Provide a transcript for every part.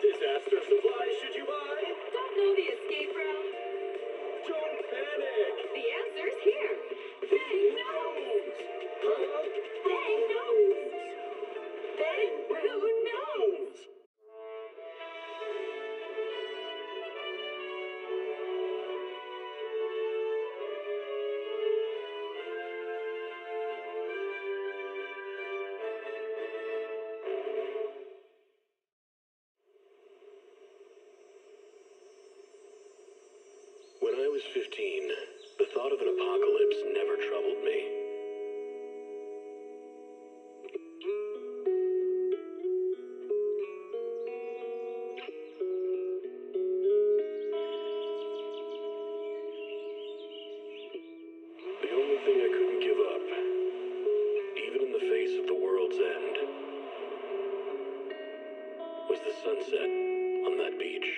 Disaster supplies should you buy? Don't know the escape route? Don't panic. The answer's here. Bang knows. Huh? Bang knows. Bang who knows? When I was 15, the thought of an apocalypse never troubled me. The only thing I couldn't give up, even in the face of the world's end, was the sunset on that beach.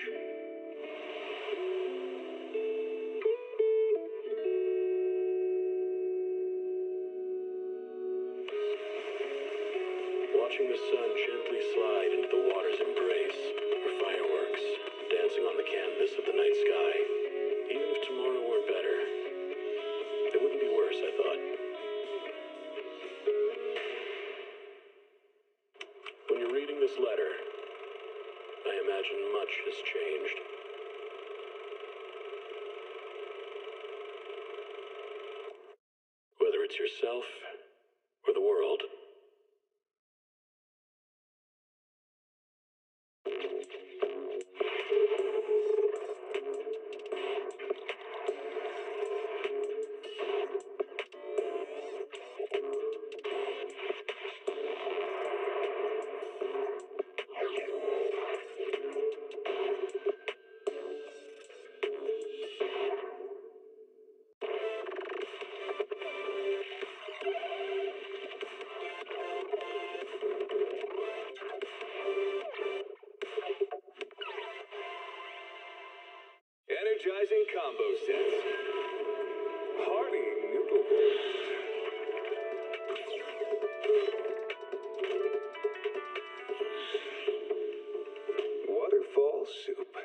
Watching the sun gently slide into the water's embrace, or fireworks dancing on the canvas of the night sky. Even if tomorrow weren't better, it wouldn't be worse, I thought. When you're reading this letter, I imagine much has changed. Whether it's yourself or the world. Energizing combo sets. Hearty noodle waterfall soup.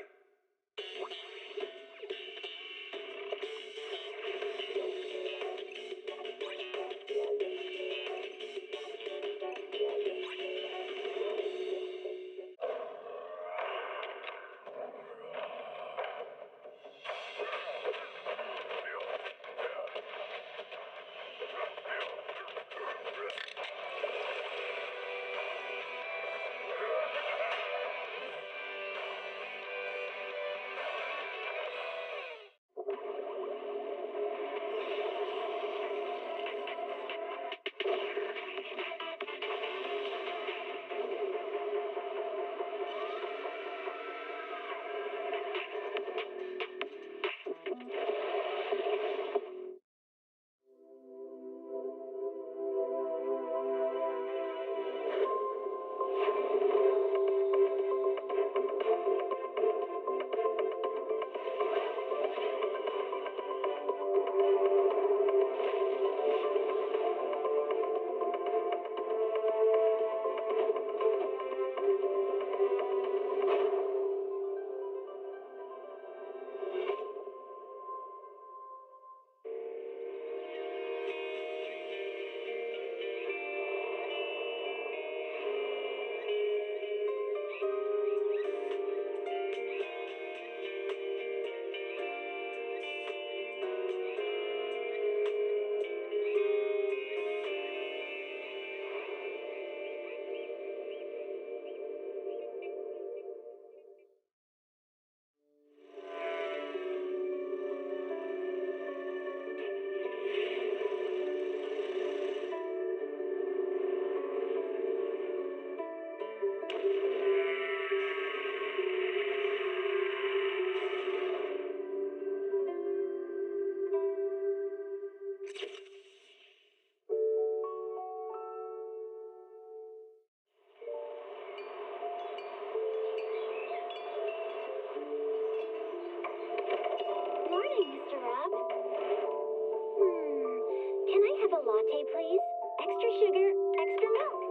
latte, please. Extra sugar, extra milk.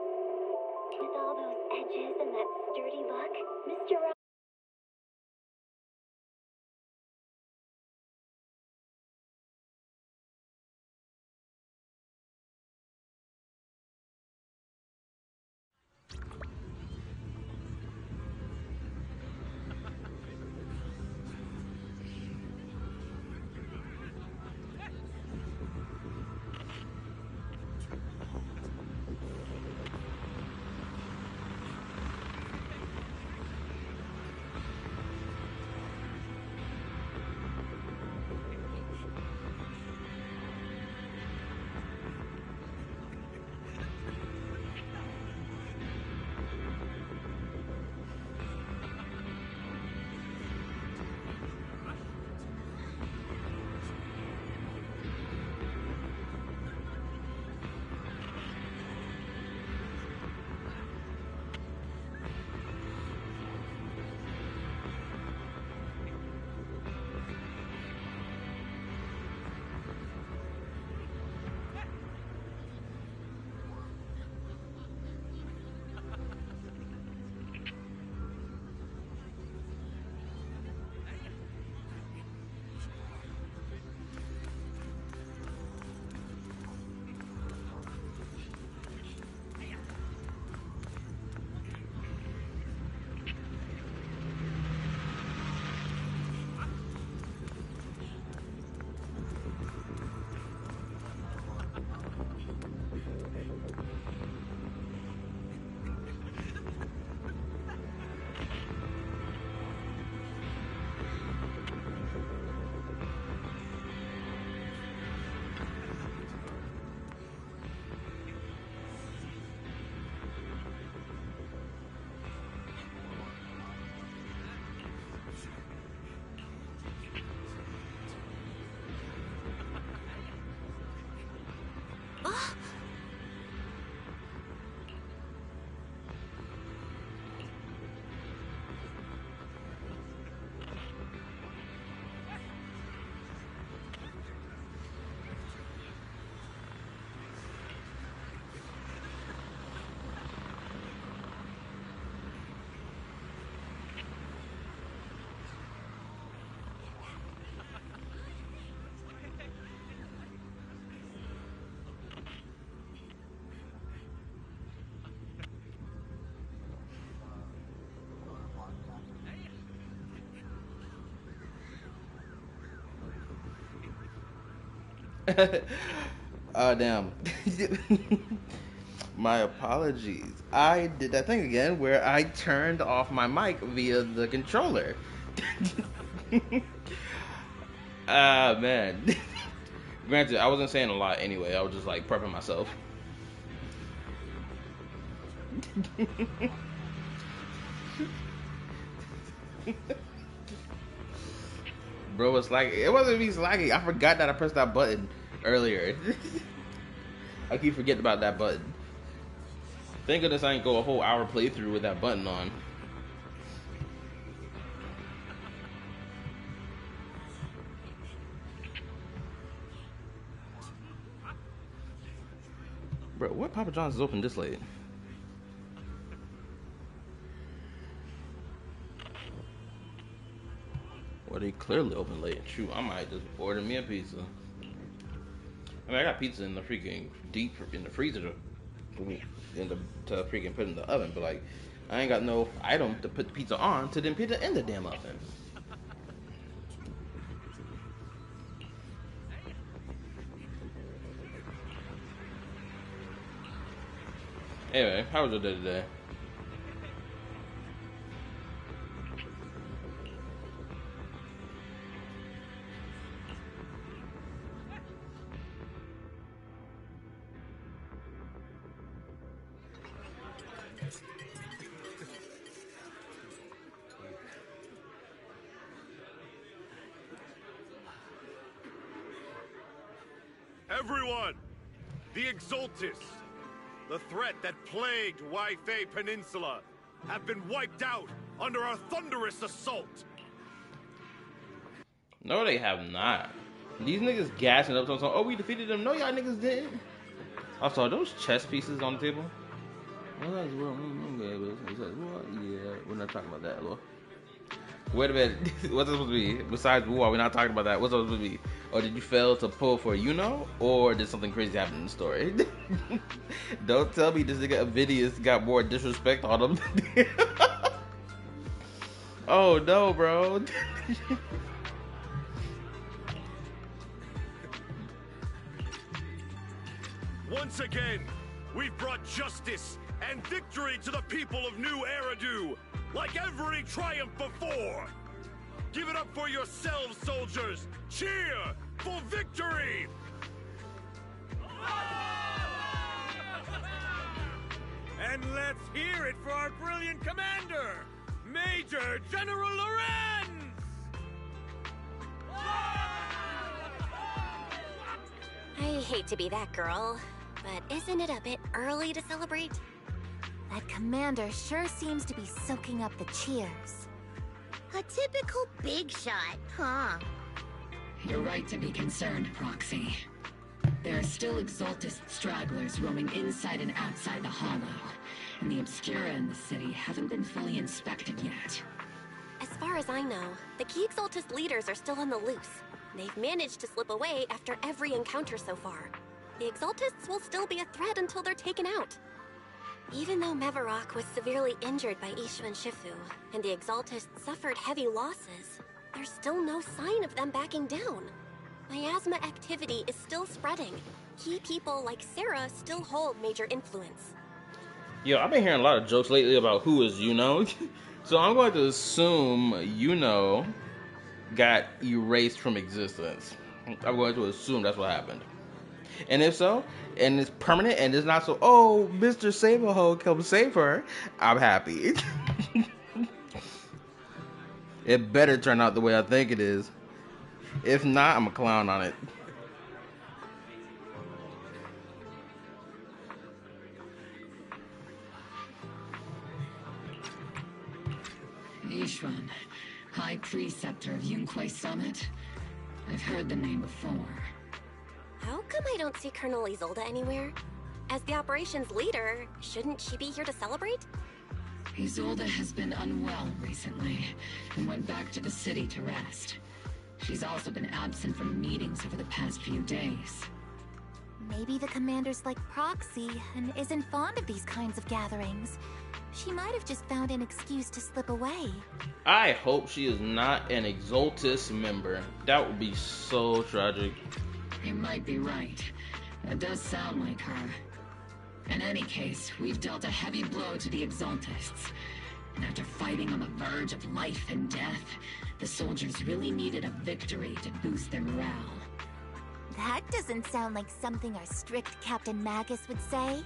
With all those edges and that sturdy look, Mr. Damn. My apologies. I did that thing again where I turned off my mic via the controller. Ah, man. Granted, I wasn't saying a lot anyway. I was just like prepping myself. Bro, it's like it wasn't me slacking. I forgot that I pressed that button earlier. I keep forgetting about that button. Thank goodness I ain't go a whole hour playthrough with that button on. Bro, what Papa John's is open this late? Well, they clearly open late. Shoot, I might just order me a pizza. I mean, I got pizza in the freaking deep in the freezer to freaking put in the oven, but like, I ain't got no item to put the pizza on to then put it in the damn oven. Anyway, how was your day today? Everyone, the Exaltists, the threat that plagued Waifei Peninsula, have been wiped out under our thunderous assault. No, they have not. These niggas gassing up talking, oh, we defeated them. No, y'all niggas didn't. Also, are those chess pieces on the table? Well, that's well, yeah, we're not talking about that, Lord. Wait a minute. What's it supposed to be? Besides war, we're not talking about that. What's it supposed to be? Or did you fail to pull for or did something crazy happen in the story? Don't tell me this nigga Avidius got more disrespect on him. Oh no, bro. Once again, we've brought justice and victory to the people of New Eridu, like every triumph before. Give it up for yourselves, soldiers. Cheer for victory! And let's hear it for our brilliant commander, Major General Lorenz! I hate to be that girl, but isn't it a bit early to celebrate? That commander sure seems to be soaking up the cheers. A typical big shot, huh? You're right to be concerned, Proxy. There are still Exaltist stragglers roaming inside and outside the Hollow, and the Obscura in the city haven't been fully inspected yet. As far as I know, the key Exaltist leaders are still on the loose. They've managed to slip away after every encounter so far. The Exaltists will still be a threat until they're taken out. Even though Mevarok was severely injured by Ishu and Shifu, and the Exaltists suffered heavy losses, there's still no sign of them backing down. Miasma activity is still spreading. Key people like Sarah still hold major influence. Yo, I've been hearing a lot of jokes lately about who is so I'm going to assume got erased from existence. I'm going to assume that's what happened. And if so, and it's permanent and it's not so, oh, Mr. Saberho, come save her, I'm happy. It better turn out the way I think it is. If not, I'm a clown on it. Ishwan, High Preceptor of Yunquai Summit. I've heard the name before. How come I don't see Colonel Isolde anywhere? As the operations leader, shouldn't she be here to celebrate? Isolde has been unwell recently, and went back to the city to rest. She's also been absent from meetings over the past few days. Maybe the commander's like Proxy and isn't fond of these kinds of gatherings. She might have just found an excuse to slip away. I hope she is not an Exaltist member. That would be so tragic. You might be right. That does sound like her. In any case, we've dealt a heavy blow to the Exaltists. And after fighting on the verge of life and death, the soldiers really needed a victory to boost their morale. That doesn't sound like something our strict Captain Magus would say.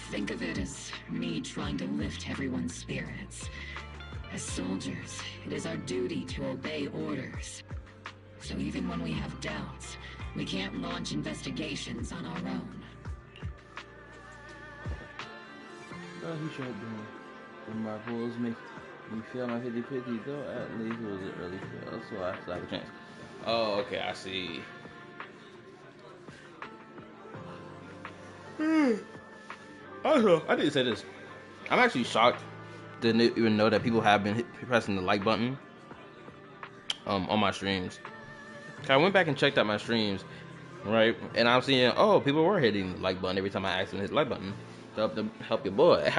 Think of it as me trying to lift everyone's spirits. As soldiers, it is our duty to obey orders. So even when we have doubts, we can't launch investigations on our own. He should do. When my rules make me feel my 50-50, though at least it was an early fail, so I still have a chance. Oh, okay, I see. Also, I didn't say this. I'm actually shocked. Didn't even know that people have been pressing the like button on my streams. I went back and checked out my streams, right? And I'm seeing, oh, people were hitting the like button every time I asked them to hit the like button to help your boy.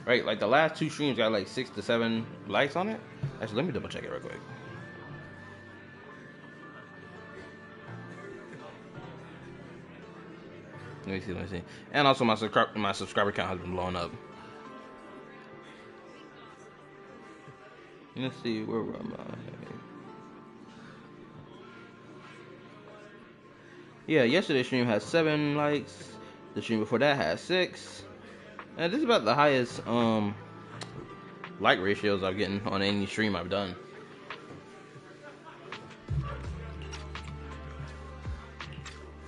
Right, like the last 2 streams got like 6 to 7 likes on it. Actually, let me double check it real quick. Let me see. And also my subscriber count has been blowing up. Let's see, where am I? Yeah, yesterday's stream had 7 likes. The stream before that had 6. And this is about the highest like ratios I'm getting on any stream I've done.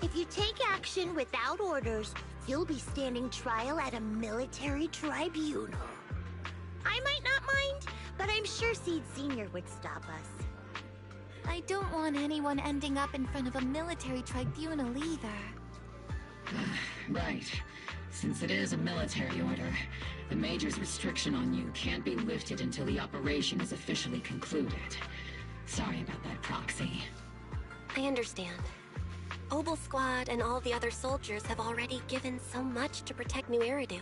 If you take action without orders, you'll be standing trial at a military tribunal. I might not mind, but I'm sure Seed Sr. would stop us. I don't want anyone ending up in front of a military tribunal either. Right. Since it is a military order, the Major's restriction on you can't be lifted until the operation is officially concluded. Sorry about that, Proxy. I understand. Obel Squad and all the other soldiers have already given so much to protect New Eridu.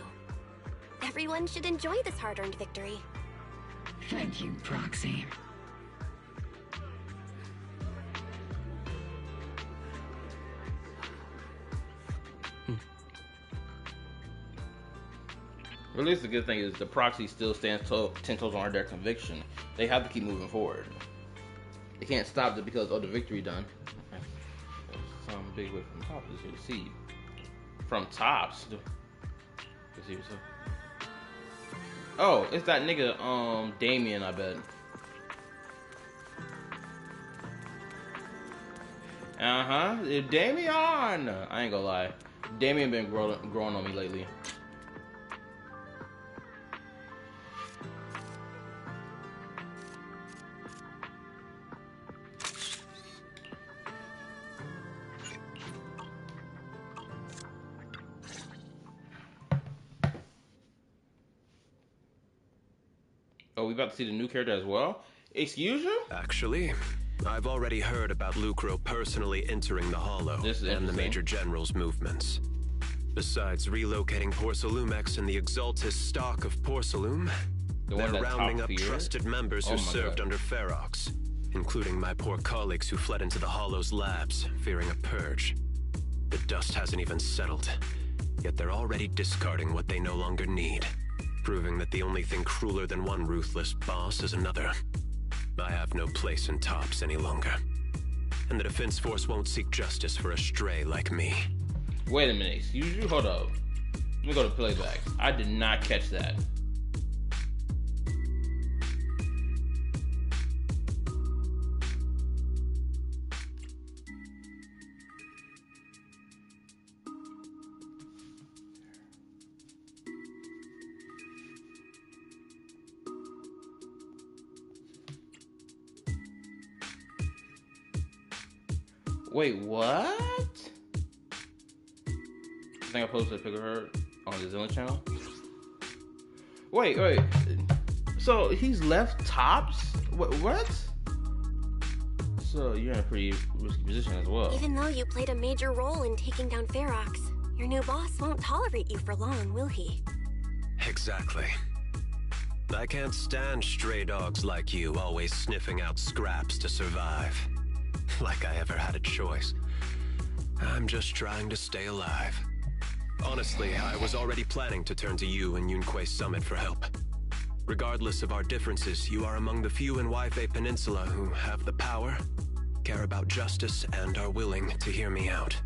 Everyone should enjoy this hard-earned victory. Thank you, Proxy. At least the good thing is the Proxy still stands 10 toes on their conviction. They have to keep moving forward. They can't stop it because, oh, the victory done. Some big way from top is here to see. From tops. Let's see what's up. Oh, it's that nigga, Damien, I bet. Damien! I ain't gonna lie. Damien been growing on me lately. Oh, we about to see the new character as well? Excuse you? Actually, I've already heard about Lucro personally entering the Hollow and the Major General's movements. Besides relocating Porcelumex and the Exaltist stock of Porcelume, they're rounding up trusted members who served under Ferox, including my poor colleagues who fled into the Hollow's labs, fearing a purge. The dust hasn't even settled, yet they're already discarding what they no longer need, proving that the only thing crueler than one ruthless boss is another. I have no place in Tops any longer, and the Defense Force won't seek justice for a stray like me. Wait a minute, excuse you? Hold up. Let me go to playback. I did not catch that. Wait, what? I think I posted a picture of her on the Zenless channel. Wait. So he's left Tops? What? So you're in a pretty risky position as well. Even though you played a major role in taking down Ferox, your new boss won't tolerate you for long, will he? Exactly. I can't stand stray dogs like you always sniffing out scraps to survive. Like I ever had a choice. I'm just trying to stay alive. Honestly, I was already planning to turn to you and Yunquei Summit for help. Regardless of our differences, you are among the few in Waifei Peninsula who have the power, care about justice, and are willing to hear me out.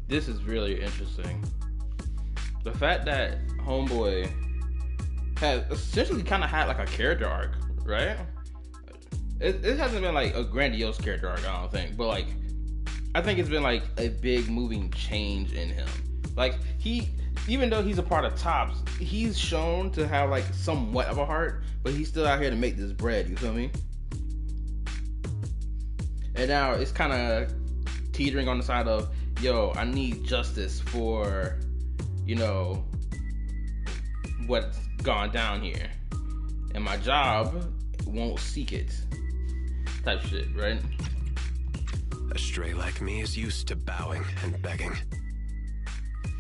This is really interesting. The fact that Homeboy has essentially kind of had like a character arc, right? It hasn't been like a grandiose character arc, I don't think, but like I think it's been like a big moving change in him. Like even though he's a part of Tops, he's shown to have like somewhat of a heart, but he's still out here to make this bread, you feel me? And now it's kind of teetering on the side of, yo, I need justice for, you know, what's gone down here. And my job won't seek it. Type shit, right? A stray like me is used to bowing and begging.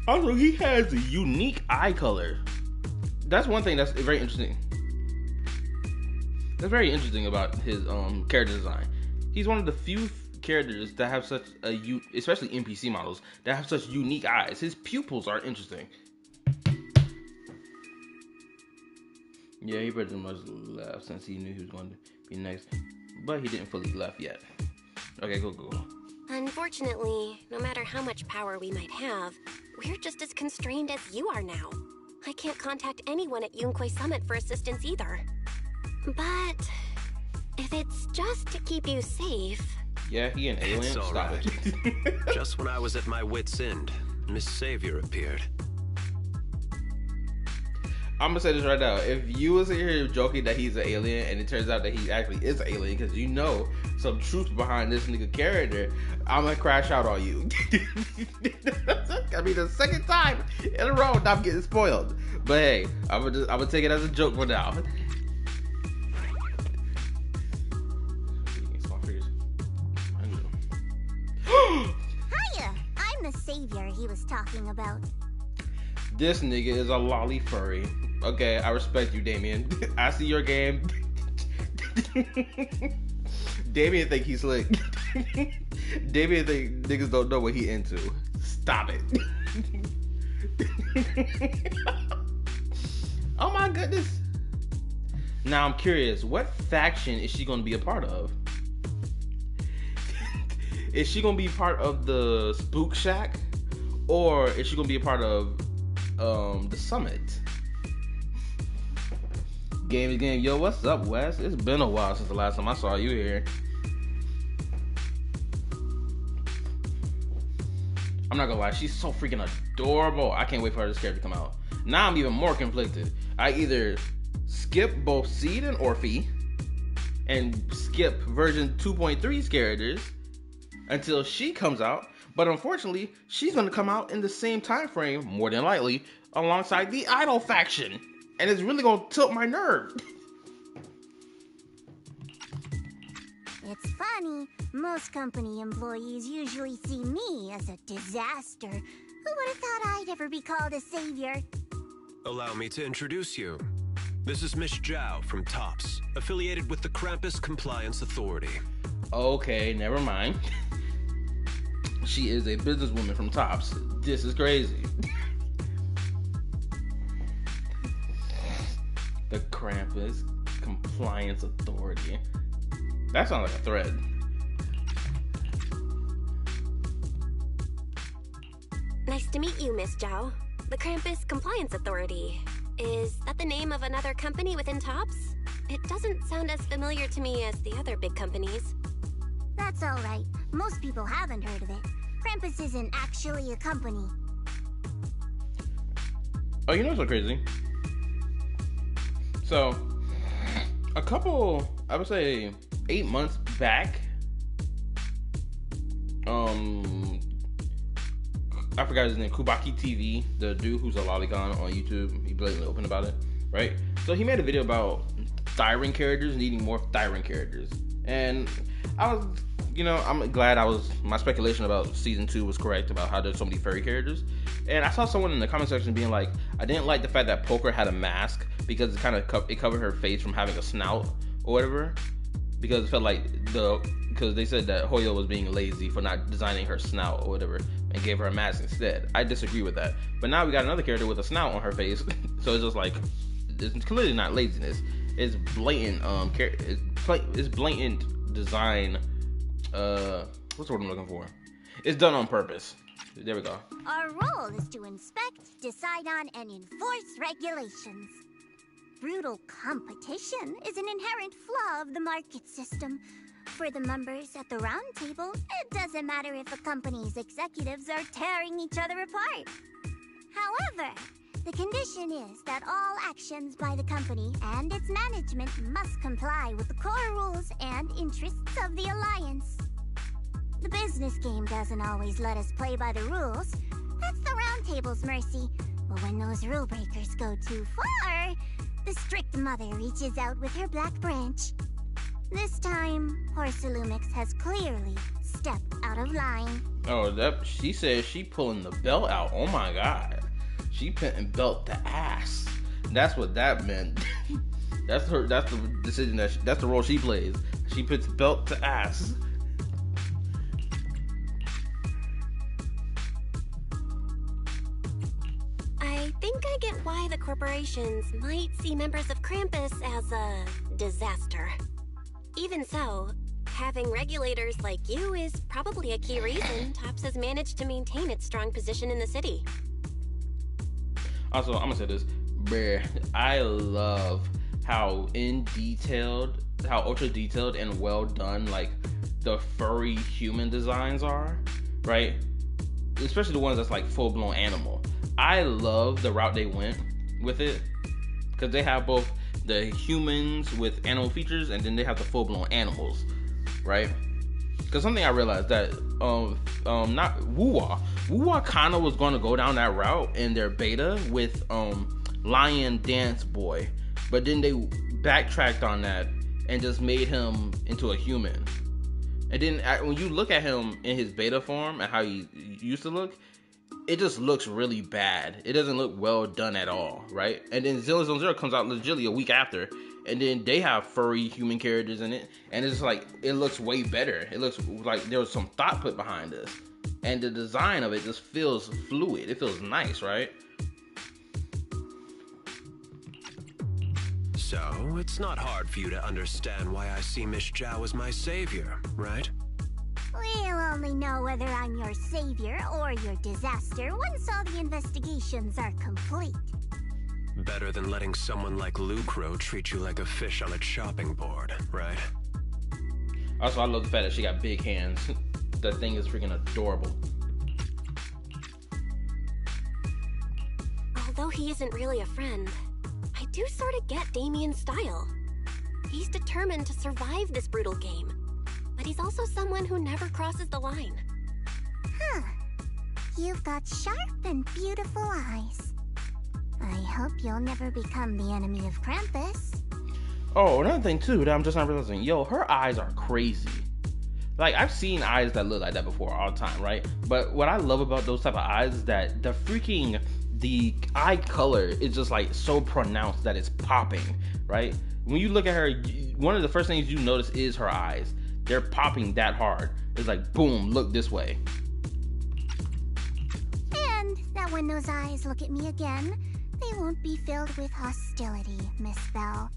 Also, he has a unique eye color. That's one thing that's very interesting. That's very interesting about his character design. He's one of the few characters that have such a especially NPC models that have such unique eyes. His pupils are interesting. Yeah, he pretty much left since he knew he was going to be next, but he didn't fully left yet. Okay, go. Unfortunately, no matter how much power we might have, we're just as constrained as you are now. I can't contact anyone at Yunquei Summit for assistance either. But if it's just to keep you safe... Yeah, he an alien. It's all Stop right. it. Just when I was at my wit's end, Miss Savior appeared. I'm gonna say this right now. If you was here joking that he's an alien and it turns out that he actually is an alien because you know some truth behind this nigga character, I'm gonna crash out on you. I mean, the second time in a row I'm getting spoiled. But hey, I'm gonna take it as a joke for now. Hiya! I'm the savior he was talking about. This nigga is a lolly furry. Okay, I respect you, Damien. I see your game. Damien think he's slick. Damien think niggas don't know what he into. Stop it. Oh my goodness. Now I'm curious, what faction is she gonna be a part of? Is she gonna be part of the Spook Shack? Or is she gonna be a part of the Summit? Game is game. Yo, what's up, Wes? It's been a while since the last time I saw you here. I'm not gonna lie, she's so freaking adorable. I can't wait for this character to come out. Now I'm even more conflicted. I either skip both Seed and Orphe and skip version 2.3's characters until she comes out, but unfortunately, she's gonna come out in the same time frame, more than likely, alongside the Idol faction. And it's really gonna tilt my nerve. It's funny, most company employees usually see me as a disaster. Who would have thought I'd ever be called a savior? Allow me to introduce you. This is Miss Zhao from Tops, affiliated with the Krampus Compliance Authority. Okay, never mind. She is a businesswoman from Tops. This is crazy. The Krampus Compliance Authority. That sounds like a thread. Nice to meet you, Miss Zhao. The Krampus Compliance Authority. Is that the name of another company within Tops? It doesn't sound as familiar to me as the other big companies. That's alright. Most people haven't heard of it. Krampus isn't actually a company. Oh, you know what's so crazy? So, a couple, I would say 8 months back, I forgot his name, Kubaki TV, the dude who's a lolicon on YouTube, he blatantly open about it, right? So he made a video about Thyran characters needing more Thyran characters. And I was, you know, I'm glad my speculation about season 2 was correct about how there's so many furry characters. And I saw someone in the comment section being like, I didn't like the fact that Poker had a mask because it kind of it covered her face from having a snout or whatever. because it felt like because they said that Hoyo was being lazy for not designing her snout or whatever and gave her a mask instead. I disagree with that. But now we got another character with a snout on her face, so it's just like it's clearly not laziness. It's blatant it's blatant design. What's the word I'm looking for? It's done on purpose. There we go. Our role is to inspect, decide on, and enforce regulations. Brutal competition is an inherent flaw of the market system. For the members at the round table, it doesn't matter if a company's executives are tearing each other apart. However, the condition is that all actions by the company and its management must comply with the core rules and interests of the Alliance. The business game doesn't always let us play by the rules. That's the round table's mercy. But when those rule breakers go too far, the strict mother reaches out with her black branch. This time, Porcelumix has clearly stepped out of line. Oh, she says she pulling the belt out. Oh my god. She putting belt to ass. That's what that meant. That's the decision that's the role she plays. She puts belt to ass. I think I get why the corporations might see members of Krampus as a disaster. Even so, having regulators like you is probably a key reason Tops has managed to maintain its strong position in the city. Also, I'm gonna say this, bruh, I love how ultra detailed and well done like the furry human designs are, right? Especially the ones that's like full blown animal. I love the route they went with it because they have both the humans with animal features and then they have the full blown animals, right? Because something I realized that not Woo-Wah kind of was going to go down that route in their beta with Lion Dance Boy, but then they backtracked on that and just made him into a human. And then when you look at him in his beta form and how he used to look, it just looks really bad. It doesn't look well done at all, right? And then Zenless Zone Zero comes out legitimately a week after, and then they have furry human characters in it, and it's like, it looks way better. It looks like there was some thought put behind this. And the design of it just feels fluid. It feels nice, right? So, it's not hard for you to understand why I see Miss Zhao as my savior, right? We'll only know whether I'm your savior or your disaster once all the investigations are complete. Better than letting someone like Lucro treat you like a fish on a chopping board, right? Also, I love the fact that she got big hands. That thing is freaking adorable. Although he isn't really a friend, I do sort of get Damien's style. He's determined to survive this brutal game, but he's also someone who never crosses the line. Huh. You've got sharp and beautiful eyes. I hope you'll never become the enemy of Krampus. Oh, another thing too that I'm just not realizing. Yo, her eyes are crazy. Like, I've seen eyes that look like that before all the time, right? But what I love about those type of eyes is that the eye color is just like so pronounced that it's popping, right? When you look at her, one of the first things you notice is her eyes. They're popping that hard. It's like, boom, look this way. And that when those eyes look at me again, they won't be filled with hostility, Miss Bell.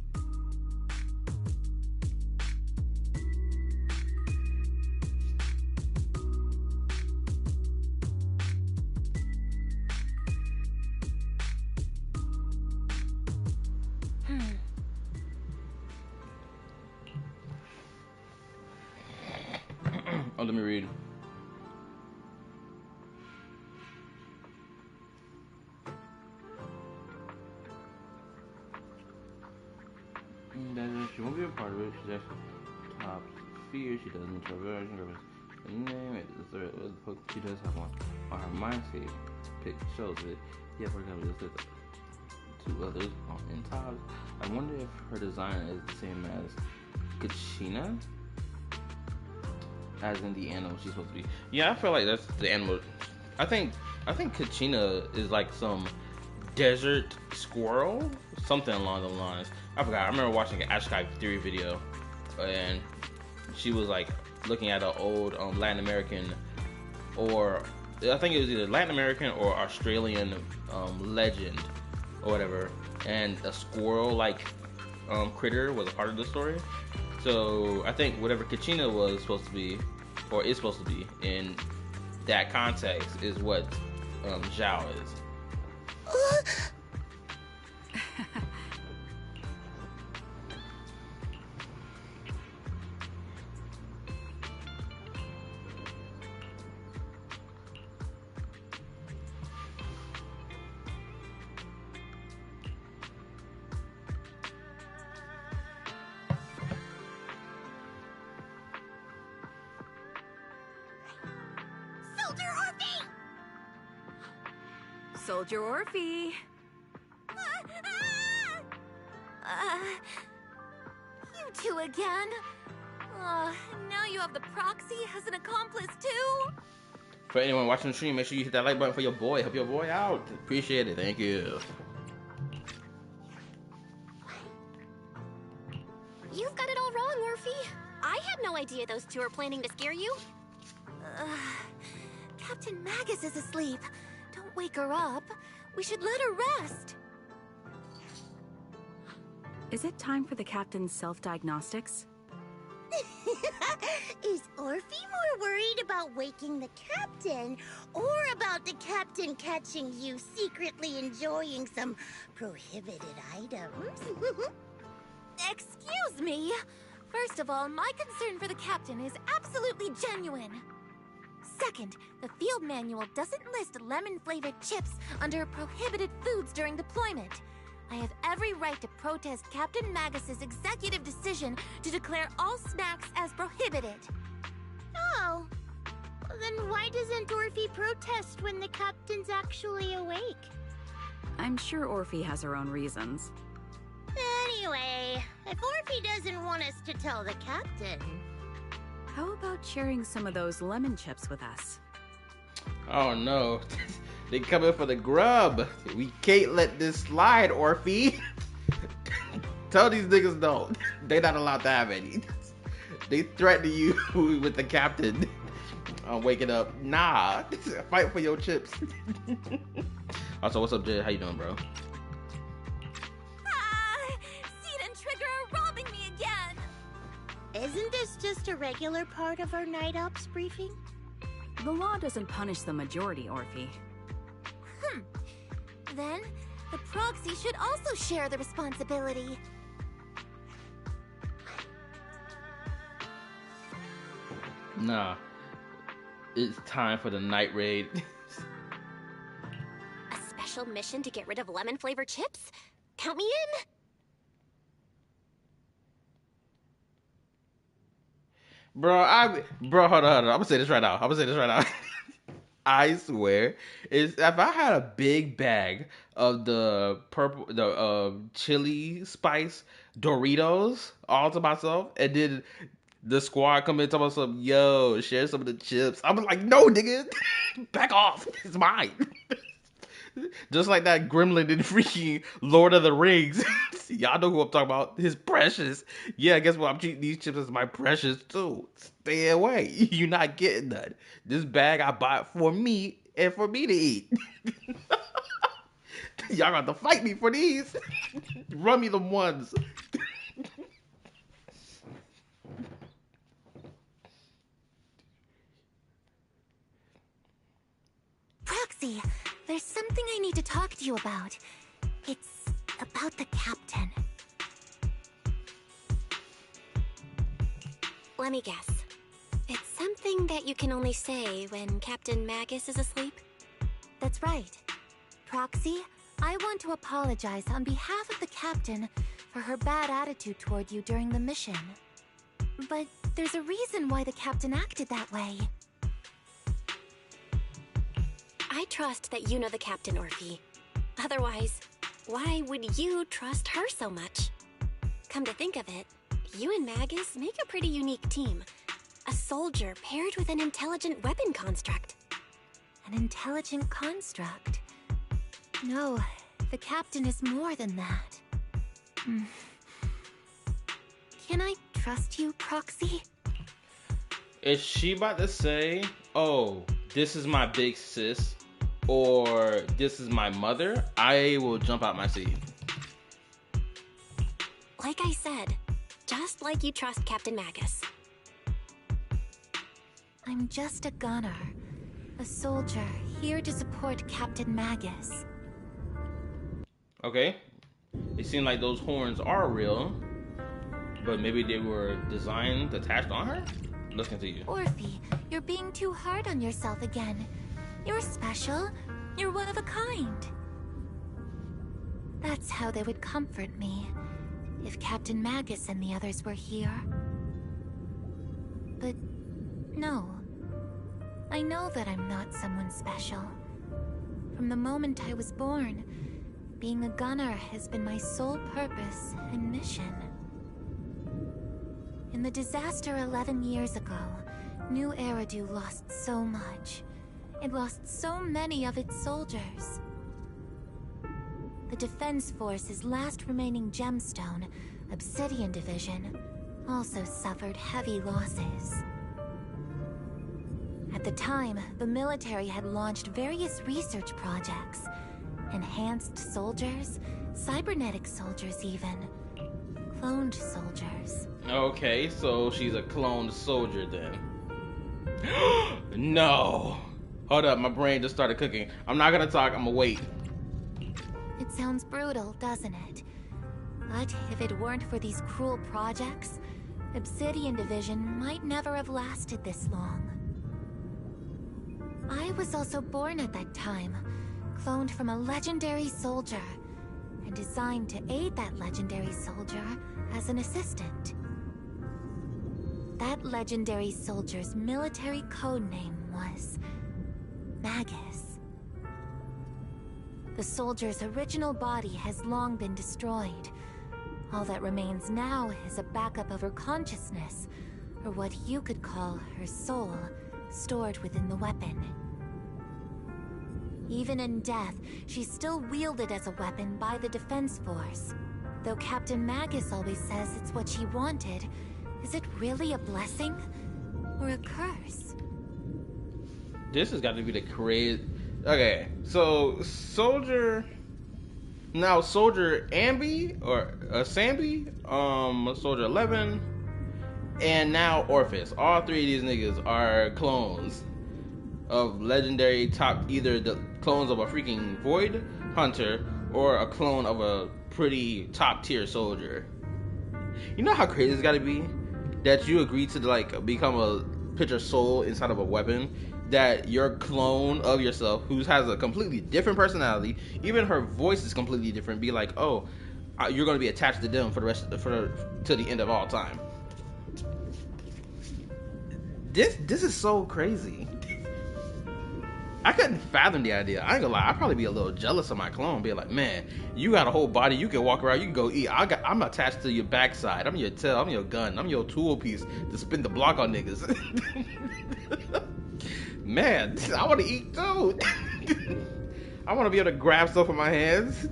Oh, let me read. She won't be a part of it. She's actually top fear. She doesn't traverse. Name it. She does have one on her mindscape. Pick shows it. Yeah, for example, just two others in tops. I wonder if her design is the same as Kachina, as in the animal she's supposed to be. Yeah, I feel like that's the animal. I think Kachina is like some desert squirrel, something along those lines. I forgot. I remember watching an Ashkai Theory video and she was like looking at an old Latin American, or I think it was either Latin American or Australian legend or whatever, and a squirrel-like critter was a part of the story. So I think whatever Kachina was supposed to be, or is supposed to be in that context, is what Zhao is. Soldier Orphe. You two again? Now you have the proxy as an accomplice too? For anyone watching the stream, make sure you hit that like button for your boy. Help your boy out. Appreciate it. Thank you. You've got it all wrong, Orphe. I had no idea those two are planning to scare you. Captain Magus is asleep. Don't wake her up. We should let her rest. Is it time for the captain's self-diagnostics? Is Orphe more worried about waking the captain, or about the captain catching you secretly enjoying some prohibited items? Excuse me. First of all, my concern for the captain is absolutely genuine. Second, the field manual doesn't list lemon-flavored chips under prohibited foods during deployment. I have every right to protest Captain Magus's executive decision to declare all snacks as prohibited. Oh, then why doesn't Orphe protest when the captain's actually awake? I'm sure Orphe has her own reasons. Anyway, if Orphe doesn't want us to tell the captain... How about sharing some of those lemon chips with us? Oh no. They coming for the grub. We can't let this slide, Orphe. Tell these niggas no. They not allowed to have any. They threaten you with the captain. I'm waking up. Nah. Fight for your chips. Also, what's up, Jay? How you doing, bro? Seed and Trigger are robbing me again. Isn't this just a regular part of our night ops briefing? The law doesn't punish the majority, Orphe. Then, the proxy should also share the responsibility. Nah. It's time for the night raid. A special mission to get rid of lemon-flavored chips? Count me in! Bro, hold on. I'm gonna say this right now. I swear, if I had a big bag of the chili spice Doritos all to myself, and then the squad come in and tell me something, yo, share some of the chips. I was like, no, nigga, back off. It's mine. Just like that gremlin in freaking Lord of the Rings. Y'all know who I'm talking about. His precious. Yeah, guess what? I'm treating these chips as my precious too. Stay away. You're not getting none. This bag I bought for me and for me to eat. Y'all got to fight me for these. Run me them ones. Proxy, there's something I need to talk to you about. It's about the captain. Let me guess. It's something that you can only say when Captain Magus is asleep? That's right. Proxy, I want to apologize on behalf of the captain for her bad attitude toward you during the mission. But there's a reason why the captain acted that way. I trust that you know the captain, Orphe. Otherwise, why would you trust her so much? Come to think of it, you and Magus make a pretty unique team. A soldier paired with an intelligent weapon construct. An intelligent construct? No, the captain is more than that. Can I trust you, Proxy? Is she about to say, oh, this is my big sis, or this is my mother? I will jump out my seat. Like I said, just like you trust Captain Magus. I'm just a gunner. A soldier, here to support Captain Magus. Okay. It seemed like those horns are real, but maybe they were designed, attached on her? Let's continue. Orphe, you're being too hard on yourself again. You're special. You're one of a kind. That's how they would comfort me, if Captain Magus and the others were here. But no. I know that I'm not someone special. From the moment I was born, being a gunner has been my sole purpose and mission. In the disaster 11 years ago, New Eridu lost so much. It lost so many of its soldiers. The Defense Force's last remaining gemstone, Obsidian Division, also suffered heavy losses. At the time, the military had launched various research projects. Enhanced soldiers, cybernetic soldiers even. Cloned soldiers. Okay, so she's a cloned soldier then. No! Hold up, my brain just started cooking. I'm not gonna talk, I'm gonna wait. It sounds brutal, doesn't it? But if it weren't for these cruel projects, Obsidian Division might never have lasted this long. I was also born at that time, cloned from a legendary soldier, and designed to aid that legendary soldier as an assistant. That legendary soldier's military code name was Magus. The soldier's original body has long been destroyed. All that remains now is a backup of her consciousness, or what you could call her soul, stored within the weapon. Even in death, she's still wielded as a weapon by the Defense Force. Though Captain Magus always says it's what she wanted, is it really a blessing or a curse? This has got to be the crazy. Okay, so Soldier Ambi or Sambi, Soldier 11, and now Orpheus. All three of these niggas are clones of legendary either the clones of a freaking Void Hunter or a clone of a pretty top tier soldier. You know how crazy it's got to be that you agree to like become a picture soul inside of a weapon, that your clone of yourself who has a completely different personality, even her voice is completely different, be like, oh, you're going to be attached to them for the rest to the end of all time. This is so crazy. I couldn't fathom the idea. I ain't gonna lie, I'd probably be a little jealous of my clone, be like, man, you got a whole body, you can walk around, you can go eat. I'm attached to your backside, I'm your tail, I'm your gun, I'm your tool piece to spin the block on niggas. Man, I want to eat too. I want to be able to grab stuff with my hands.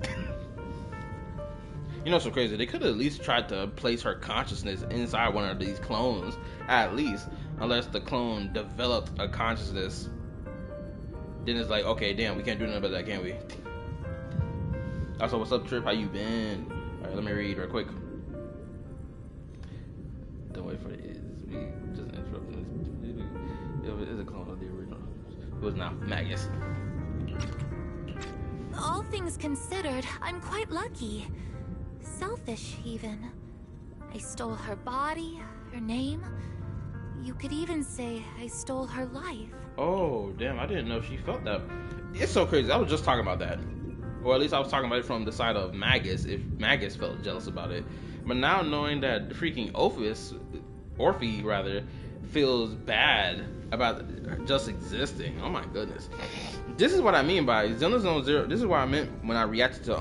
You know what's so crazy? They could have at least tried to place her consciousness inside one of these clones, at least, unless the clone developed a consciousness. Then it's like, okay, damn, we can't do nothing about that, can we? Also, what's up, Trip? How you been? Alright, let me read real quick. Don't wait for it. We just interrupted. It is a clone of the original. It was not Magus. All things considered, I'm quite lucky. Selfish, even. I stole her body, her name. You could even say I stole her life. Oh, damn, I didn't know she felt that. It's so crazy. I was just talking about that. Or at least I was talking about it from the side of Magus, if Magus felt jealous about it. But now knowing that the freaking Orphe rather, feels bad about just existing. Oh my goodness. This is what I mean by Zenless Zone Zero. This is what I meant when I reacted to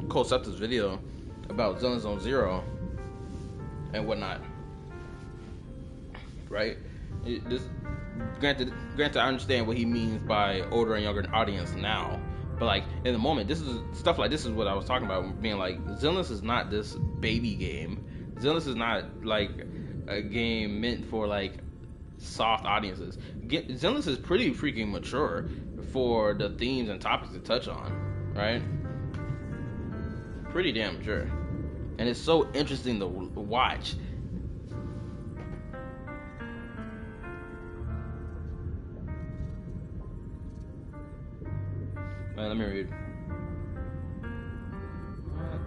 Cole Septa's video about Zenless Zone Zero and whatnot. Right? Granted, I understand what he means by older and younger audience now, but like in the moment, this is stuff like this is what I was talking about, being like Zenless is not this baby game. Zenless is not like a game meant for like soft audiences. Zenless is pretty freaking mature for the themes and topics it touch on, right? Pretty damn mature, and it's so interesting to watch. Let me read.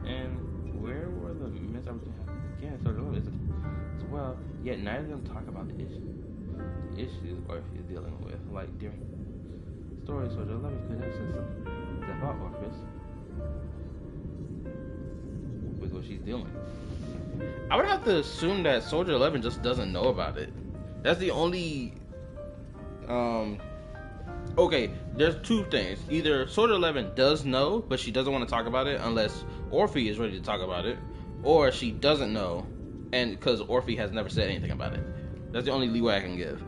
And where were the misopportunities again? So as well, yet neither of them talk about the issue Orpheus is dealing with, like during stories. So the 11 could have said something about Orpheus with what she's dealing with. I would have to assume that Soldier 11 just doesn't know about it. That's the only. Okay, there's two things. Either Soldier 11 does know, but she doesn't want to talk about it unless Orphe is ready to talk about it, or she doesn't know, and because Orphe has never said anything about it. That's the only leeway I can give.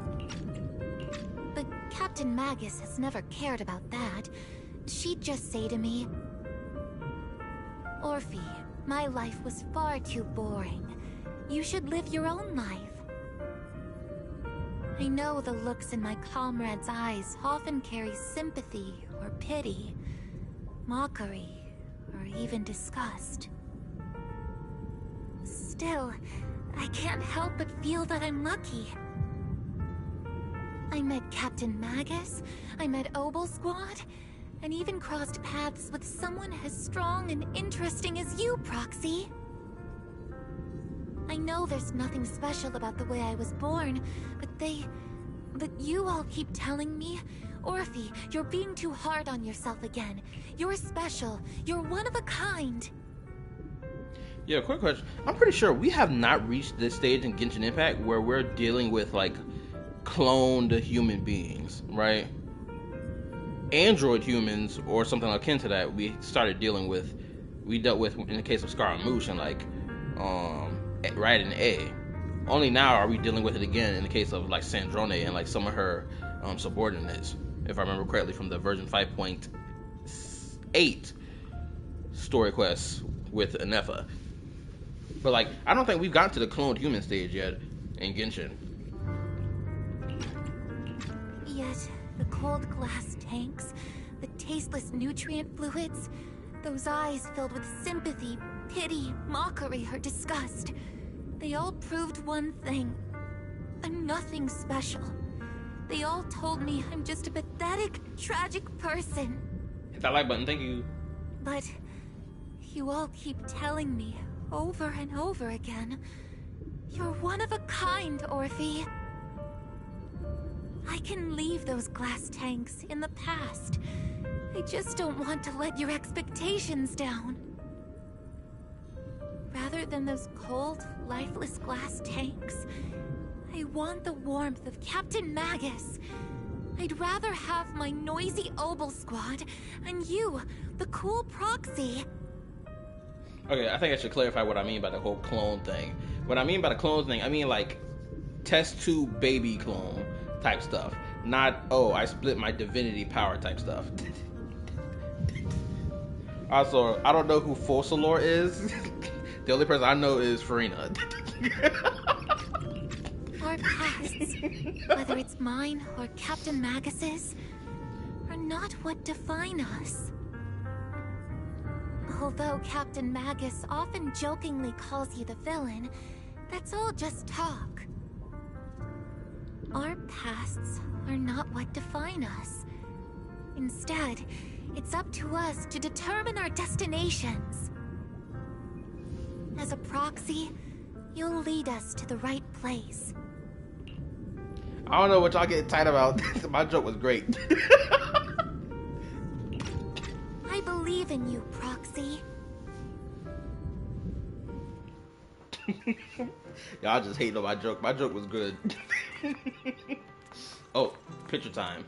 But Captain Magus has never cared about that. She'd just say to me, Orphe, my life was far too boring. You should live your own life. I know the looks in my comrade's eyes often carry sympathy or pity, mockery, or even disgust. Still, I can't help but feel that I'm lucky. I met Captain Magus, I met Obel Squad, and even crossed paths with someone as strong and interesting as you, Proxy. I know there's nothing special about the way I was born, but you all keep telling me, Orphe, you're being too hard on yourself again. You're special. You're one of a kind. Yeah, quick question. I'm pretty sure we have not reached this stage in Genshin Impact where we're dealing with like cloned human beings, right? Android humans or something akin to that we dealt with in the case of Scaramouche and like right in A. Only now are we dealing with it again in the case of like Sandrone and like some of her subordinates, if I remember correctly from the version 5.8 story quests with Anefa. But like I don't think we've gotten to the cloned human stage yet in Genshin. Yet the cold glass tanks, the tasteless nutrient fluids, those eyes filled with sympathy, pity, mockery, or disgust. They all proved one thing. I'm nothing special. They all told me I'm just a pathetic, tragic person. Hit that like button, thank you. But you all keep telling me over and over again, you're one of a kind, Orphe. I can leave those glass tanks in the past. I just don't want to let your expectations down. Rather than those cold, lifeless glass tanks, I want the warmth of Captain Magus. I'd rather have my noisy Obel Squad and you, the cool Proxy. Okay, I think I should clarify what I mean by the whole clone thing. What I mean by the clone thing, I mean like test tube baby clone type stuff. Not, oh, I split my divinity power type stuff. Also, I don't know who Fossilor is. The only person I know is Farina. Our pasts, whether it's mine or Captain Magus's, are not what define us. Although Captain Magus often jokingly calls you the villain, that's all just talk. Our pasts are not what define us. Instead, it's up to us to determine our destinations. As a Proxy, you'll lead us to the right place. I don't know what y'all getting tight about. My joke was great. I believe in you, Proxy. Y'all just hating on my joke. My joke was good. Oh, picture time.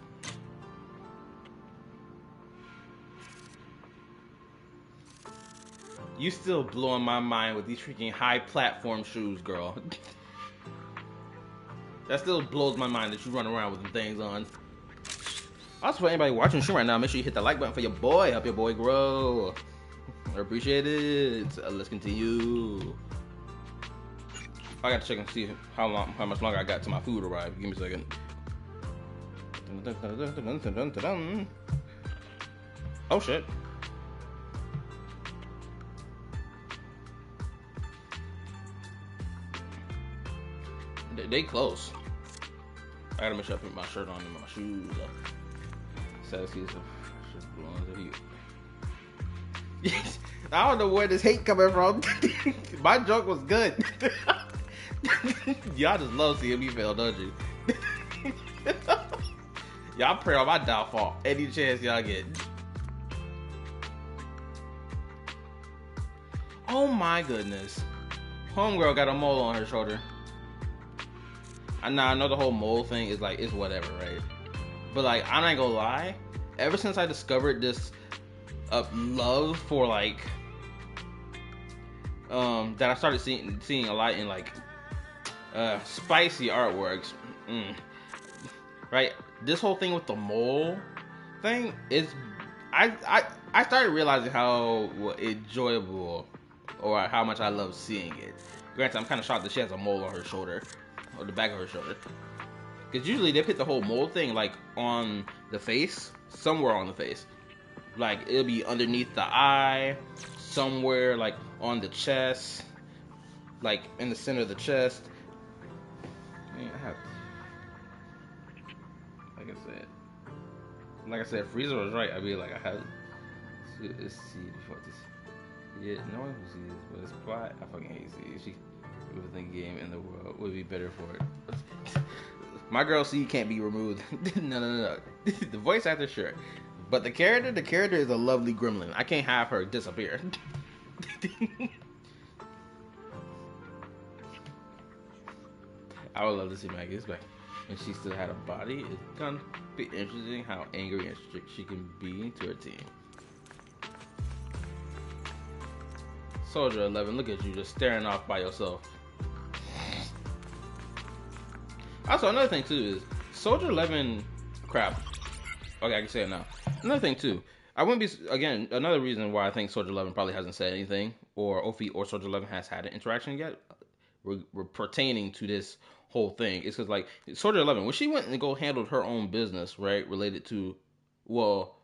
You still blowing my mind with these freaking high platform shoes, girl. That still blows my mind that you run around with them things on. Also, for anybody watching the stream right now, make sure you hit the like button for your boy. Help your boy grow. I appreciate it. Let's continue. I gotta check and see how much longer I got till my food arrive. Give me a second. Oh shit. They close. I gotta make sure I put my shirt on and my shoes up. Sad season. Yes. I don't know where this hate coming from. My joke was good. Y'all just love seeing me fail, don't you? Y'all pray on my downfall any chance y'all get. Oh my goodness. Homegirl got a mole on her shoulder. I know the whole mole thing is like, it's whatever, right? But like, I'm not gonna lie. Ever since I discovered this love for like, that I started seeing a lot in like, spicy artworks. Right? This whole thing with the mole thing is, I started realizing how enjoyable or how much I love seeing it. Granted, I'm kind of shocked that she has a mole on her shoulder, or the back of her shoulder, because usually they put the whole mole thing like on the face, somewhere on the face. Like it'll be underneath the eye, somewhere like on the chest, like in the center of the chest. Man, I have, like I said, Freezer was right. I mean, like I have. Let's see before this. Yeah, no one who sees this, but it's plot. I fucking hate C. She everything game in the world would be better for it. My girl C can't be removed. No. The voice actor, sure, but the character is a lovely gremlin. I can't have her disappear. I would love to see Maggie's back. And she still had a body. It's gonna be interesting how angry and strict she can be to her team. Soldier 11, look at you just staring off by yourself. Also, another thing too is Soldier 11. Crap. Okay, I can say it now. Another thing too. I wouldn't be, again, another reason why I think Soldier 11 probably hasn't said anything, or Ophi or Soldier 11 has had an interaction yet, we're pertaining to this whole thing. It's because like Soldier 11, when she went and go handled her own business, right, related to, well,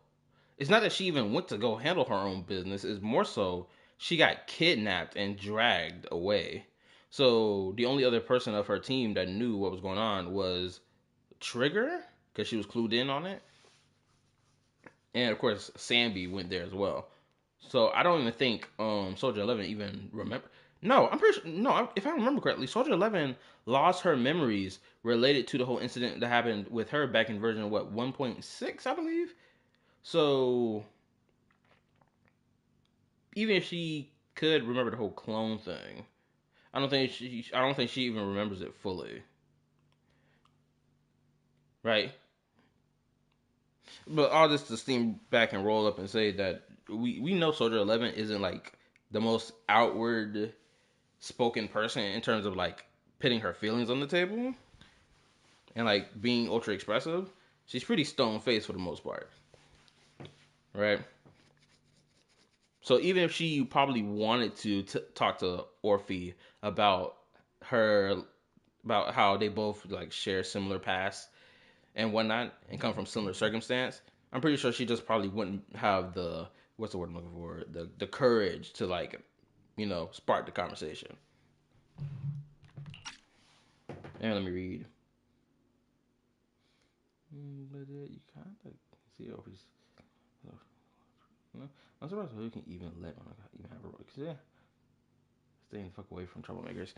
it's not that she even went to go handle her own business. It's more so she got kidnapped and dragged away. So the only other person of her team that knew what was going on was Trigger, because she was clued in on it. And of course, Sambi went there as well. So I don't even think Soldier 11 even remember. No, I'm pretty sure. No, if I remember correctly, Soldier 11 lost her memories related to the whole incident that happened with her back in version 1.6, I believe. So even if she could remember the whole clone thing, I don't think she even remembers it fully. Right? But all this to steam back and roll up and say that we know Soldier 11 isn't like the most outward spoken person in terms of like putting her feelings on the table and like being ultra expressive. She's pretty stone faced for the most part. Right? So even if she probably wanted to talk to Orphe about how they both like share similar pasts and whatnot and come from similar circumstance, I'm pretty sure she just probably wouldn't have the, what's the word I'm looking for, the courage to like, you know, spark the conversation. And let me read. But you kind of see Orphe's. I'm surprised who can even let one even have a role. Cause yeah, staying the fuck away from troublemakers.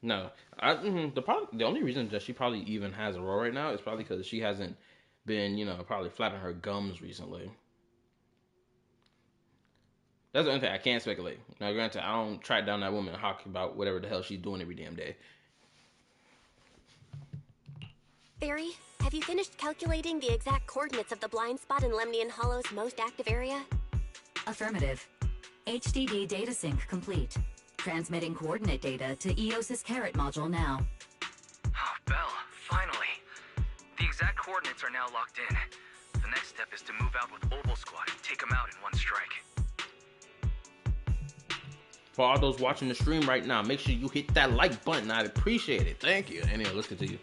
No, the only reason that she probably even has a role right now is probably because she hasn't been, you know, probably flapping her gums recently. That's the only thing I can't speculate. Now, granted, I don't track down that woman and talk about whatever the hell she's doing every damn day. Barry, have you finished calculating the exact coordinates of the blind spot in Lemnian Hollow's most active area? Affirmative. HDD data sync complete. Transmitting coordinate data to EOS's Carrot module now. Oh, Belle, finally. The exact coordinates are now locked in. The next step is to move out with Oval Squad and take them out in one strike. For all those watching the stream right now, make sure you hit that like button. I'd appreciate it. Thank you. Anyway, let's continue.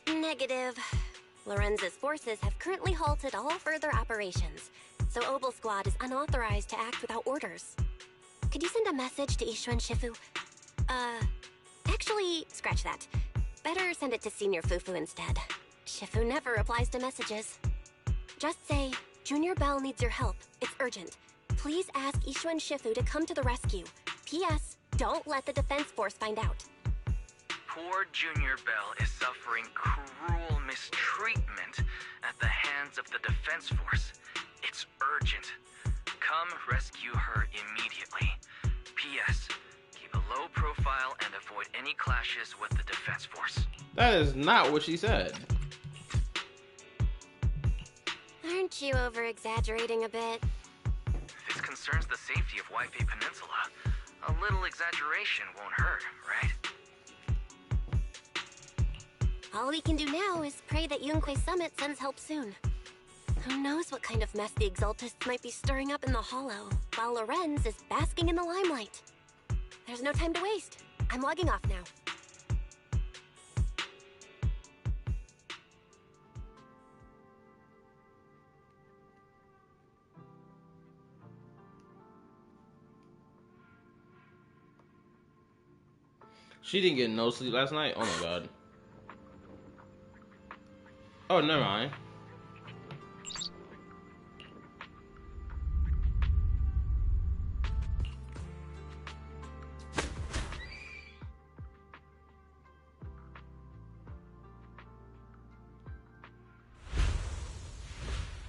Negative. Lorenz's forces have currently halted all further operations, so Obel Squad is unauthorized to act without orders. Could you send a message to Ishu and Shifu? Actually, scratch that. Better send it to Senior Fufu instead. Shifu never replies to messages. Just say, Junior Bell needs your help. It's urgent. Please ask Ishu and Shifu to come to the rescue. P.S. Don't let the defense force find out. Poor Junior Bell is suffering cruel mistreatment at the hands of the defense force. It's urgent. Come rescue her immediately. P.S. Keep a low profile and avoid any clashes with the defense force. That is not what she said. Aren't you over-exaggerating a bit? This concerns the safety of Waipei Peninsula. A little exaggeration won't hurt, right? All we can do now is pray that Yunquei Summit sends help soon. Who knows what kind of mess the Exaltists might be stirring up in the Hollow, while Lorenz is basking in the limelight. There's no time to waste. I'm logging off now. She didn't get no sleep last night? Oh my god. Oh, never mind.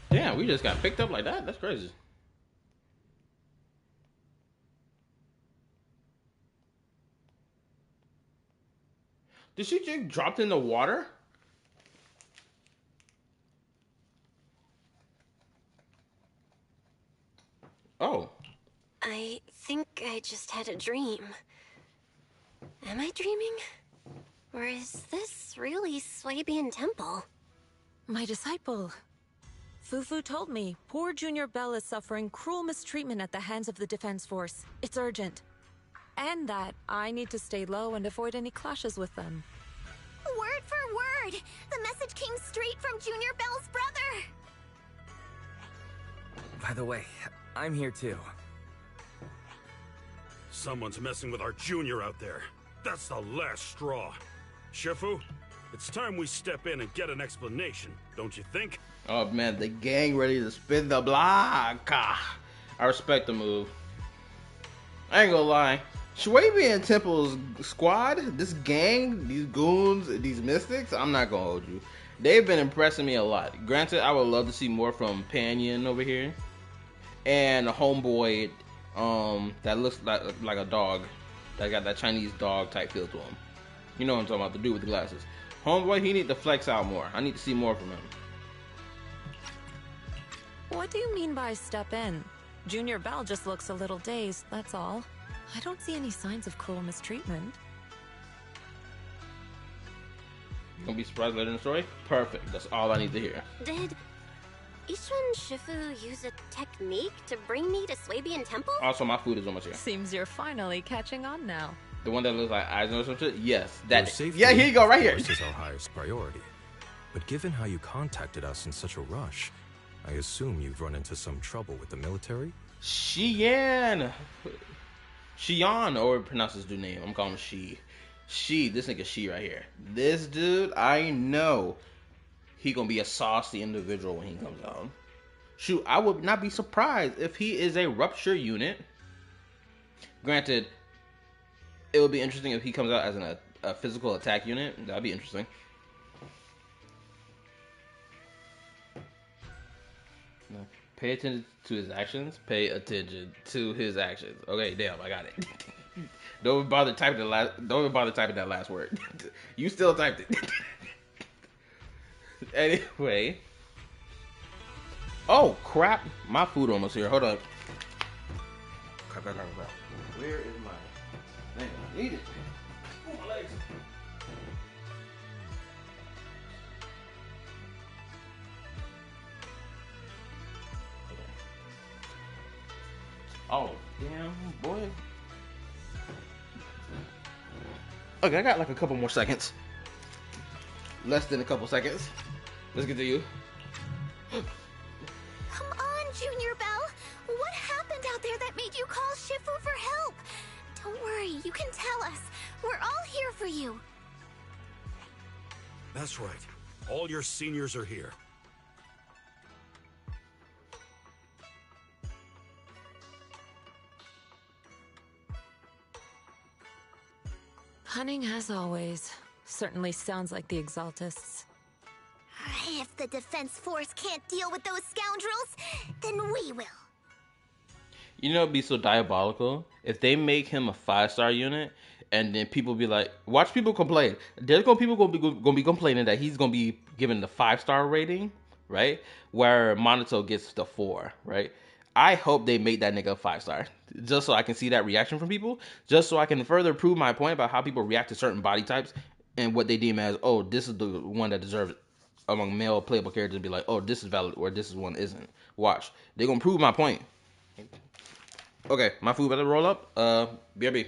Damn, we just got picked up like that? That's crazy. Did she just drop in the water? Oh. I think I just had a dream. Am I dreaming? Or is this really Swabian Temple? My disciple. Fufu told me poor Junior Bell is suffering cruel mistreatment at the hands of the defense force. It's urgent. And that I need to stay low and avoid any clashes with them. Word for word! The message came straight from Junior Bell's brother! By the way, I'm here too. Someone's messing with our junior out there. That's the last straw. Shifu, it's time we step in and get an explanation, don't you think? Oh man, the gang ready to spin the block. I respect the move. I ain't gonna lie. Swabian Temple's squad, this gang, these goons, these mystics, I'm not gonna hold you. They've been impressing me a lot. Granted, I would love to see more from Panyan over here. And a homeboy that looks like a dog. That got that Chinese dog type feel to him. You know what I'm talking about, the dude with the glasses. Homeboy, he need to flex out more. I need to see more from him. What do you mean by step in? Junior Bell just looks a little dazed, that's all. I don't see any signs of cruel mistreatment. Gonna be surprised later in the story? Perfect. That's all I need to hear. Did Ishu and Shifu use a technique to bring me to Swabian Temple? Also, my food is almost here. Seems you're finally catching on now. The one that looks like eyes or some shit? Yes. That. Safety, yeah, here you go, right here. This is our highest priority. But given how you contacted us in such a rush, I assume you've run into some trouble with the military? Xian, or pronounce his dude name. I'm calling him She, this nigga She right here. This dude, I know he gonna be a saucy individual when he comes out. Shoot, I would not be surprised if he is a rupture unit. Granted, it would be interesting if he comes out as a physical attack unit. That'd be interesting. Pay attention to his actions. Pay attention to his actions. Okay, damn, I got it. Don't even bother typing that last word. You still typed it. Anyway. Oh crap! My food almost here. Hold on. Crap. Where is my thing? I need it. Oh, my legs. Oh, damn, boy. Okay, I got like a couple more seconds. Less than a couple seconds. Let's get to you. Come on, Junior Bell. What happened out there that made you call Shifu for help? Don't worry, you can tell us. We're all here for you. That's right. All your seniors are here. Cunning as always. Certainly sounds like the Exaltists. If the Defense Force can't deal with those scoundrels, then we will. You know, it'd be so diabolical if they make him a 5-star unit, and then people be like, watch people complain. There's people gonna be complaining that he's gonna be given the 5-star rating, right? Where Monato gets the 4, right? I hope they make that nigga a 5-star, just so I can see that reaction from people, just so I can further prove my point about how people react to certain body types and what they deem as, oh, this is the one that deserves it. Among male playable characters, be like, oh, this is valid, or this is one isn't. Watch, they're gonna prove my point. Okay, my food better roll up. BRB.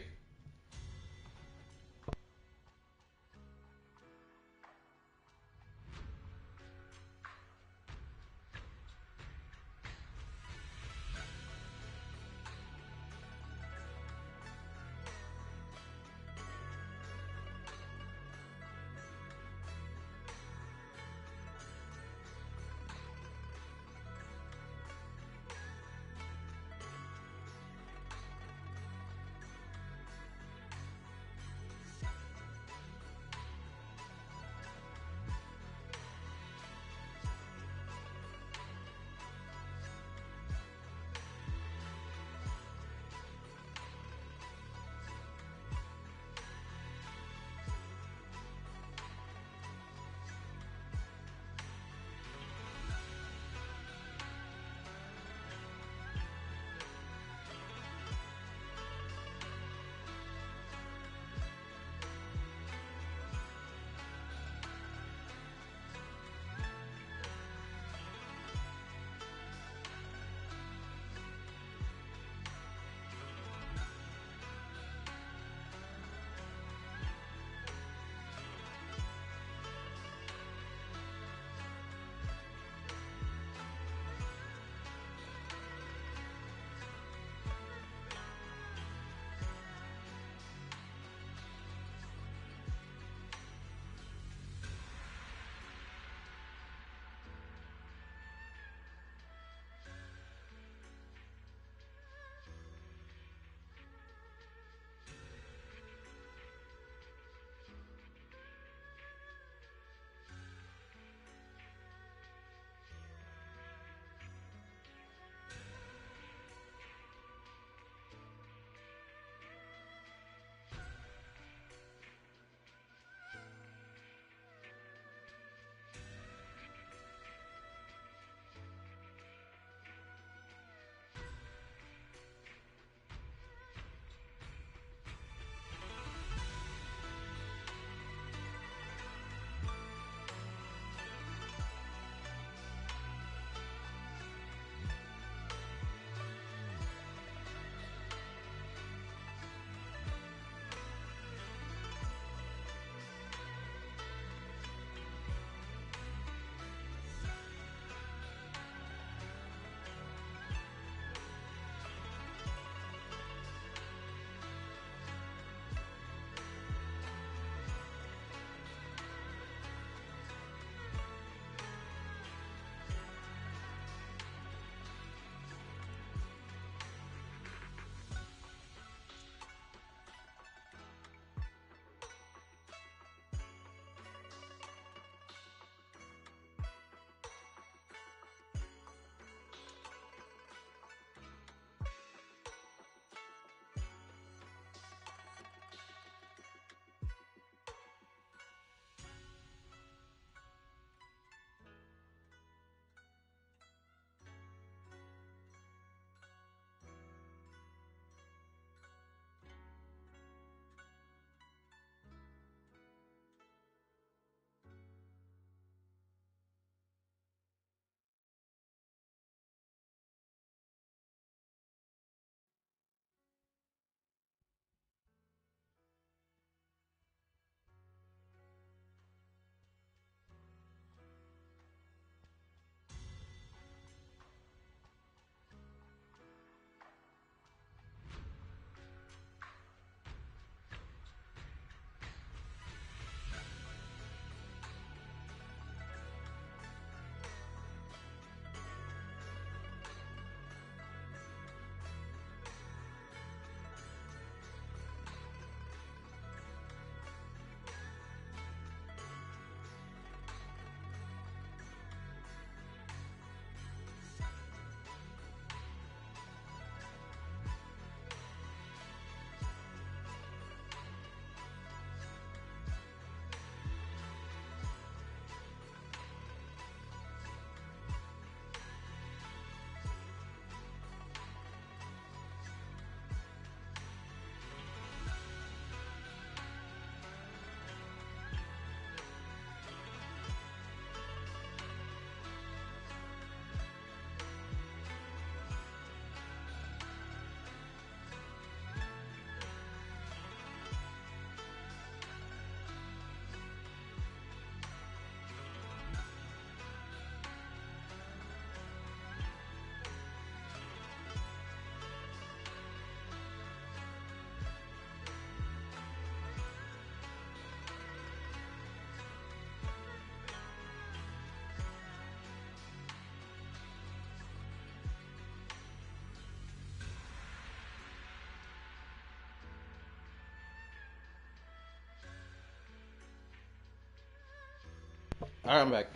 Alright, I'm back.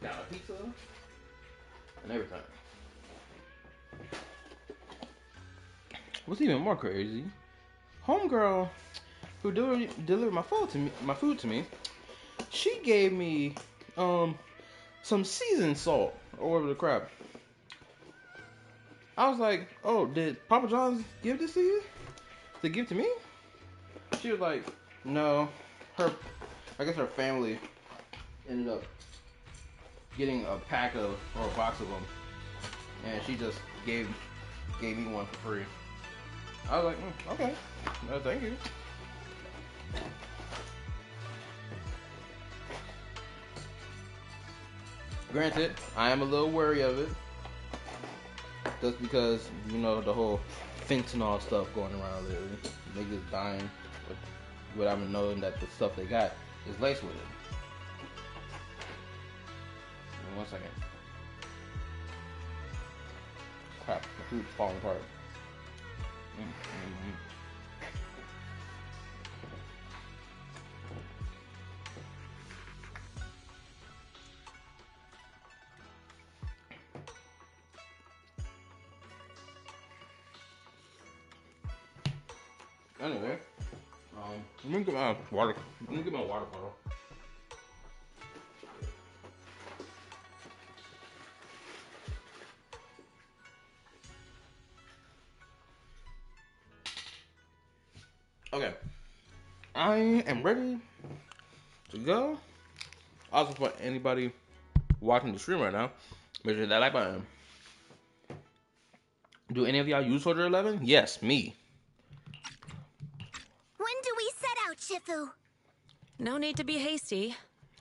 Got a pizza and everything. What's even more crazy, homegirl who delivered my food to me, she gave me some seasoned salt or whatever the crap. I was like, oh, did Papa John's give this to you? To give to me? She was like, no. I guess her family ended up getting a pack of, or a box of them, and she just gave me one for free. I was like, okay, thank you. Granted, I am a little wary of it, just because, you know, the whole fentanyl stuff going around lately. Niggas dying without even knowing that the stuff they got is laced with it. One second. Crap, the food's falling apart. Anyway, let me get my water. Let me get my water bottle. Okay, I am ready to go. Also, for anybody watching the stream right now, make sure that like button. Do any of y'all use Soldier 11? Yes, me. When do we set out, Shifu? No need to be hasty.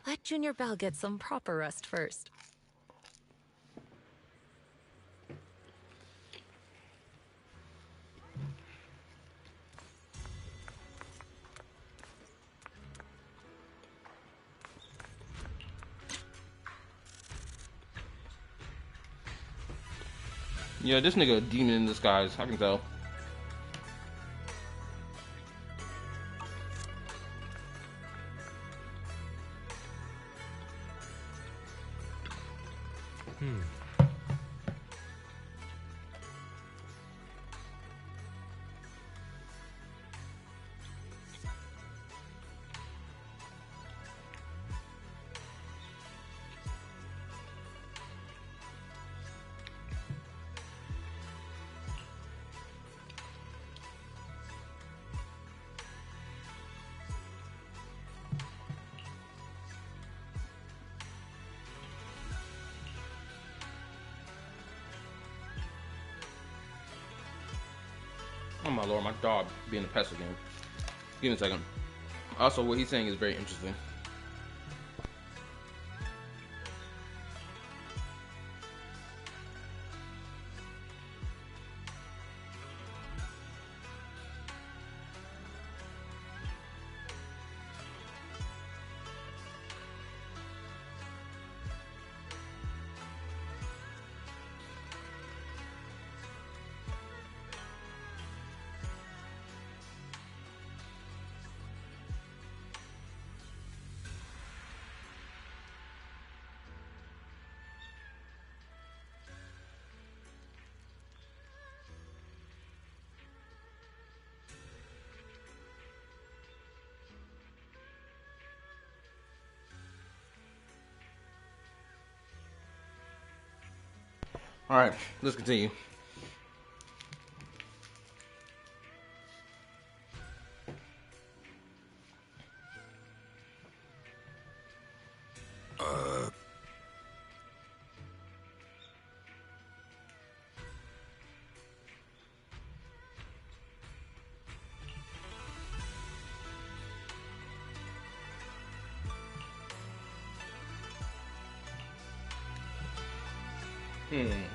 Let Junior Bell get some proper rest first. Yeah, this nigga a demon in disguise. I can tell. Oh my lord, my dog being a pest again. Give me a second. Also, what he's saying is very interesting. Alright, let's continue.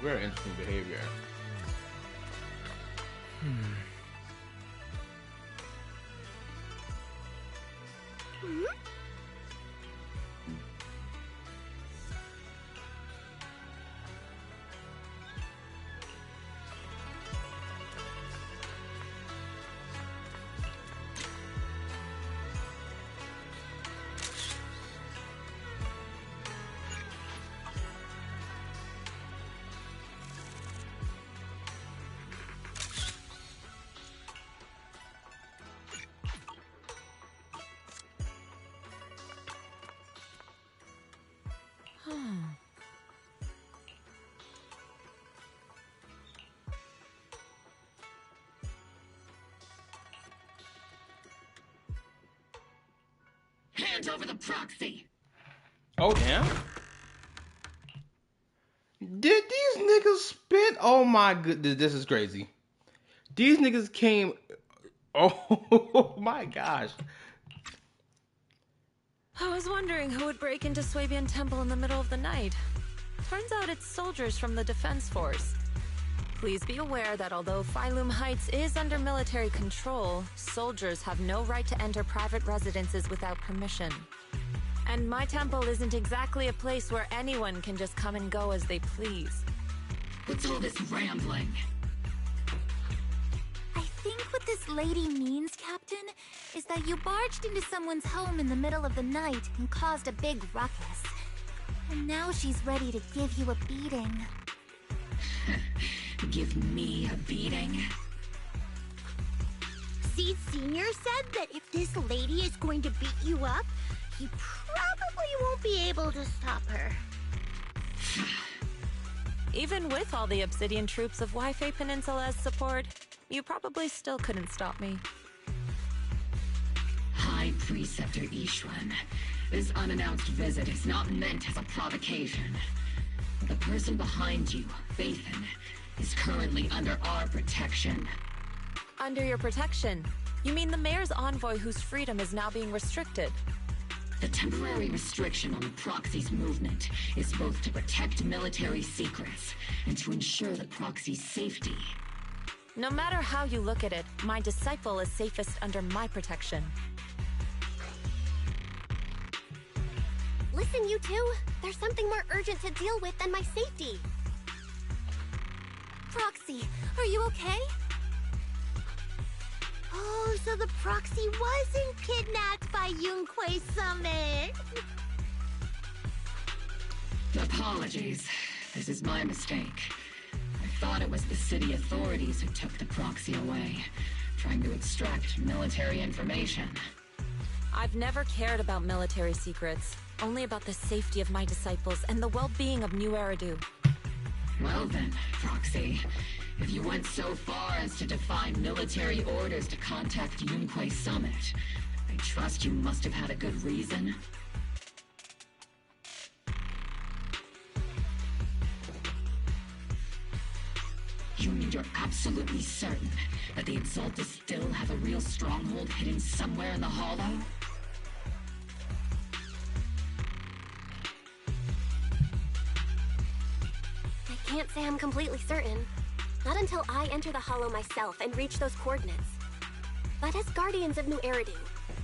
Very interesting behavior. sent over the proxy. Oh, damn. Did these niggas spit? Oh my goodness, this is crazy. These niggas came. Oh my gosh. I was wondering who would break into Swabian Temple in the middle of the night. Turns out it's soldiers from the Defense Force. Please be aware that although Phylum Heights is under military control, soldiers have no right to enter private residences without permission. And my temple isn't exactly a place where anyone can just come and go as they please. What's all this rambling? I think what this lady means, Captain, is that you barged into someone's home in the middle of the night and caused a big ruckus. And now she's ready to give you a beating. Give me a beating? Seed Sr. said that if this lady is going to beat you up, he probably won't be able to stop her. Even with all the Obsidian troops of Wi-Fi Peninsula's support, you probably still couldn't stop me. High Preceptor Ishwan, this unannounced visit is not meant as a provocation. The person behind you, Bathan, is currently under our protection. Under your protection? You mean the mayor's envoy whose freedom is now being restricted? The temporary restriction on the Proxy's movement is both to protect military secrets and to ensure the Proxy's safety. No matter how you look at it, my disciple is safest under my protection. Listen, you two. There's something more urgent to deal with than my safety. Proxy, are you okay? Oh, so the Proxy wasn't kidnapped by Yunquei Summit. Apologies. This is my mistake. I thought it was the city authorities who took the Proxy away, trying to extract military information. I've never cared about military secrets, only about the safety of my disciples and the well-being of New Eridu. Well then, Proxy, if you went so far as to defy military orders to contact Yunquei Summit, I trust you must have had a good reason. You mean you're absolutely certain that the Exaltus still have a real stronghold hidden somewhere in the Hollow? I can't say I'm completely certain. Not until I enter the Hollow myself and reach those coordinates. But as Guardians of New Eridu,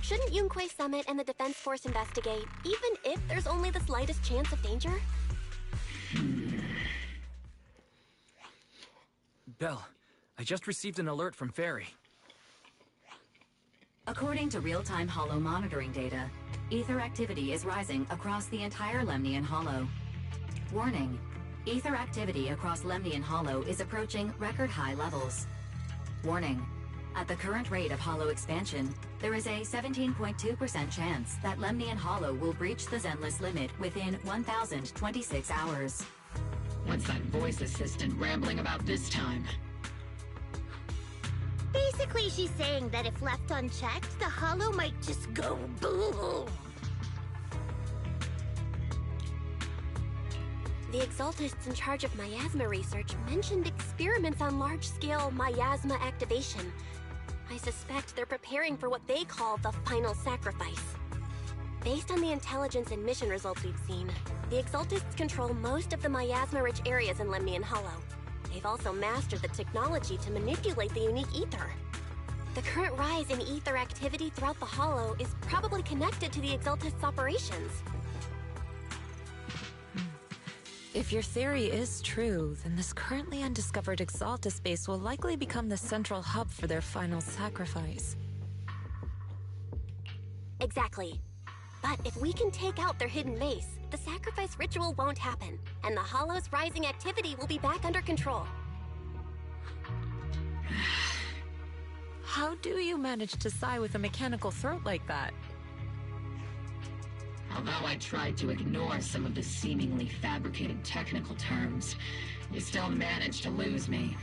shouldn't Yunquei Summit and the Defense Force investigate, even if there's only the slightest chance of danger? Belle, I just received an alert from Fairy. According to real-time Hollow monitoring data, ether activity is rising across the entire Lemnian Hollow. Warning. Ether activity across Lemnian Hollow is approaching record-high levels. Warning. At the current rate of Hollow expansion, there is a 17.2% chance that Lemnian Hollow will breach the Zenless limit within 1,026 hours. What's that voice assistant rambling about this time? Basically, she's saying that if left unchecked, the Hollow might just go boom. The Exaltists in charge of miasma research mentioned experiments on large-scale miasma activation. I suspect they're preparing for what they call the final sacrifice. Based on the intelligence and mission results we've seen, the Exaltists control most of the miasma-rich areas in Lemnian Hollow. They've also mastered the technology to manipulate the unique ether. The current rise in ether activity throughout the Hollow is probably connected to the Exaltists' operations. If your theory is true, then this currently undiscovered Exaltus base will likely become the central hub for their final sacrifice. Exactly. But if we can take out their hidden base, the sacrifice ritual won't happen, and the Hollow's rising activity will be back under control. How do you manage to sigh with a mechanical throat like that? Although I tried to ignore some of the seemingly fabricated technical terms, you still managed to lose me.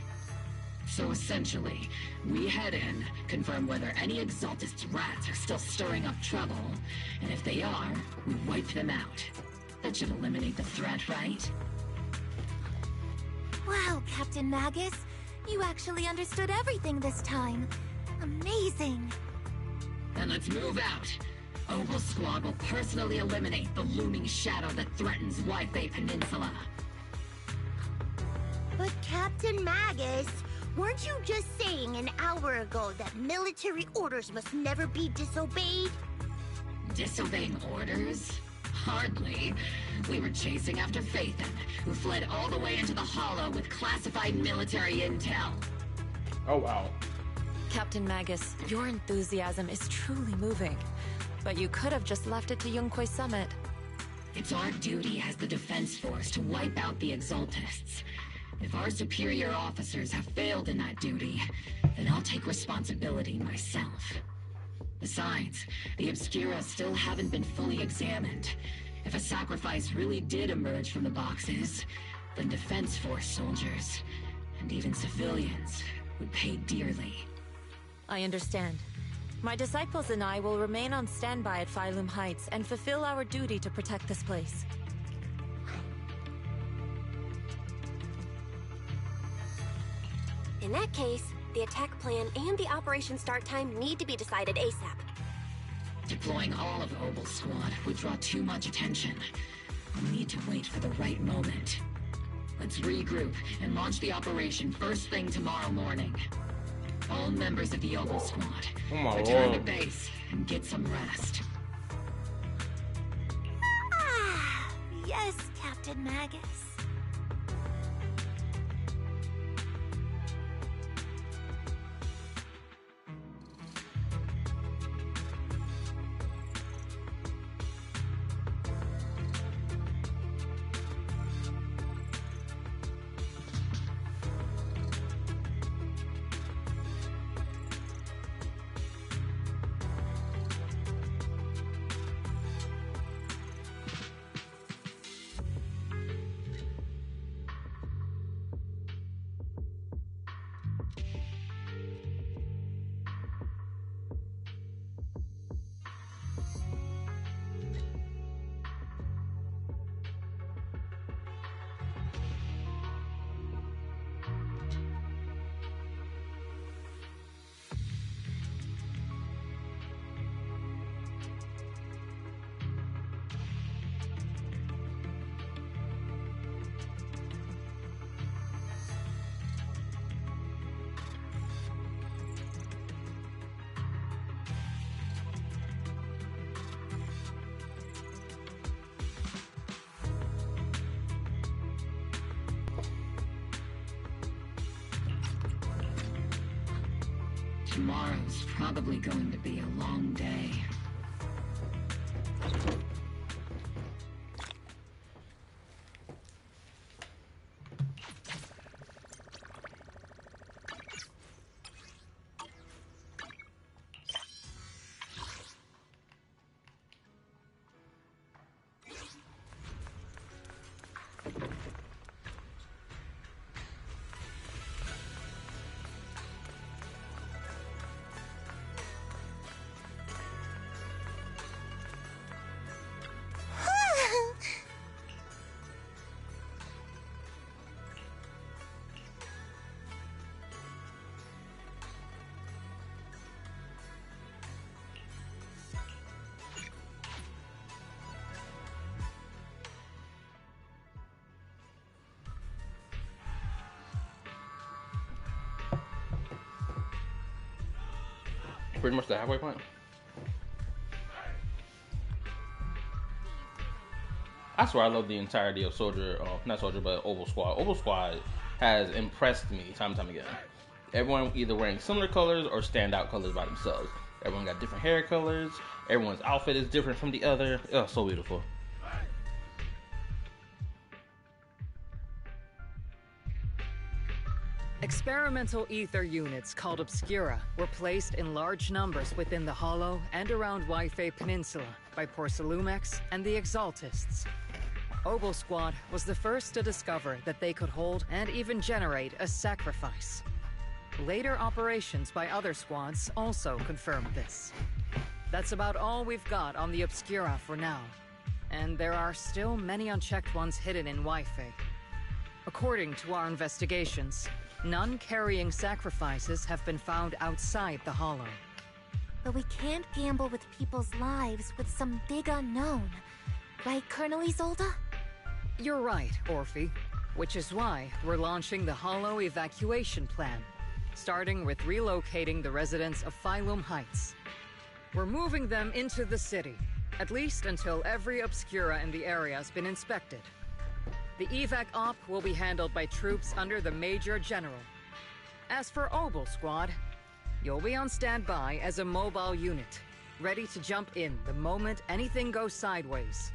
So essentially, we head in, confirm whether any Exaltist rats are still stirring up trouble, and if they are, we wipe them out. That should eliminate the threat, right? Wow, Captain Magus. You actually understood everything this time. Amazing. Then let's move out. Oval Squad will personally eliminate the looming shadow that threatens Wi-Fi Peninsula. But Captain Magus, weren't you just saying an hour ago that military orders must never be disobeyed? Disobeying orders? Hardly. We were chasing after Phaethon, who fled all the way into the Hollow with classified military intel. Oh, wow. Captain Magus, your enthusiasm is truly moving. But you could have just left it to Yunquay Summit. It's our duty as the Defense Force to wipe out the Exaltists. If our superior officers have failed in that duty, then I'll take responsibility myself. Besides, the Obscura still haven't been fully examined. If a sacrifice really did emerge from the boxes, then Defense Force soldiers, and even civilians, would pay dearly. I understand. My disciples and I will remain on standby at Phylum Heights and fulfill our duty to protect this place. In that case, the attack plan and the operation start time need to be decided ASAP. Deploying all of Oval Squad would draw too much attention. We'll need to wait for the right moment. Let's regroup and launch the operation first thing tomorrow morning. All members of the Oval Squad, return to base and get some rest. Ah, yes, Captain Magus. Tomorrow's probably going to be a long day. Pretty much the halfway point. I swear I love the entirety of not Soldier, but Oval Squad. Oval Squad has impressed me time and time again. Everyone either wearing similar colors or standout colors by themselves. Everyone got different hair colors. Everyone's outfit is different from the other. Oh, so beautiful. Experimental ether units called Obscura were placed in large numbers within the Hollow and around Wi-Fi Peninsula by Porcelumex and the Exaltists. Oval Squad was the first to discover that they could hold and even generate a sacrifice. Later operations by other squads also confirmed this. That's about all we've got on the Obscura for now. And there are still many unchecked ones hidden in Wi-Fi. According to our investigations, none carrying sacrifices have been found outside the Hollow. But we can't gamble with people's lives with some big unknown. Right, Colonel Isolde? You're right, Orphe. Which is why we're launching the Hollow evacuation plan, starting with relocating the residents of Phylum Heights. We're moving them into the city, at least until every Obscura in the area has been inspected. The evac op will be handled by troops under the Major General. As for Obel Squad, you'll be on standby as a mobile unit, ready to jump in the moment anything goes sideways.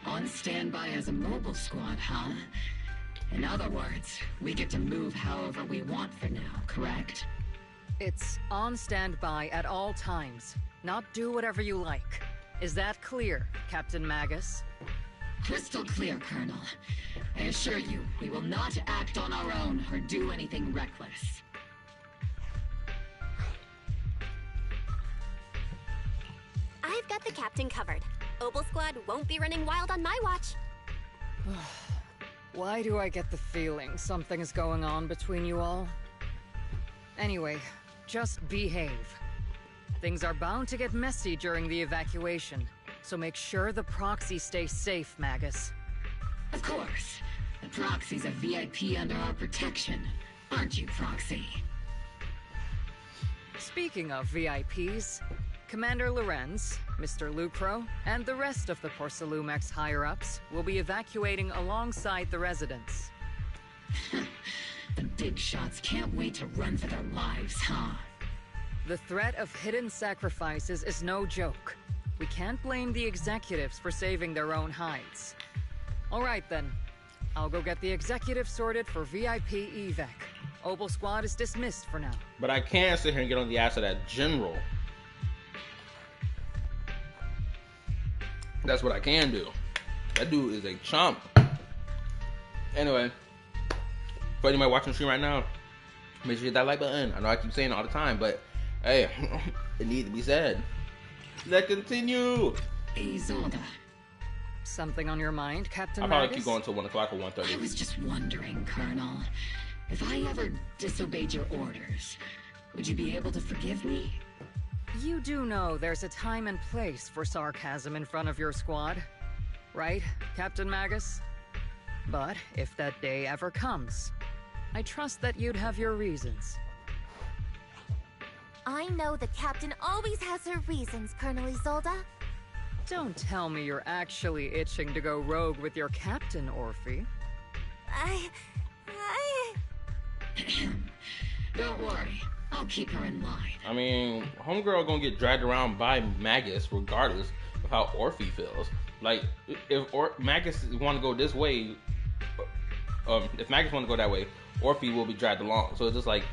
On standby as a mobile squad, huh? In other words, we get to move however we want for now, correct? It's on standby at all times, not do whatever you like. Is that clear, Captain Magus? Crystal clear, Colonel. I assure you, we will not act on our own or do anything reckless. I've got the captain covered. Obel Squad won't be running wild on my watch. Why do I get the feeling something is going on between you all? Anyway, just behave. Things are bound to get messy during the evacuation, so make sure the proxy stays safe, Magus. Of course. The proxy's a VIP under our protection. Aren't you, Proxy? Speaking of VIPs, Commander Lorenz, Mr. Lucro, and the rest of the Porcelumex higher-ups will be evacuating alongside the residents. The big shots can't wait to run for their lives, huh? The threat of hidden sacrifices is no joke. We can't blame the executives for saving their own hides. All right then, I'll go get the executives sorted for VIP evac. Obel Squad is dismissed for now. But I can't sit here and get on the ass of that general. That's what I can do. That dude is a chump. Anyway, for anybody watching the stream right now, make sure you hit that like button. I know I keep saying it all the time, but hey, it needs to be said. Let's continue. Isolde. Something on your mind, Captain I'll probably Magus? keep going till 1 o'clock or 1:30. I was just wondering, Colonel, if I ever disobeyed your orders, would you be able to forgive me? You do know there's a time and place for sarcasm in front of your squad, right, Captain Magus? But if that day ever comes, I trust that you'd have your reasons. I know the captain always has her reasons, Colonel Isolde. Don't tell me you're actually itching to go rogue with your captain, Orphe. Don't worry, I'll keep her in line. I mean, homegirl gonna get dragged around by Magus regardless of how Orphe feels. Like, if Magus want to go this way, if Magus want to go that way, Orphe will be dragged along. So it's just like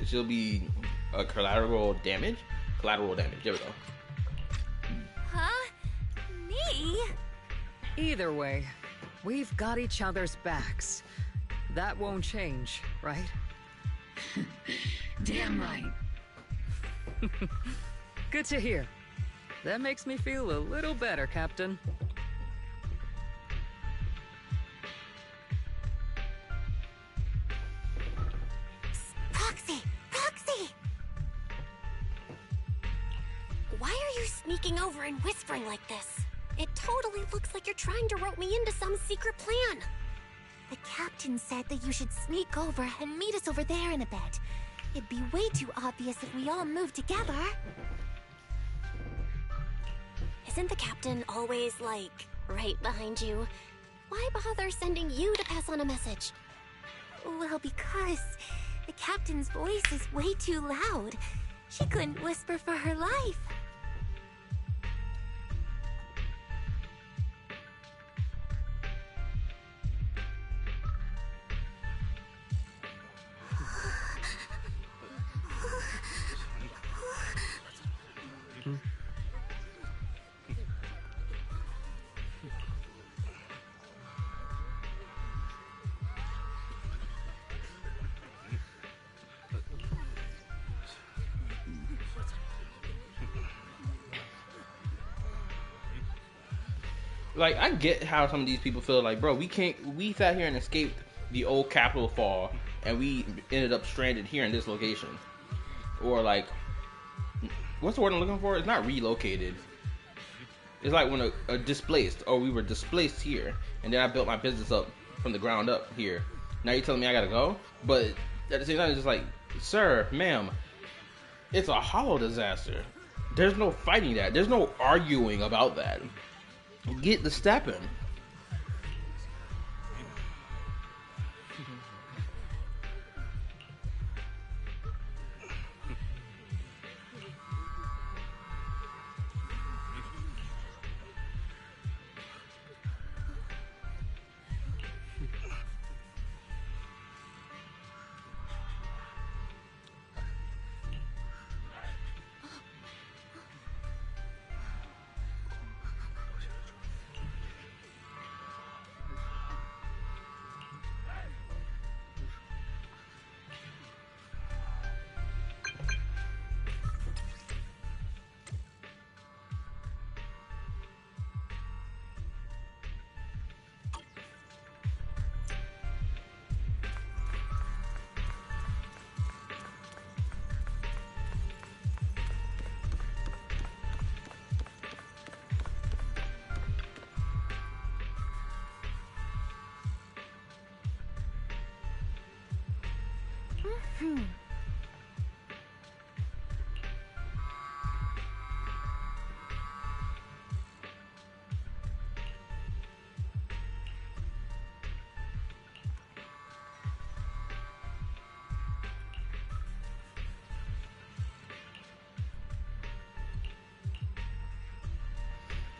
she'll be a collateral damage. There we go. Huh? Me? Either way, we've got each other's backs. That won't change, right? Damn right. Good to hear. That makes me feel a little better, Captain. Proxy! Why are you sneaking over and whispering like this? It totally looks like you're trying to rope me into some secret plan. The captain said that you should sneak over and meet us over there in a bit. It'd be way too obvious if we all moved together. Isn't the captain always, like, right behind you? Why bother sending you to pass on a message? Well, because the captain's voice is way too loud. She couldn't whisper for her life. like, I get how some of these people feel like, bro, we sat here and escaped the old Capitol fall, and we ended up stranded here in this location. Or, like, what's the word I'm looking for? It's not relocated. It's like when a displaced, or we were displaced here, and then I built my business up from the ground up here. Now you're telling me I gotta go? But at the same time, it's just like, sir, ma'am, it's a hollow disaster. There's no fighting that. There's no arguing about that. Get the step in.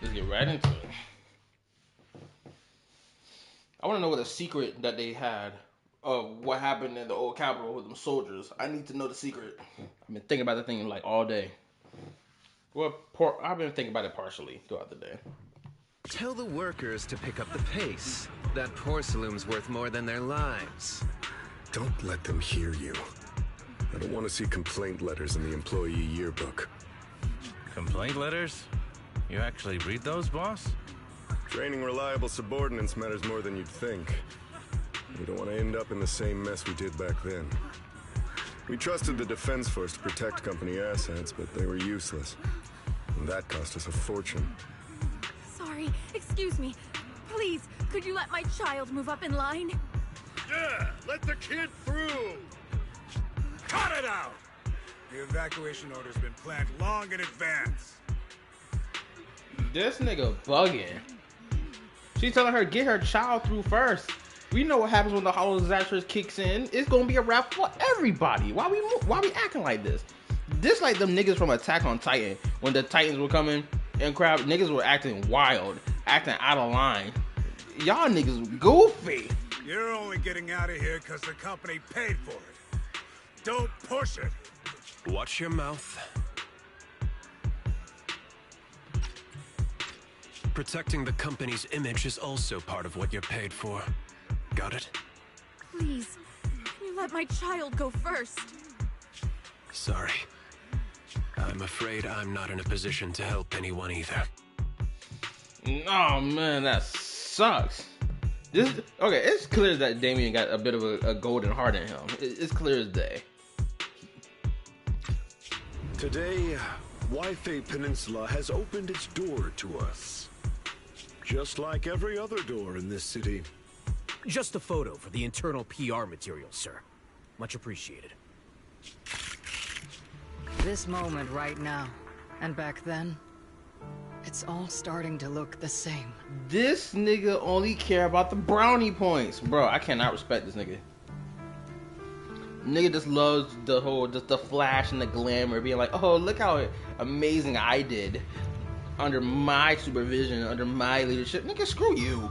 Let's get right into it. I want to know what a secret that they had of what happened in the old Capitol with them soldiers. I need to know the secret. I've been thinking about the thing like all day. Well, I've been thinking about it partially throughout the day. Tell the workers to pick up the pace. That porcelain's worth more than their lives. Don't let them hear you. I don't want to see complaint letters in the employee yearbook. Complaint letters? You actually read those, boss? Training reliable subordinates matters more than you'd think. We don't want to end up in the same mess we did back then. We trusted the Defense Force to protect company assets, but they were useless. And that cost us a fortune. Sorry, excuse me. Please, could you let my child move up in line? Yeah, let the kid through! Cut it out! The evacuation order's been planned long in advance. This nigga bugging. She's telling her get her child through first. We know what happens when the hollow disaster kicks in. It's gonna be a wrap for everybody. Why we acting like this? This like them niggas from Attack on Titan when the Titans were coming and crowd niggas were acting wild, acting out of line. Y'all niggas goofy. You're only getting out of here because the company paid for it. Don't push it. Watch your mouth. Protecting the company's image is also part of what you're paid for. Got it? Please, can you let my child go first? Sorry. I'm afraid I'm not in a position to help anyone either. Oh man, that sucks. Okay, it's clear that Damien got a bit of a golden heart in him. It's clear as day. Today, Wi-Fi Peninsula has opened its door to us. Just like every other door in this city. Just a photo for the internal PR material, sir. Much appreciated. This moment right now, and back then, it's all starting to look the same. This nigga only care about the brownie points. Bro, I cannot respect this nigga. Nigga just loves the whole, just the flash and the glamour, being like, oh, look how amazing I did. Under my supervision, under my leadership. Nigga, screw you.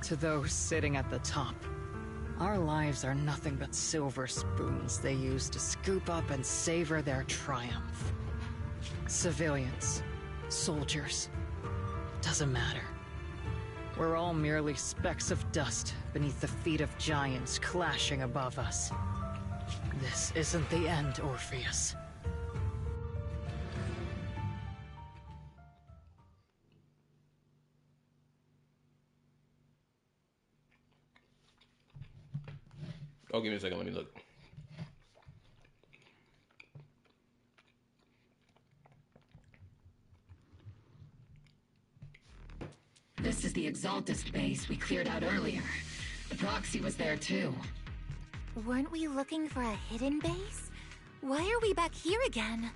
To those sitting at the top, our lives are nothing but silver spoons they use to scoop up and savor their triumph. Civilians, soldiers, doesn't matter. We're all merely specks of dust beneath the feet of giants clashing above us. This isn't the end, Orpheus. Oh, give me a second. Let me look. This is the Exaltist base we cleared out earlier. The proxy was there too. Weren't we looking for a hidden base? Why are we back here again?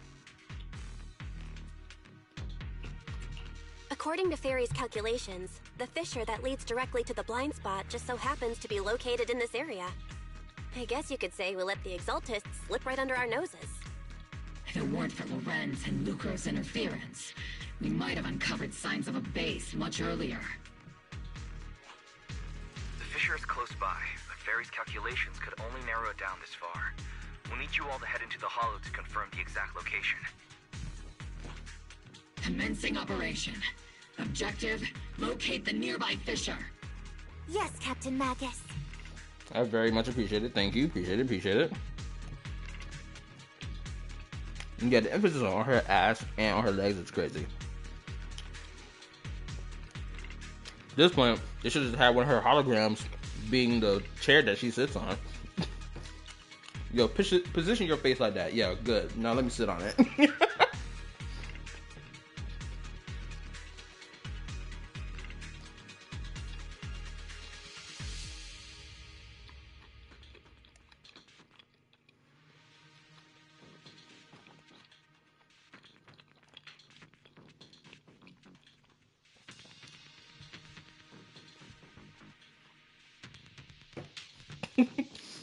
According to Fairy's calculations, the fissure that leads directly to the blind spot just so happens to be located in this area. I guess you could say we let the Exaltists slip right under our noses. If it weren't for Lorenz and Lucro's interference, we might have uncovered signs of a base much earlier. The fissure is close by, but Fairy's calculations could only narrow it down this far. We'll need you all to head into the hollow to confirm the exact location. Commencing operation. Objective, locate the nearby fissure. Yes, Captain Magus. I very much appreciate it. Thank you. Appreciate it. Yeah, the emphasis on her ass and on her legs is crazy. At this point, they should have had one of her holograms being the chair that she sits on. Yo, position your face like that. Yeah, good. Now let me sit on it.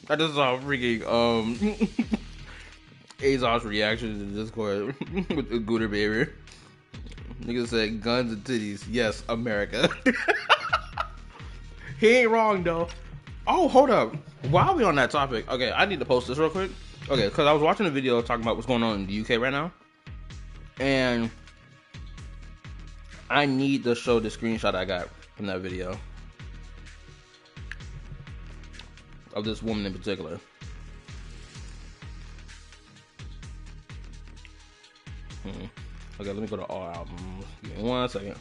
I just saw freaking Azov's reaction to the Discord with the Gooter Baby. Nigga said guns and titties. Yes, America. He ain't wrong though. Oh, hold up. While we on that topic, okay, I need to post this real quick. Okay, because I was watching a video talking about what's going on in the UK right now, and I need to show the screenshot I got from that video of this woman in particular. Okay, let me go to all albums. Give me 1 second.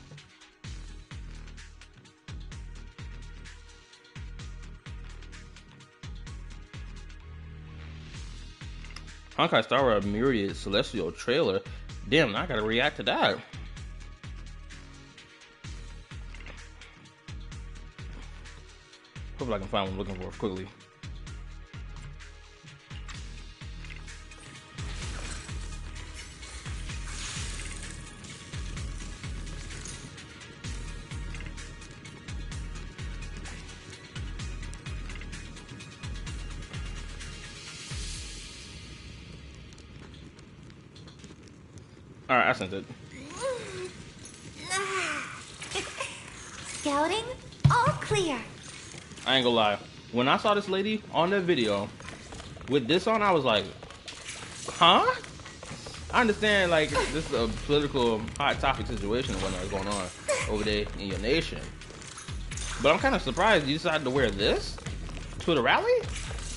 Honkai Star Wars Myriad Celestial trailer. Damn, I gotta react to that. Hopefully I can find what I'm looking for quickly. Alright, I sent it. Scouting? All clear. I ain't gonna lie. When I saw this lady on that video with this on, I was like, huh? I understand, like, this is a political hot topic situation and whatnot going on over there in your nation. But I'm kind of surprised you decided to wear this to the rally?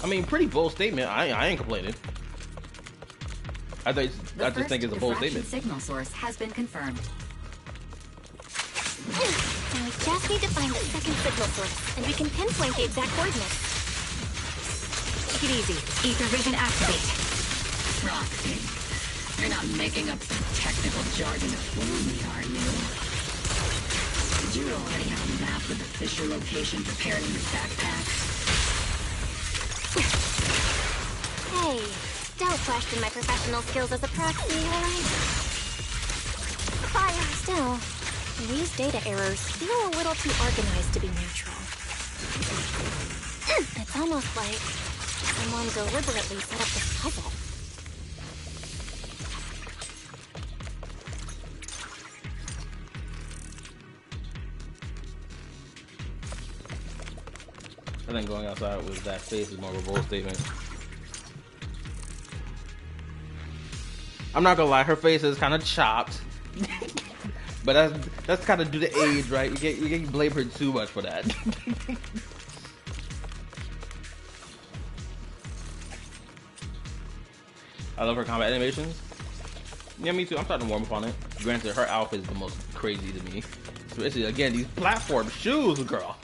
I mean, pretty bold statement. I ain't complaining. I just think it's a bold statement. Signal source has been confirmed. And we just need to find the second signal source, and we can pinpoint the exact coordinates. Take it easy. Ether vision activate. Roxy, you're not making up some technical jargon to fool me, are you? Did you already have a map with the fissure location prepared in your backpack? Hey, don't question my professional skills as a proxy, alright? Fire. Still, these data errors feel a little too organized to be neutral. It's almost like someone deliberately set up this puzzle. I think going outside with that face is more of a bold statement. I'm not gonna lie, her face is kind of chopped. But that's kind of due to age, right? You can't blame her too much for that. I love her combat animations. Yeah, me too. I'm starting to warm up on it. Granted, her outfit is the most crazy to me. Especially, again, these platform shoes, girl.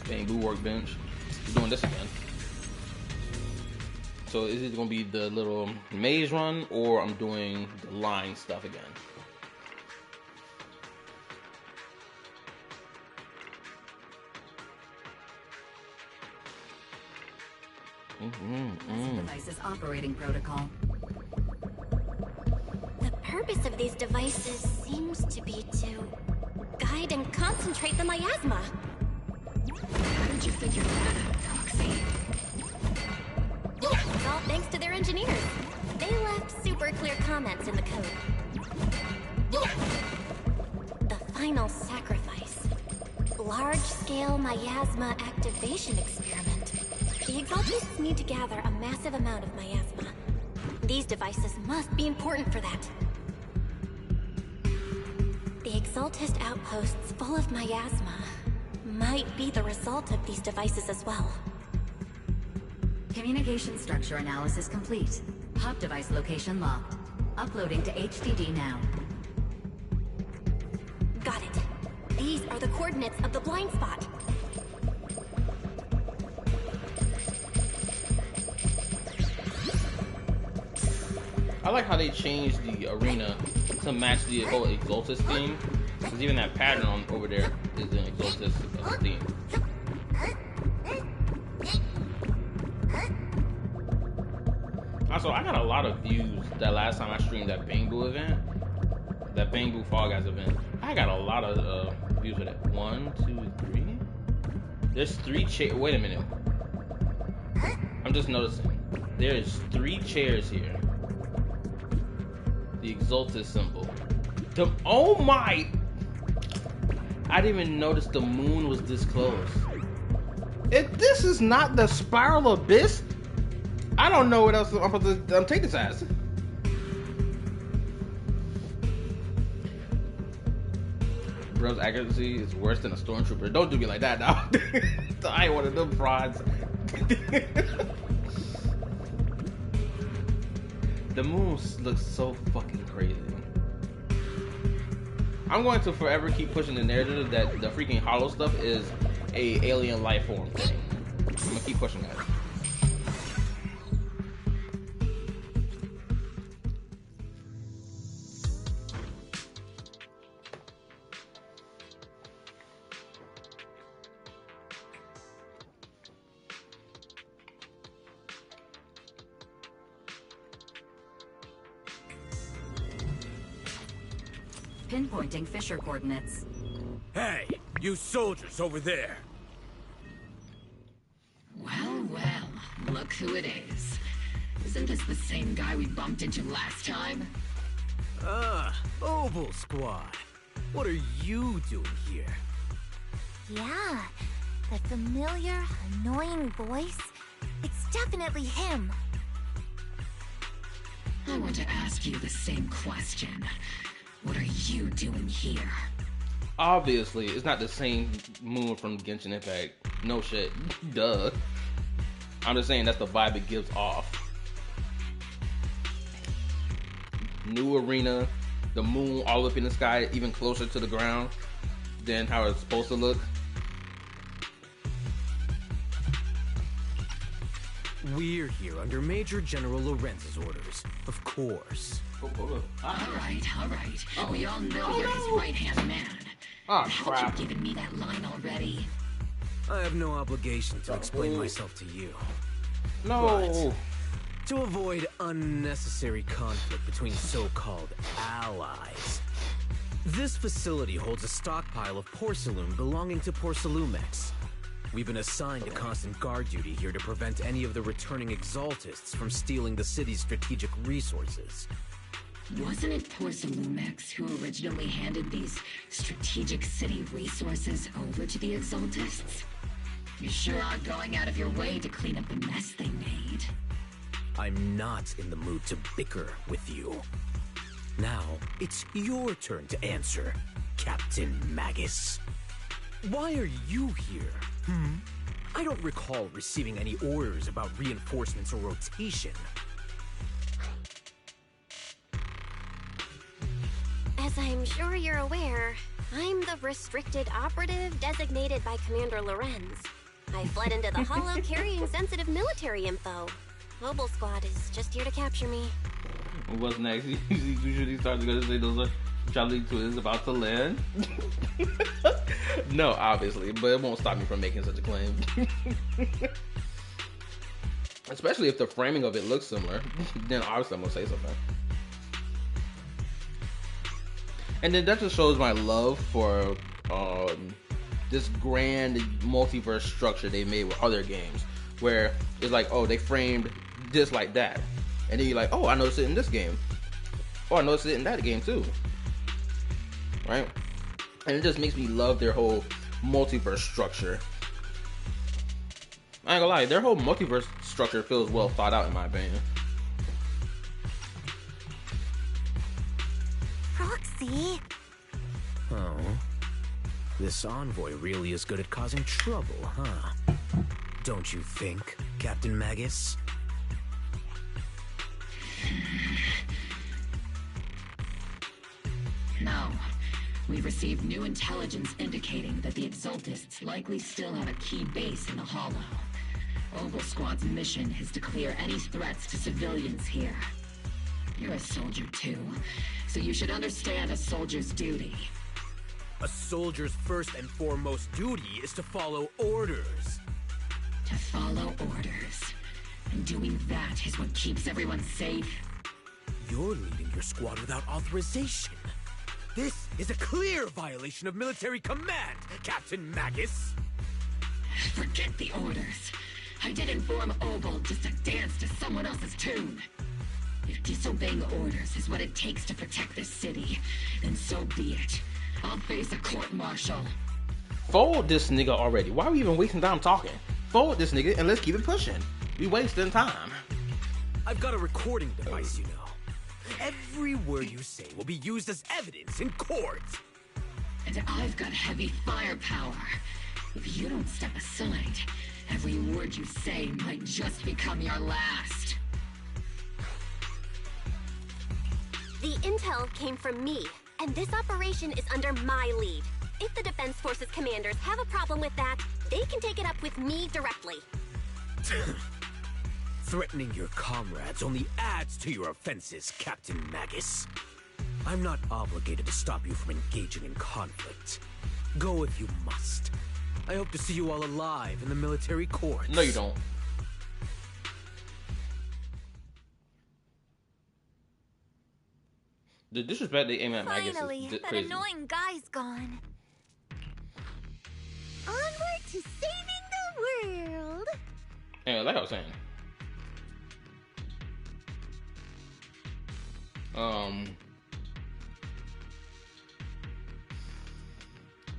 Bamboo workbench. We're doing this again. So is it gonna be the little maze run, or I'm doing the line stuff again? Devices operating protocol. The purpose of these devices seems to be to guide and concentrate the miasma. How did you figure that out, Proxy? It's all thanks to their engineers. They left super clear comments in the code. The final sacrifice. Large-scale miasma activation experiment. The Exaltists need to gather a massive amount of miasma. These devices must be important for that. The Exaltist outposts full of miasma might be the result of these devices as well. Communication structure analysis complete. Hub device location locked. Uploading to HDD now. Got it. These are the coordinates of the blind spot. I like how they changed the arena to match the whole Exaltus theme. Because even that pattern on over there is an Exaltus theme. Also, I got a lot of views that last time I streamed that Bamboo event. That Bamboo Fall Guys event. I got a lot of views with it. 1, 2, 3. There's 3 chairs. Wait a minute. I'm just noticing. There's 3 chairs here. The Exaltus symbol. Oh my! I didn't even notice the moon was this close. If this is not the Spiral Abyss, I don't know what else I'm supposed to take this as. Bro's accuracy is worse than a stormtrooper. Don't do me like that now. I ain't one of them frauds. The moon looks so fucking crazy. I'm going to forever keep pushing the narrative that the freaking hollow stuff is a alien life form thing. I'm gonna keep pushing that. Pinpointing Fisher coordinates. Hey, you soldiers over there. Well, well, look who it is. Isn't this the same guy we bumped into last time? Oval Squad. What are you doing here? Yeah, that familiar, annoying voice. It's definitely him. I want to ask you the same question. What are you doing here? Obviously, it's not the same moon from Genshin Impact. No shit. Duh. I'm just saying that's the vibe it gives off. New arena, the moon all up in the sky, even closer to the ground than how it's supposed to look. We're here under Major General Lorenz's orders, of course. All right. We all know you're his right-hand man. Oh, crap. Haven't you given me that line already? I have no obligation to explain myself to you. No. But to avoid unnecessary conflict between so-called allies, this facility holds a stockpile of porcelain belonging to Porcelumex. We've been assigned to constant guard duty here to prevent any of the returning Exaltists from stealing the city's strategic resources. Wasn't it Porcelumex who originally handed these strategic city resources over to the Exaltists? You sure are going out of your way to clean up the mess they made. I'm not in the mood to bicker with you. Now, it's your turn to answer, Captain Magus. Why are you here? I don't recall receiving any orders about reinforcements or rotation. As I'm sure you're aware, I'm the restricted operative designated by Commander Lorenz. I fled into the Hollow carrying sensitive military info. Mobile Squad is just here to capture me. What's next? You usually start to go to say those are Charlie twins about to land. No, obviously, but it won't stop me from making such a claim. Especially if the framing of it looks similar, then obviously I'm gonna say something. And then that just shows my love for this grand multiverse structure they made with other games, where it's like, oh, they framed this like that, and then you're like, oh, I noticed it in this game. Oh, I noticed it in that game too. Right? And it just makes me love their whole multiverse structure. I ain't gonna lie, their whole multiverse structure feels well thought out in my opinion. Proxy? Oh. This envoy really is good at causing trouble, huh? Don't you think, Captain Magus? No. We've received new intelligence indicating that the Exaltists likely still have a key base in the Hollow. Oval Squad's mission is to clear any threats to civilians here. You're a soldier too, so you should understand a soldier's duty. A soldier's first and foremost duty is to follow orders. To follow orders. And doing that is what keeps everyone safe. You're leading your squad without authorization. This is a clear violation of military command, Captain Magus. Forget the orders. I didn't form Oval just to dance to someone else's tune. If disobeying orders is what it takes to protect this city, then so be it. I'll face a court-martial. Fold this nigga already. Why are we even wasting time talking? Fold this nigga and let's keep it pushing. We wasting time. I've got a recording device, you know. Every word you say will be used as evidence in court. And I've got heavy firepower. If you don't step aside, every word you say might just become your last. The intel came from me, and this operation is under my lead. If the Defense Forces commanders have a problem with that, they can take it up with me directly. Threatening your comrades only adds to your offenses, Captain Magus. I'm not obligated to stop you from engaging in conflict. Go if you must. I hope to see you all alive in the military courts. No, you don't. The disrespect they aim at Magus is Finally, that crazy. annoying guy's gone. Onward to saving the world. Anyway, like I was saying.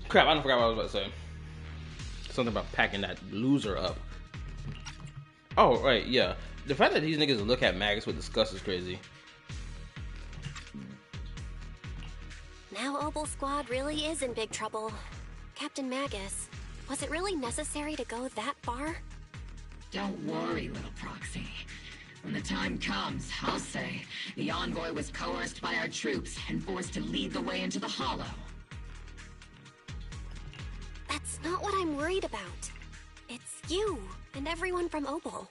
Crap, I forgot what I was about to say. Something about packing that loser up. Oh, right, yeah. The fact that these niggas look at Magus with disgust is crazy. Now Oval Squad really is in big trouble. Captain Magus, was it really necessary to go that far? Don't worry, little Proxy. When the time comes, I'll say the envoy was coerced by our troops and forced to lead the way into the Hollow. That's not what I'm worried about. It's you and everyone from Oval.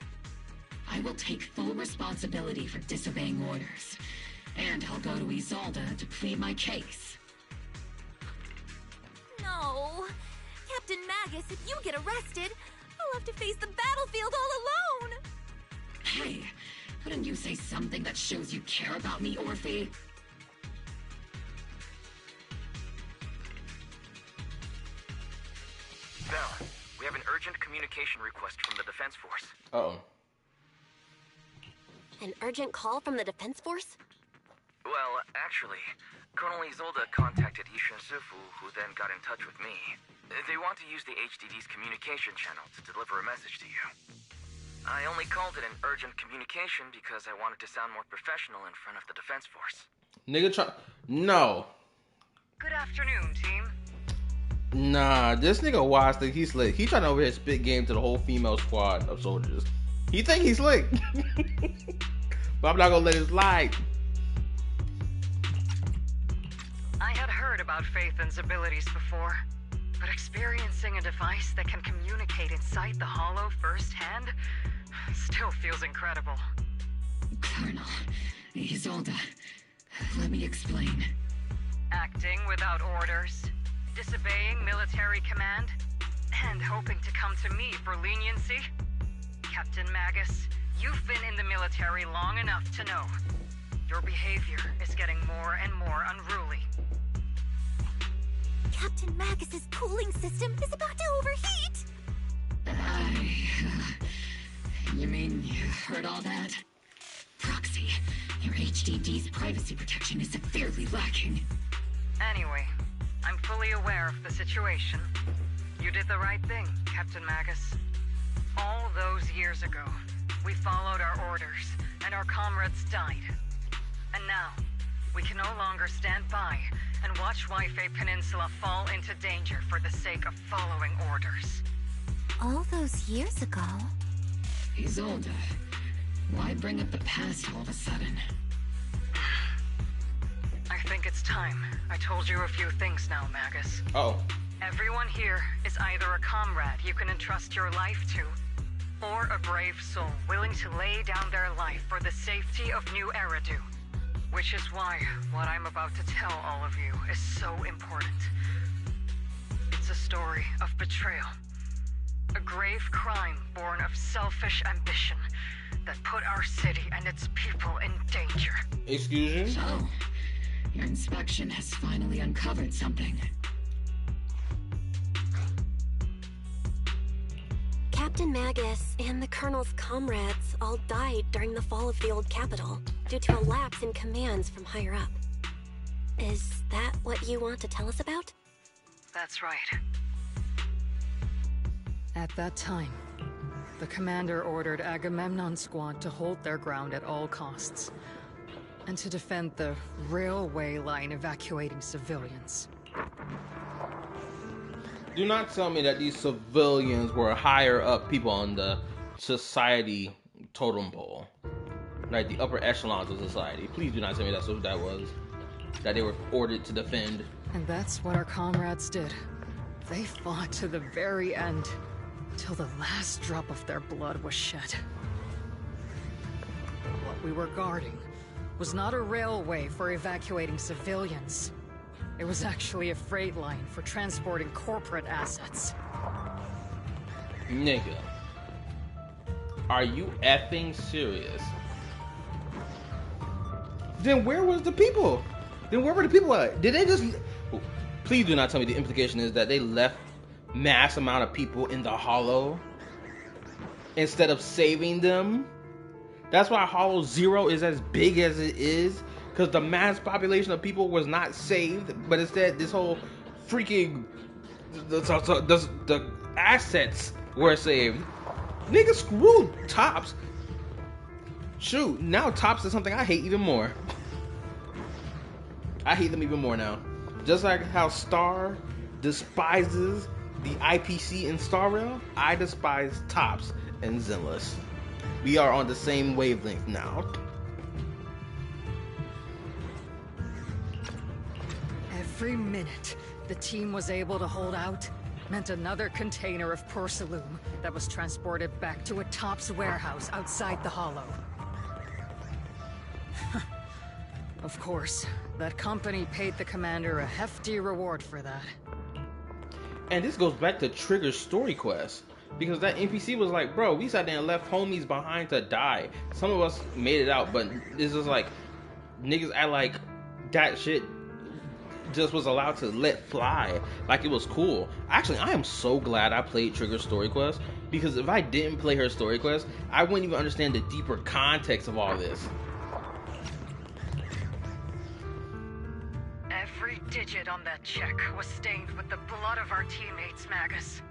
I will take full responsibility for disobeying orders. And I'll go to Isolde to plead my case. No. Captain Magus, if you get arrested, I'll have to face the battlefield all alone. Hey, couldn't you say something that shows you care about me, Orphe? Val, we have an urgent communication request from the Defense Force. Uh-oh. An urgent call from the Defense Force? Well, actually, Colonel Isolde contacted Yishin Sifu, who then got in touch with me. They want to use the HDD's communication channel to deliver a message to you. I only called it an urgent communication because I wanted to sound more professional in front of the Defense Force. Nigga no. Good afternoon, team. Nah, this nigga Wise think he's slick. He trying to over here spit game to the whole female squad of soldiers. He think he's slick. But I'm not gonna let it slide. I had heard about Phaethon's abilities before, but experiencing a device that can communicate inside the Hollow firsthand still feels incredible. Colonel, Isolde, let me explain. Acting without orders, disobeying military command, and hoping to come to me for leniency? Captain Magus, you've been in the military long enough to know. Your behavior is getting more and more unruly. Captain Magus's cooling system is about to overheat! You mean you heard all that? Proxy, your HDD's privacy protection is severely lacking. Anyway, I'm fully aware of the situation. You did the right thing, Captain Magus. All those years ago, we followed our orders, and our comrades died. And now, we can no longer stand by and watch Waifei Peninsula fall into danger for the sake of following orders. All those years ago? Isolde, why bring up the past all of a sudden? I think it's time. I told you a few things now, Magus. Oh. Everyone here is either a comrade you can entrust your life to, or a brave soul willing to lay down their life for the safety of New Eridu. Which is why what I'm about to tell all of you is so important. It's a story of betrayal. A grave crime born of selfish ambition that put our city and its people in danger. Excuse you? So, your inspection has finally uncovered something. Captain Magus and the Colonel's comrades all died during the fall of the old capital due to a lapse in commands from higher up. Is that what you want to tell us about? That's right. At that time, the commander ordered Agamemnon's squad to hold their ground at all costs, and to defend the railway line evacuating civilians. Do not tell me that these civilians were higher up people on the society totem pole. Like the upper echelons of society. Please do not tell me that's what that was. That they were ordered to defend. And that's what our comrades did. They fought to the very end, till the last drop of their blood was shed. What we were guarding was not a railway for evacuating civilians. It was actually a freight line for transporting corporate assets. Nigga. Are you effing serious? Then where was the people? Then where were the people at? Did they just... Please do not tell me the implication is that they left mass amount of people in the Hollow instead of saving them? That's why Hollow Zero is as big as it is. Because the mass population of people was not saved, but instead this whole freaking the assets were saved. Nigga, screw Tops. Shoot, now Tops is something I hate even more. I hate them even more now. Just like how Star despises the IPC in Star Rail, I despise Tops and Zenless. We are on the same wavelength now. Every minute the team was able to hold out meant another container of porcelain that was transported back to a Tops warehouse outside the Hollow. Of course, that company paid the commander a hefty reward for that. And this goes back to Trigger's story quest. Because that NPC was like, bro, we sat there and left homies behind to die. Some of us made it out, but this is like, niggas act like that shit just was allowed to let fly like it was cool. Actually, I am so glad I played Trigger's story quest, because if I didn't play her story quest, I wouldn't even understand the deeper context of all this. Every digit on that check was stained with the blood of our teammates, Magus.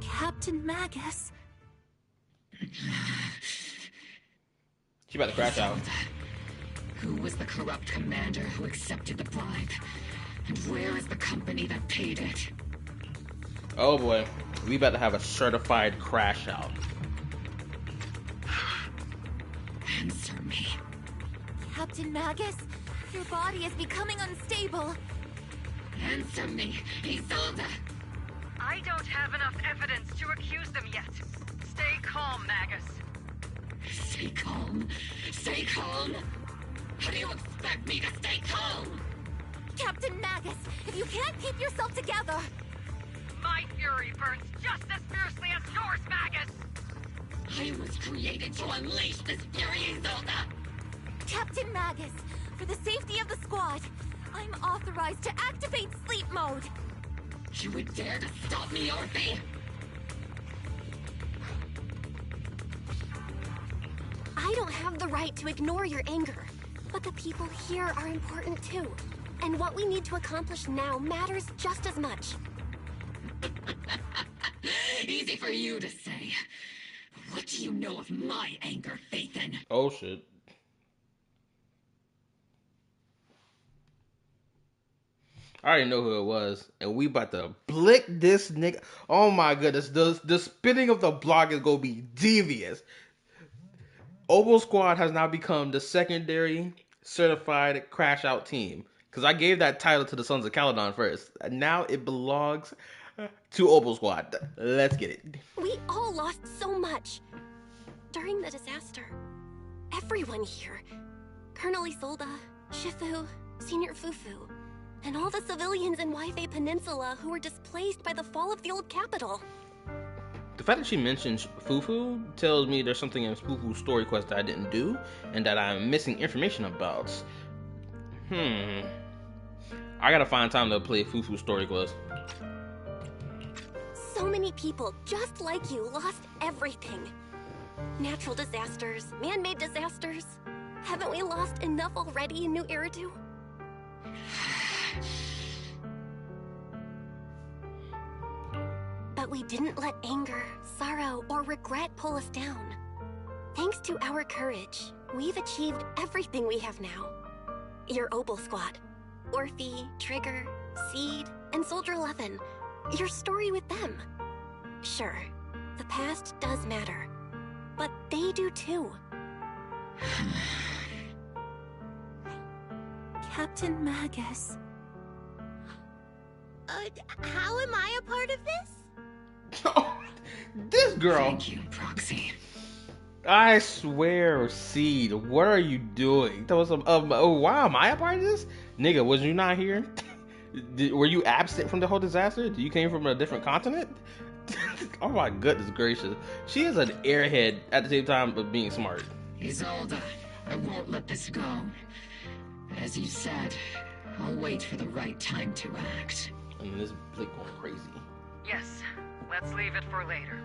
Captain Magus. She about to crash out. Who was the corrupt commander who accepted the bribe? And where is the company that paid it? Oh boy, we about to have a certified crash out. Answer me. Captain Magus, your body is becoming unstable. Answer me, Isolde! I don't have enough evidence to accuse them yet. Stay calm, Magus. Stay calm? Stay calm? How do you expect me to stay calm? Captain Magus, if you can't keep yourself together... My fury burns just as fiercely as yours, Magus! I was created to unleash this fury, Isolde! Captain Magus, for the safety of the squad, I'm authorized to activate sleep mode. You would dare to stop me, Orphe? I don't have the right to ignore your anger, but the people here are important too. And what we need to accomplish now matters just as much. Easy for you to say. What do you know of my anger, Phaethon? Oh shit. I already know who it was, and we about to blick this nigga. Oh my goodness, the spinning of the block is gonna be devious. Obel Squad has now become the secondary certified crash out team. Because I gave that title to the Sons of Caledon first. Now it belongs to Obel Squad. Let's get it. We all lost so much. During the disaster, everyone here, Colonel Isolde, Shifu, Senior Fufu, and all the civilians in Waifei Peninsula who were displaced by the fall of the old capital. The fact that she mentions Fufu tells me there's something in Fufu's story quest that I didn't do, and that I'm missing information about. I gotta find time to play Fufu's story quest. So many people just like you lost everything. Natural disasters, man-made disasters. Haven't we lost enough already in New Eridu? But we didn't let anger, sorrow, or regret pull us down. Thanks to our courage, we've achieved everything we have now. Your Obel Squad, Orphe, Trigger, Seed, and Soldier 11. Your story with them. Sure, the past does matter, but they do too. Captain Magus. How am I a part of this? This girl. Thank you, Proxy. I swear, Seed, what are you doing? That was wow, am I a part of this? Nigga, was you not here? Were you absent from the whole disaster? You came from a different continent? Oh my goodness gracious. She is an airhead at the same time of being smart. Isolde, I won't let this go. As you said, I'll wait for the right time to act. And this blick going crazy. Yes, let's leave it for later.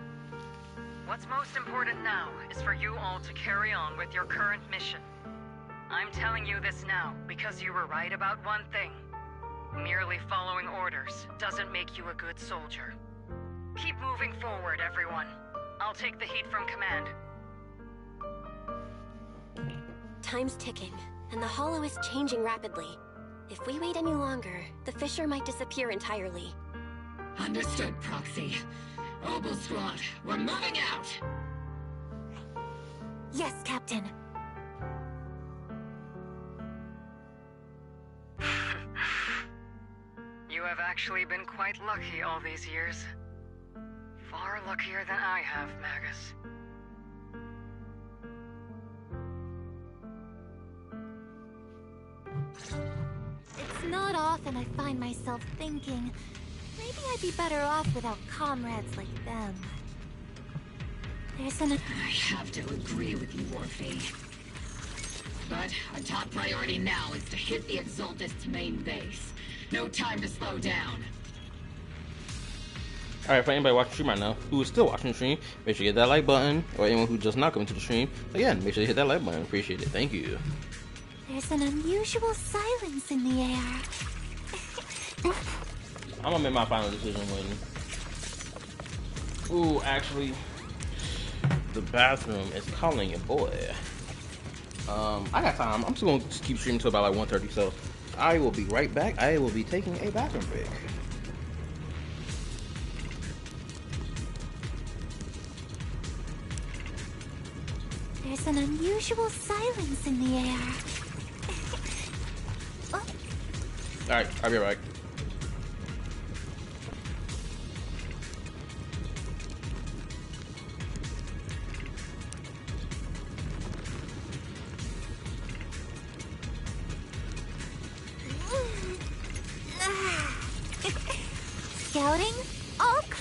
What's most important now is for you all to carry on with your current mission. I'm telling you this now because you were right about one thing. Merely following orders doesn't make you a good soldier. Keep moving forward, everyone. I'll take the heat from command. Time's ticking, and the Hollow is changing rapidly. If we wait any longer, the fissure might disappear entirely. Understood, Proxy. Obel Squad, we're moving out! Yes, Captain. You have actually been quite lucky all these years. Far luckier than I have, Magus. It's not often I find myself thinking, maybe I'd be better off without comrades like them. There's an... I have to agree with you, Orphe. But our top priority now is to hit the Exaltist's main base. No time to slow down. Alright, for anybody watching the stream right now, who is still watching the stream, make sure you hit that like button, or anyone who just not coming to the stream, again, make sure you hit that like button. Appreciate it. Thank you. There's an unusual silence in the air. I'm gonna make my final decision when... Ooh, actually, the bathroom is calling your boy. I got time. I'm still gonna keep streaming till about like 1:30, so I will be right back. I will be taking a bathroom break. There's an unusual silence in the air. Alright, I'll be right back.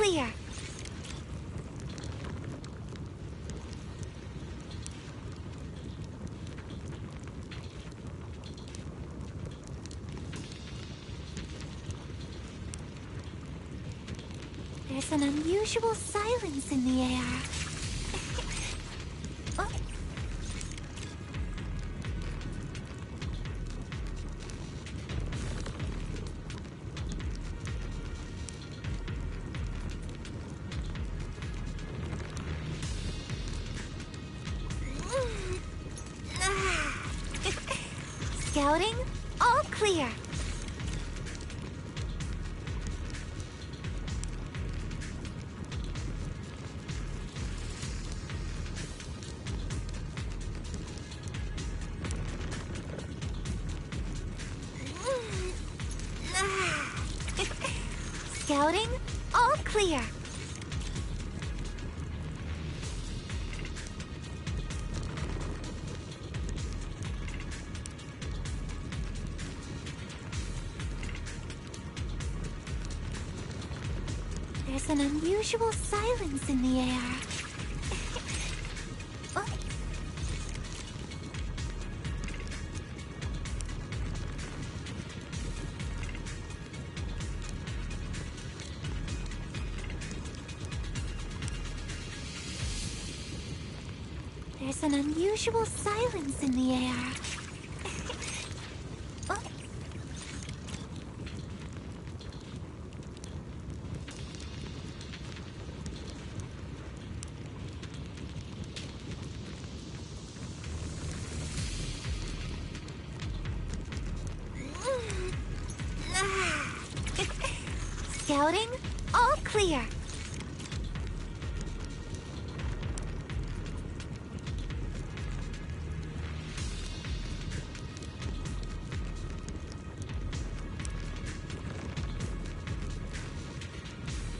clear. There's an unusual silence in the air. Oh. Scouting, all clear. Scouting, all clear. There's an unusual silence in the air. Oh. There's an unusual silence in the air. Oh. Scouting, all clear.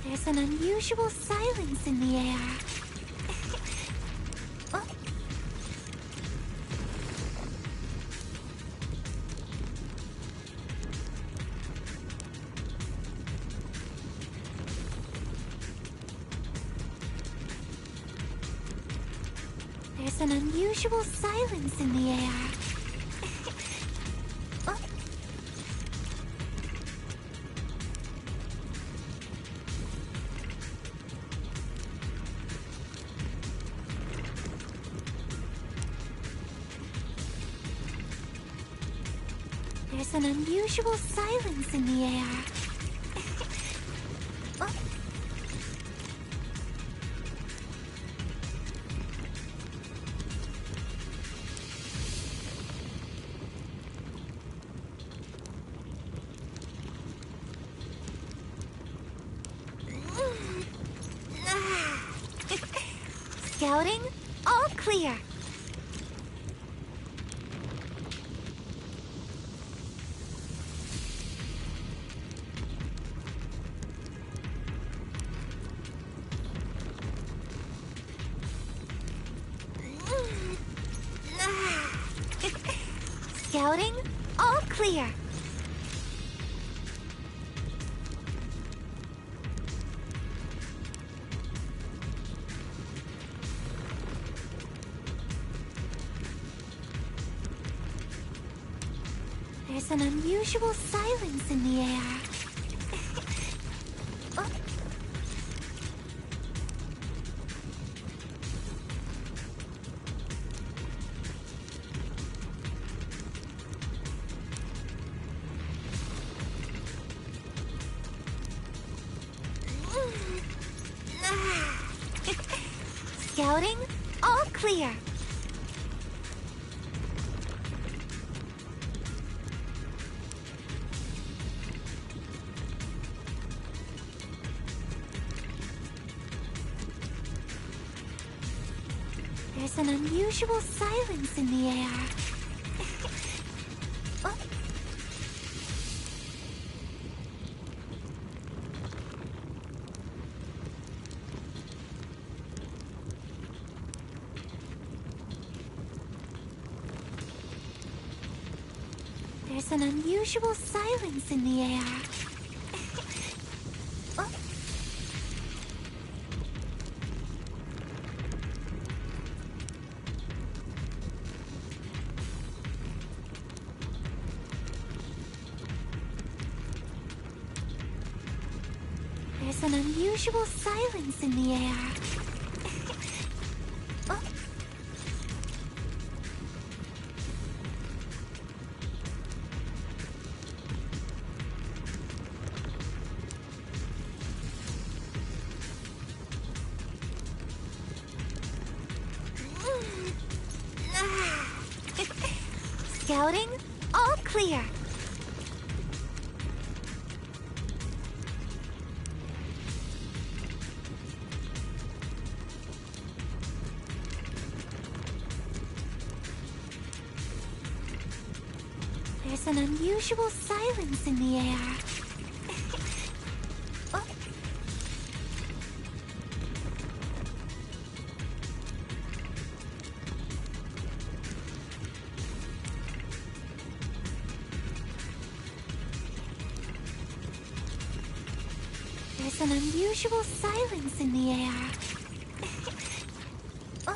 There's an unusual silence in the air. Oh. There's an unusual silence in the air. Oh. There's an unusual silence in the air. Oh. Scouting, all clear. Scouting, all clear. There's an unusual silence in the air. Oh. Scouting, all clear. There's an unusual silence in the air. Oh. There's an unusual silence in the air. Oh. There's an unusual silence in the air. Oh. Scouting, all clear. There's an unusual silence in the air. Oh. There's an unusual silence in the air. Oh.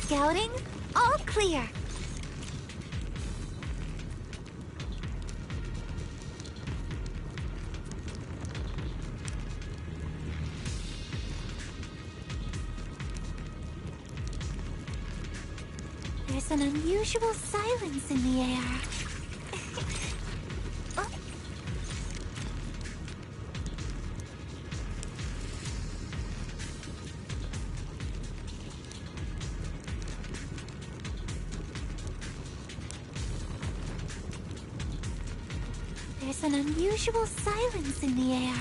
Scouting, all clear. There's an unusual silence in the air. Oh. There's an unusual silence in the air.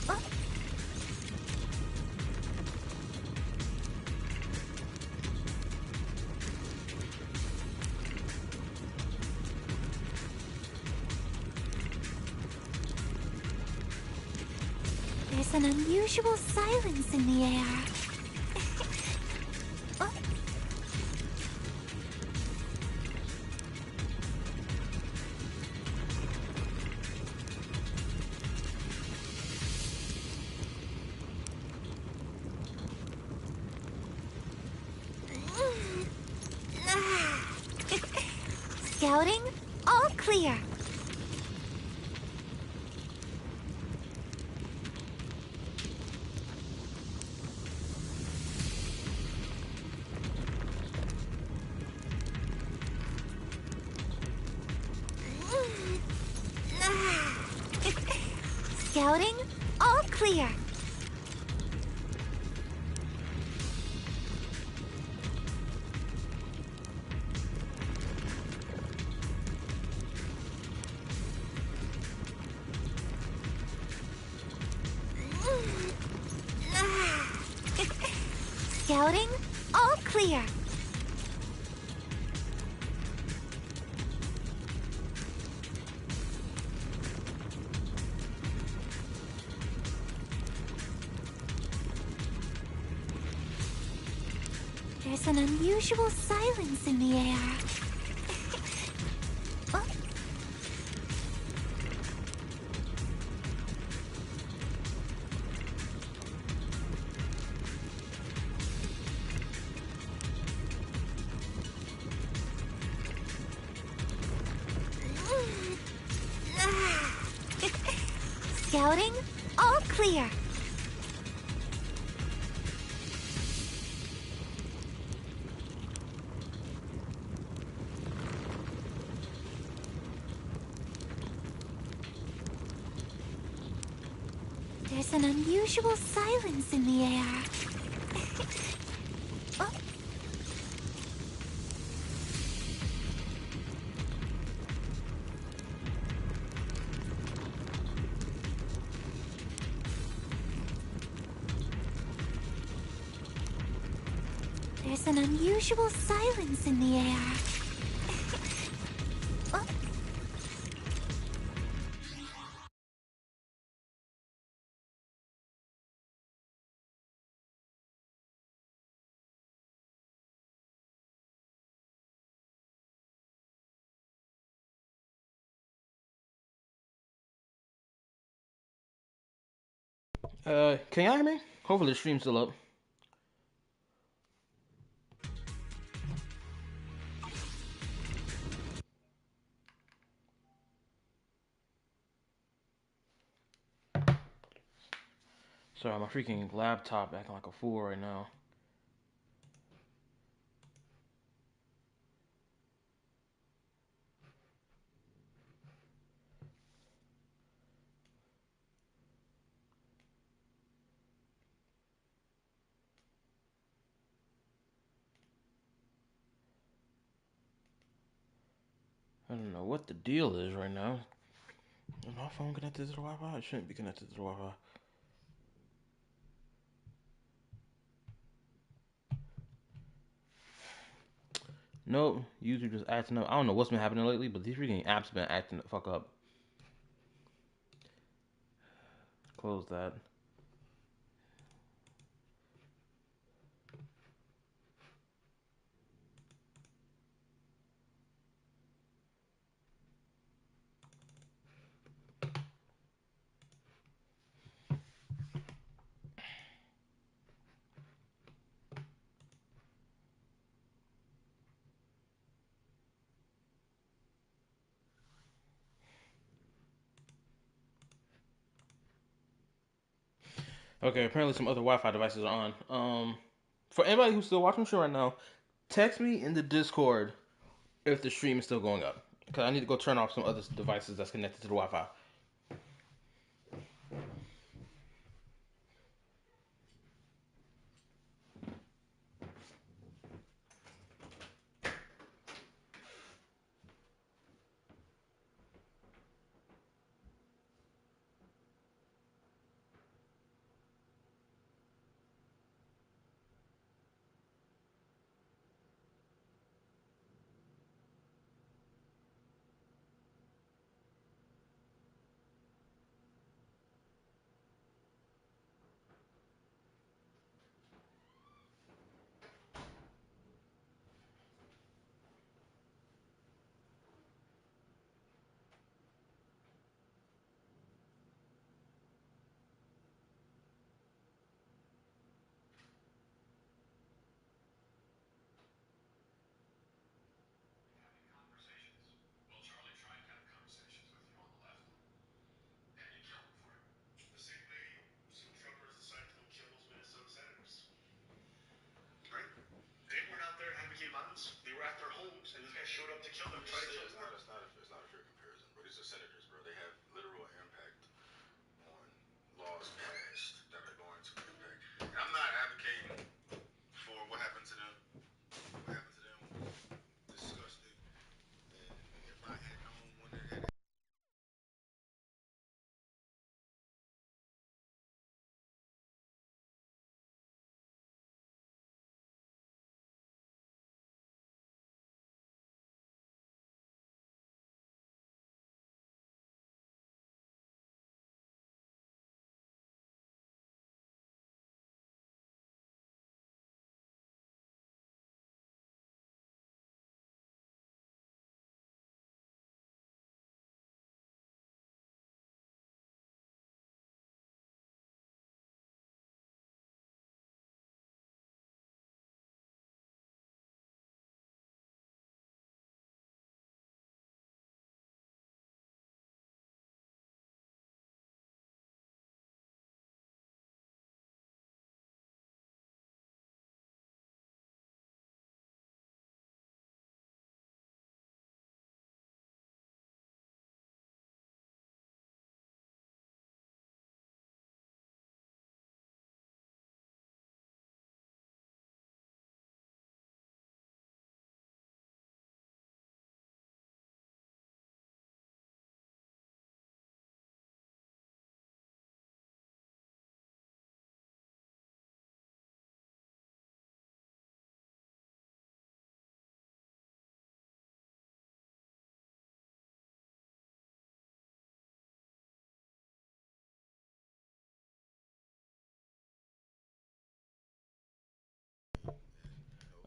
Oh. There's an unusual silence in the air. Oh. Scouting, all clear. Scouting, all clear. Scouting, all clear. There's an unusual silence in the air. Oh. Scouting, all clear. There's an unusual silence in the air. Oh. There's an unusual silence in the air. Oh. Can y'all hear me? Hopefully the stream's still up. Sorry, my freaking laptop acting like a fool right now. I don't know what the deal is right now. Is my phone connected to the Wi-Fi? It shouldn't be connected to the Wi-Fi. Nope, YouTube just acting up. I don't know what's been happening lately, but these freaking apps been acting the fuck up. Close that. Okay, apparently some other Wi-Fi devices are on. For anybody who's still watching the show right now, text me in the Discord if the stream is still going up. Because I need to go turn off some other devices that's connected to the Wi-Fi. Violence. They were at their homes, and this guy showed up to kill them. Try to kill them. It's not a fair comparison, bro. These are senators, bro. They have literal impact on laws passed that are going to impact. And I'm not advocating for what happened to them. What happened to them was disgusting. And if I had known when it had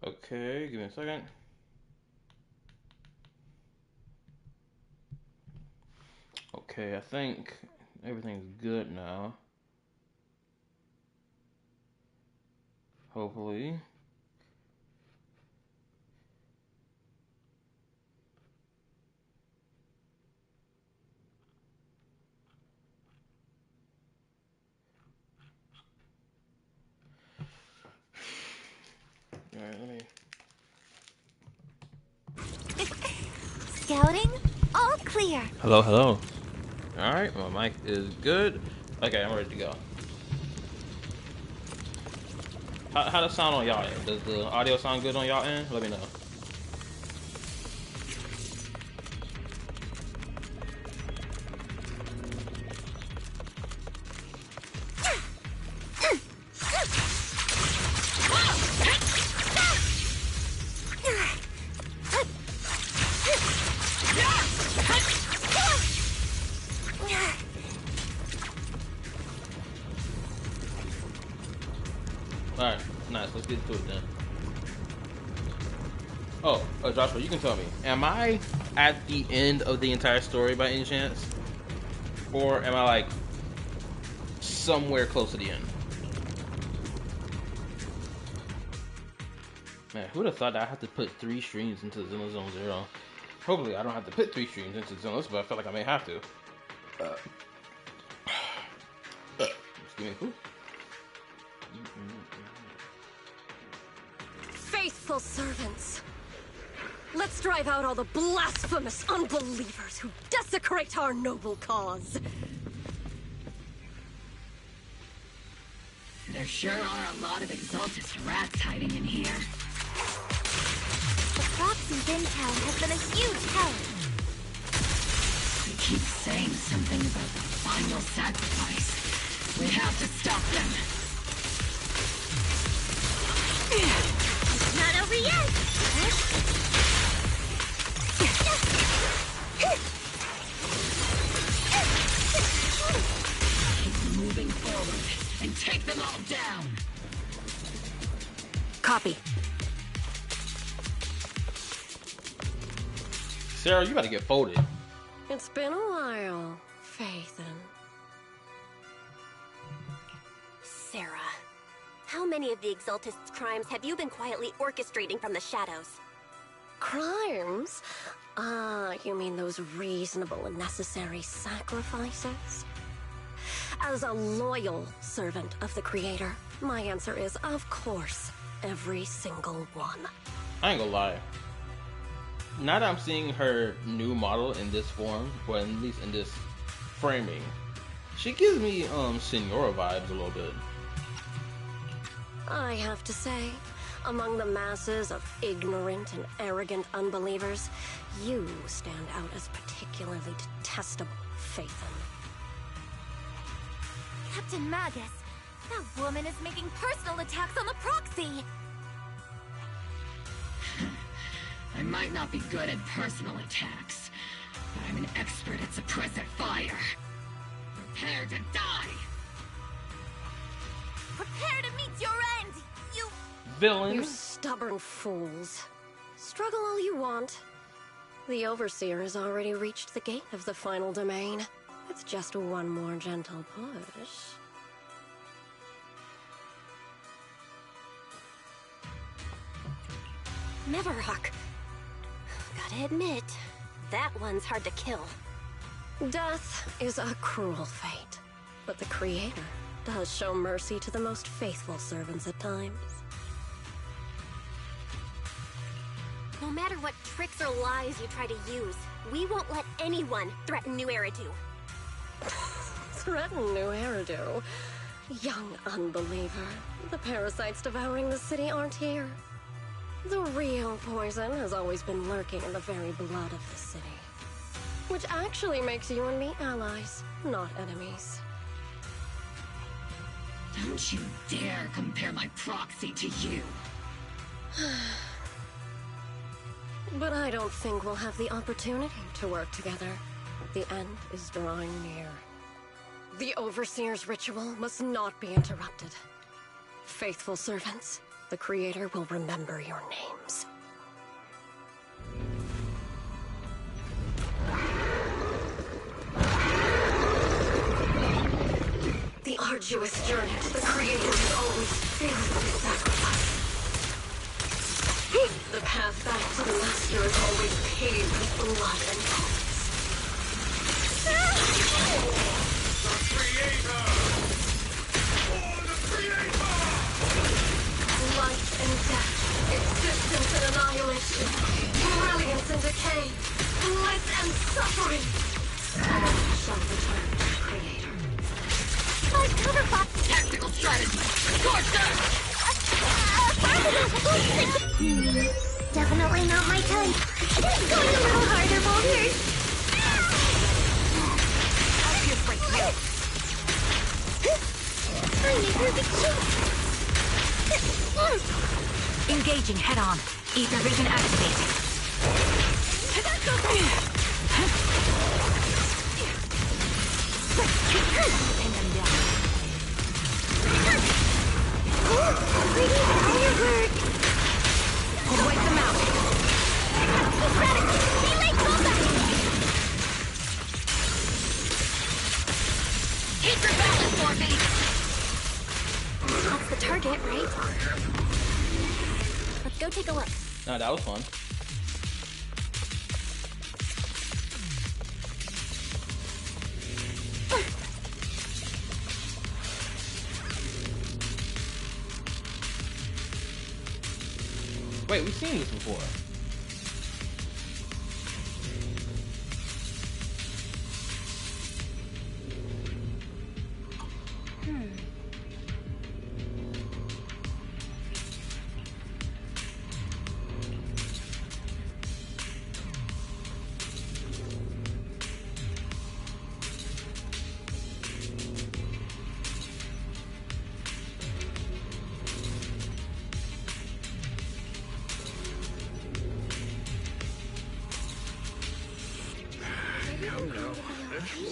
Okay, give me a second. Okay, I think everything's good now. Hopefully. Alright, let me... Scouting? All clear. Hello, hello. Alright, my mic is good. Okay, I'm ready to go. How does it sound on y'all end? Does the audio sound good on y'all end? Let me know. Alright, nice. Let's get to it then. Oh, Joshua, you can tell me. Am I at the end of the entire story by any chance? Or am I like somewhere close to the end? Man, who would have thought that I have to put 3 streams into Zenless Zone 0? Hopefully I don't have to put 3 streams into Zenless, but I feel like I may have to. Just give me a food. Faithful servants. Let's drive out all the blasphemous unbelievers who desecrate our noble cause. There sure are a lot of Exaltus rats hiding in here. The Proxy's intel has been a huge help. They keep saying something about the final sacrifice. We have to stop them. It's not over yet. Keep moving forward and take them all down. Copy. Sarah, you gotta get folded. It's been a while, Faithin. Sarah, how many of the Exaltists' crimes have you been quietly orchestrating from the shadows? Crimes? Ah, you mean those reasonable and necessary sacrifices? As a loyal servant of the Creator, my answer is, of course, every single one. I ain't gonna lie. Now that I'm seeing her new model in this form, or at least in this framing, she gives me Senora vibes a little bit. I have to say, among the masses of ignorant and arrogant unbelievers, you stand out as particularly detestable, Faithin. Captain Magus, that woman is making personal attacks on the Proxy. I might not be good at personal attacks, but I'm an expert at suppressive fire. Prepare to die! Prepare to meet your end, you... Villain. You stubborn fools. Struggle all you want. The Overseer has already reached the gate of the final domain. It's just one more gentle push. Neverhawk. Gotta admit, that one's hard to kill. Death is a cruel fate, but the Creator does show mercy to the most faithful servants at times. No matter what tricks or lies you try to use, we won't let anyone threaten New Eridu. Threaten New Eridu? Young unbeliever. The parasites devouring the city aren't here. The real poison has always been lurking in the very blood of the city. Which actually makes you and me allies, not enemies. Don't you dare compare my proxy to you. But I don't think we'll have the opportunity to work together. The end is drawing near. The Overseer's ritual must not be interrupted. Faithful servants, the Creator will remember your names. The arduous journey to the Creator is always filled with sacrifice. path back to the Master is always paved with blood and corpse. The Creator! For the Creator! Life and death, existence and annihilation, brilliance and decay, bliss and suffering. All shall return to the Creator. Cover fire! Tactical strategy! Torture! Definitely not my type. Going a little harder, Boulders. I'll be afraid of you. I'm a perfect chance. Engaging head on. Ether vision activate. Pin them down. Pretty firework. We'll wipe them out. Relay combat. Keep your balance, Morphe! That's the target, right? Let's go take a look. Nah, that was fun. Wait, we've seen this before.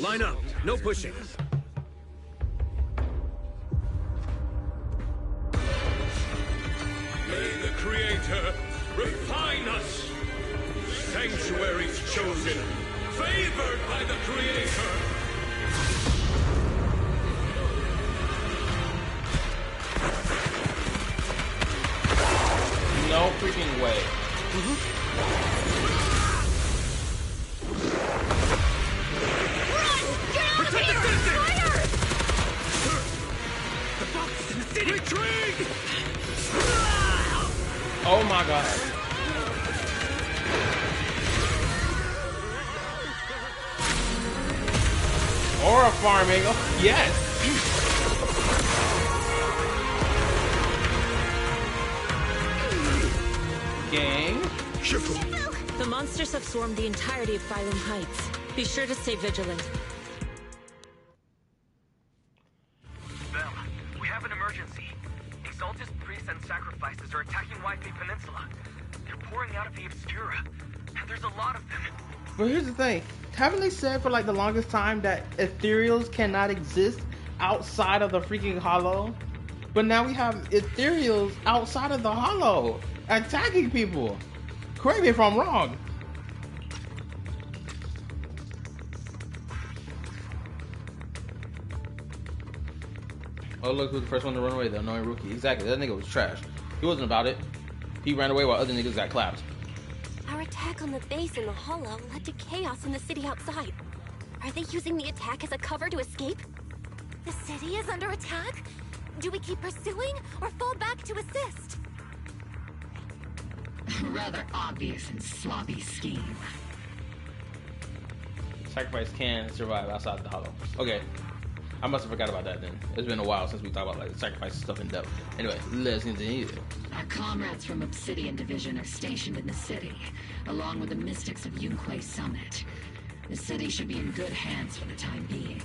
Line up. No pushing. May the Creator refine us. Sanctuaries chosen, favored by the Creator. No freaking way. Protect the citizen! The box is in the city! Retreat! Oh my god. Or a farming. Oh, yes. Gang. The monsters have swarmed the entirety of Phylum Heights. Be sure to stay vigilant. Bell, we have an emergency. Exaltus priests and sacrifices are attacking Wi-Fi Peninsula. They're pouring out of the Obscura, and there's a lot of them. But here's the thing. Haven't they said for like the longest time that ethereals cannot exist outside of the freaking hollow? But now we have ethereals outside of the hollow attacking people. Correct me if I'm wrong. Oh, look who's the first one to run away, the annoying rookie. Exactly, that nigga was trash. He wasn't about it. He ran away while other niggas got clapped. Our attack on the base in the hollow led to chaos in the city outside. Are they using the attack as a cover to escape? The city is under attack? Do we keep pursuing or fall back to assist? Rather obvious and sloppy scheme. Sacrifice can survive outside the hollow. Okay. I must have forgot about that then. It's been a while since we talked about like sacrifice stuff in depth. Anyway, let's continue. Our comrades from Obsidian Division are stationed in the city, along with the mystics of Yunquay Summit. The city should be in good hands for the time being.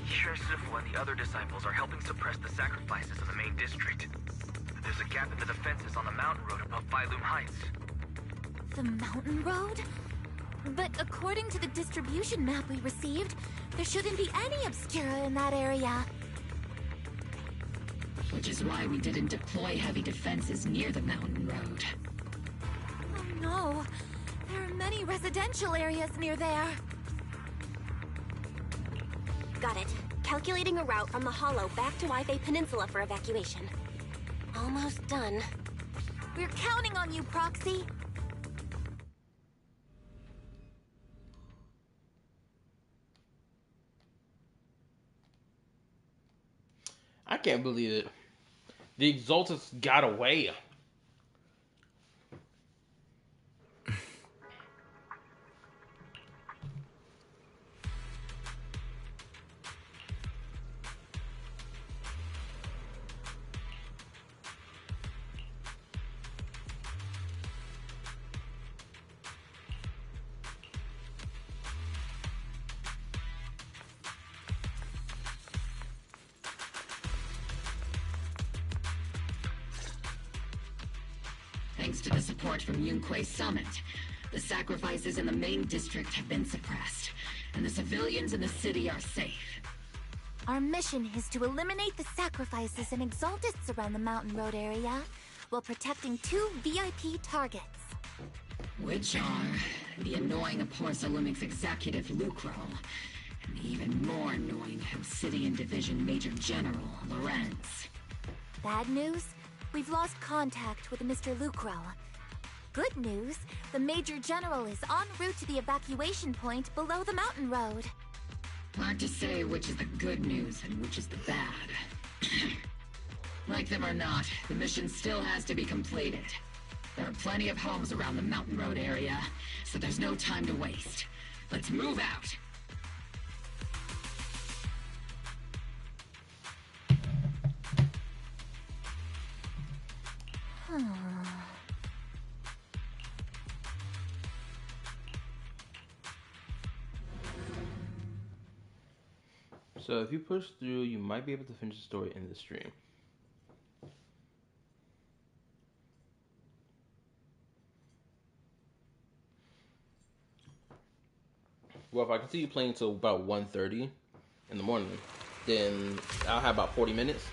Shifu and the other disciples are helping suppress the sacrifices in the main district. There's a gap in the defenses on the mountain road above Phylum Heights. The mountain road? But according to the distribution map we received, there shouldn't be any Obscura in that area. Which is why we didn't deploy heavy defenses near the mountain road. Oh no, there are many residential areas near there. Got it. Calculating a route from the hollow back to Wi-Fi Peninsula for evacuation. Almost done. We're counting on you, Proxy. I can't believe it. The Exaltists got away. Thanks to the support from Yunque's summit, the sacrifices in the main district have been suppressed, and the civilians in the city are safe. Our mission is to eliminate the sacrifices and Exaltists around the Mountain Road area, while protecting 2 VIP targets. Which are the annoying Porcelumix executive Lucro, and the even more annoying Obsidian Division Major General Lorenz. Bad news? We've lost contact with Mr. Lucro. Good news, the Major General is en route to the evacuation point below the mountain road. Hard to say which is the good news and which is the bad. Like them or not, the mission still has to be completed. There are plenty of homes around the Mountain Road area, so there's no time to waste. Let's move out! So if you push through, you might be able to finish the story in the stream. Well, if I continue playing till about 1:30 in the morning, then I'll have about 40 minutes.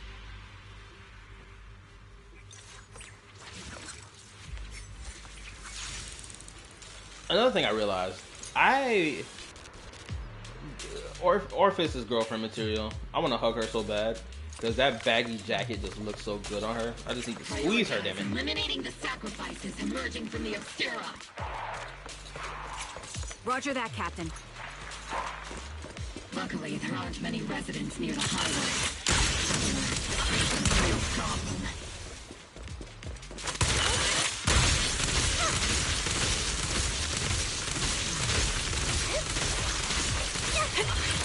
Another thing I realized, Orpheus' girlfriend material. I want to hug her so bad because that baggy jacket just looks so good on her. I just need to squeeze her, damn it. Eliminating the sacrifices emerging from the Obscura. Roger that, Captain. Luckily, there aren't many residents near the highway. Real problem.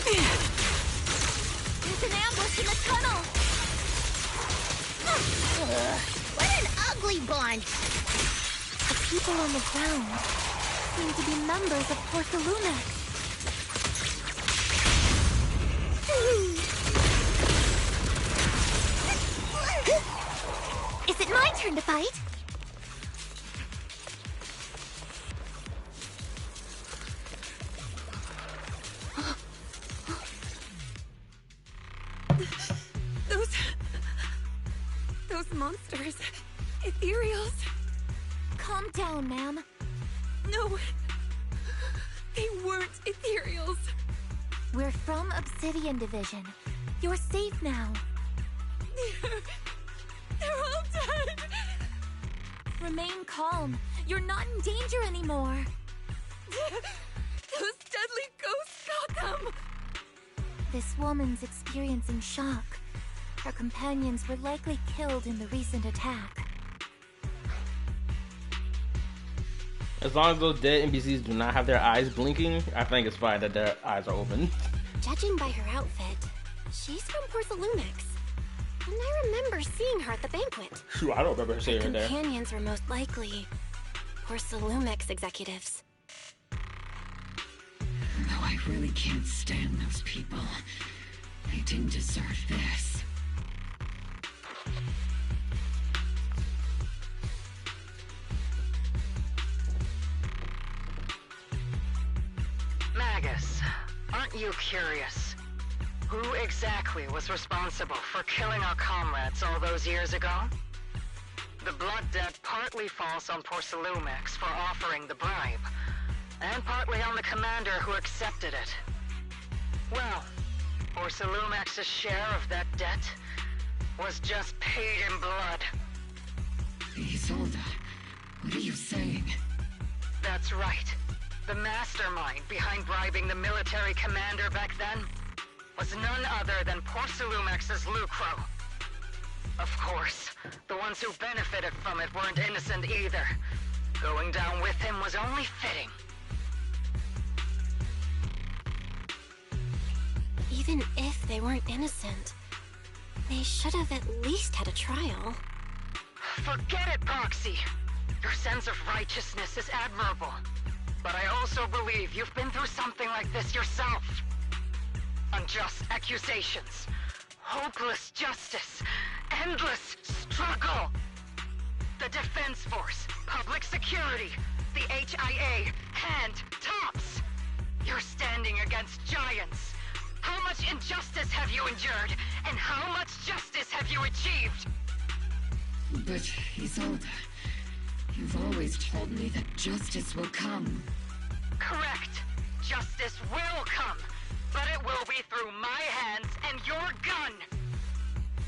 There's an ambush in the tunnel! What an ugly bunch! The people on the ground seem to be members of Porcelumix. Is it my turn to fight? Those monsters. Ethereals. Calm down, ma'am. No. They weren't Ethereals. We're from Obsidian Division. You're safe now. They're all dead. Remain calm. You're not in danger anymore. Those deadly ghosts got them. This woman's experiencing shock. Her companions were likely killed in the recent attack. As long as those dead NPCs do not have their eyes blinking, I think it's fine that their eyes are open. Judging by her outfit, she's from Porcelumix. And I remember seeing her at the banquet. Shoot, I don't remember her seeing her there. Companions were most likely Porcelumix executives. Though I really can't stand those people. They didn't deserve this. Magus, aren't you curious? Who exactly was responsible for killing our comrades all those years ago? The blood debt partly falls on Porcelumix for offering the bribe, and partly on the commander who accepted it. Well, Porcelumix's share of that debt was just paid in blood. Isolde, what are you saying? That's right. The mastermind behind bribing the military commander back then was none other than Porcelumex's Lucro. Of course, the ones who benefited from it weren't innocent either. Going down with him was only fitting. Even if they weren't innocent, they should have at least had a trial. Forget it, Proxy. Your sense of righteousness is admirable. But I also believe you've been through something like this yourself. Unjust accusations, hopeless justice, endless struggle. The Defense Force, public security, the HIA, and TOPS. You're standing against giants. How much injustice have you endured, and how much justice have you achieved? But, Isolde, you've always told me that justice will come. Correct. Justice will come, but it will be through my hands and your gun.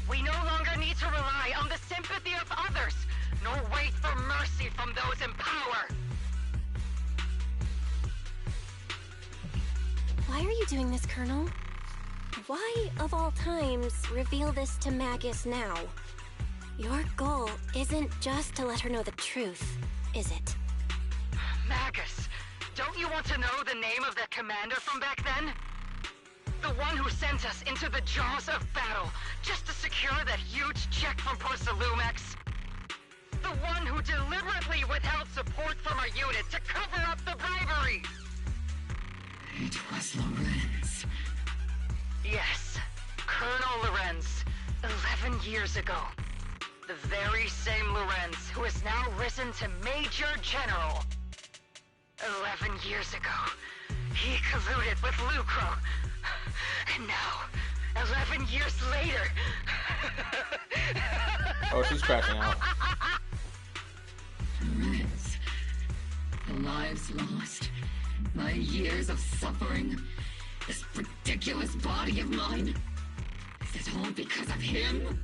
We no longer need to rely on the sympathy of others, nor wait for mercy from those in power. Why are you doing this, Colonel? Why, of all times, reveal this to Magus now? Your goal isn't just to let her know the truth, is it? Magus, don't you want to know the name of that commander from back then? The one who sent us into the jaws of battle just to secure that huge check from Porcelumex? The one who deliberately withheld support from our unit to cover up the bribery? It was Lorenz. Yes, Colonel Lorenz, 11 years ago. The very same Lorenz who has now risen to Major General. 11 years ago, he colluded with Lucro. And now, 11 years later... Oh, she's cracking out. Lorenz, the lives lost, my years of suffering, this ridiculous body of mine. Is it all because of him?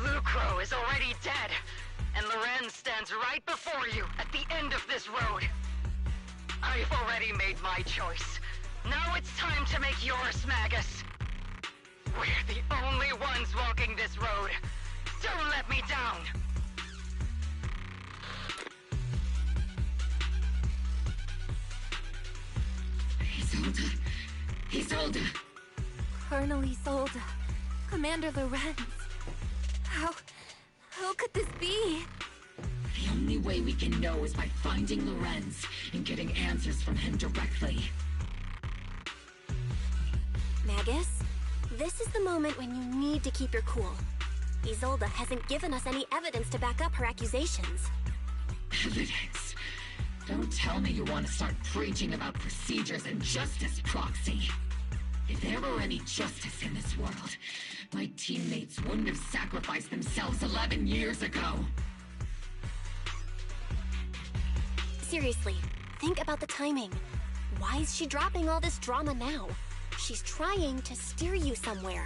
Lucro is already dead, and Lorenz stands right before you at the end of this road. I've already made my choice. Now it's time to make yours, Magus. We're the only ones walking this road. Don't let me down. Isolde. Colonel Isolde. Commander Lorenz. How could this be? The only way we can know is by finding Lorenz and getting answers from him directly. Magus, this is the moment when you need to keep your cool. Isolde hasn't given us any evidence to back up her accusations. Evidence? Don't tell me you want to start preaching about procedures and justice, Proxy. If there were any justice in this world, my teammates wouldn't have sacrificed themselves 11 years ago. Seriously, think about the timing. Why is she dropping all this drama now? She's trying to steer you somewhere.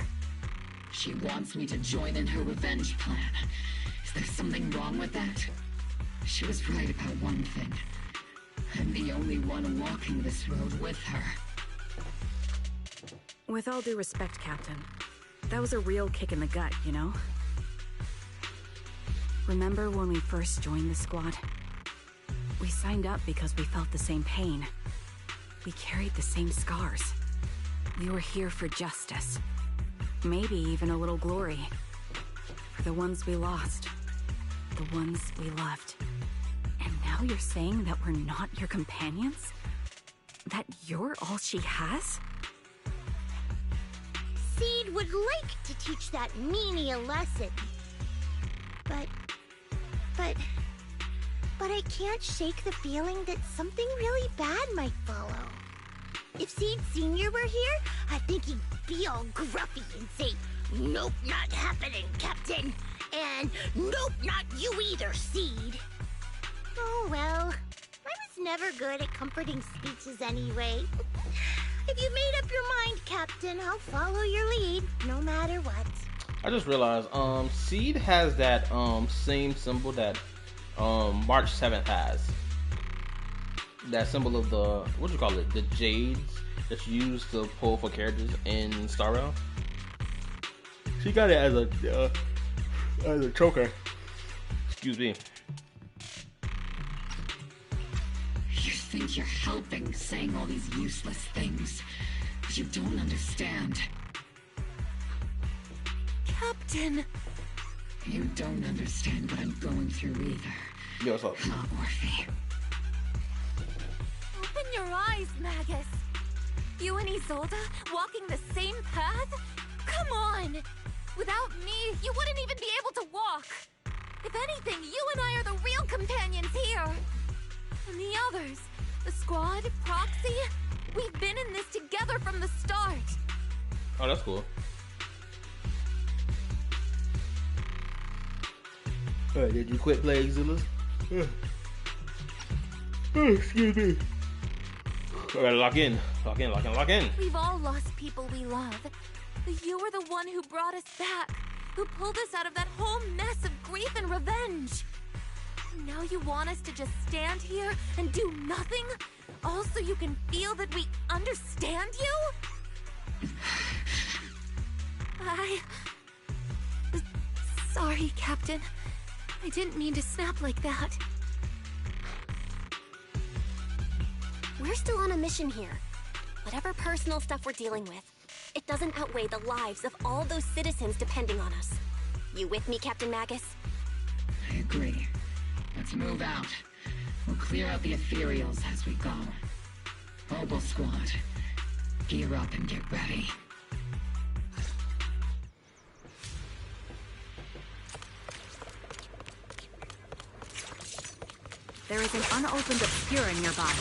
She wants me to join in her revenge plan. Is there something wrong with that? She was right about one thing. I'm the only one walking this road with her. With all due respect, Captain, that was a real kick in the gut, you know? Remember when we first joined the squad? We signed up because we felt the same pain. We carried the same scars. We were here for justice. Maybe even a little glory. For the ones we lost. The ones we loved. And now you're saying that we're not your companions? That you're all she has? Seed would like to teach that meanie a lesson. But I can't shake the feeling that something really bad might follow. If Seed Sr. were here, I think he'd be all gruffy and say, "Nope, not happening, Captain." And "Nope, not you either, Seed." Oh well, I was never good at comforting speeches anyway. If you made up your mind, Captain, I'll follow your lead, no matter what. I just realized, Seed has that same symbol that March 7th has. That symbol of the, what do you call it? The jades that you use to pull for characters in Star Rail. She got it as a choker. Excuse me. You think you're helping, saying all these useless things, but you don't understand. Captain! You don't understand what I'm going through either. Yo, what's up? Huh, Orphe? Open your eyes, Magus! You and Isolde walking the same path? Come on! Without me, you wouldn't even be able to walk! If anything, you and I are the real companions here! And the others, the squad, Proxy, we've been in this together from the start! Oh, that's cool. Alright, did you quit playing Zenless? Excuse me. I gotta lock in. Lock in. We've all lost people we love. But you were the one who brought us back, who pulled us out of that whole mess of grief and revenge. And now you want us to just stand here and do nothing? All so you can feel that we understand you? Sorry, Captain. I didn't mean to snap like that. We're still on a mission here. Whatever personal stuff we're dealing with, it doesn't outweigh the lives of all those citizens depending on us. You with me, Captain Magus? I agree. Let's move out. We'll clear out the ethereals as we go. Mobile squad, gear up and get ready. There is an unopened Obscura nearby.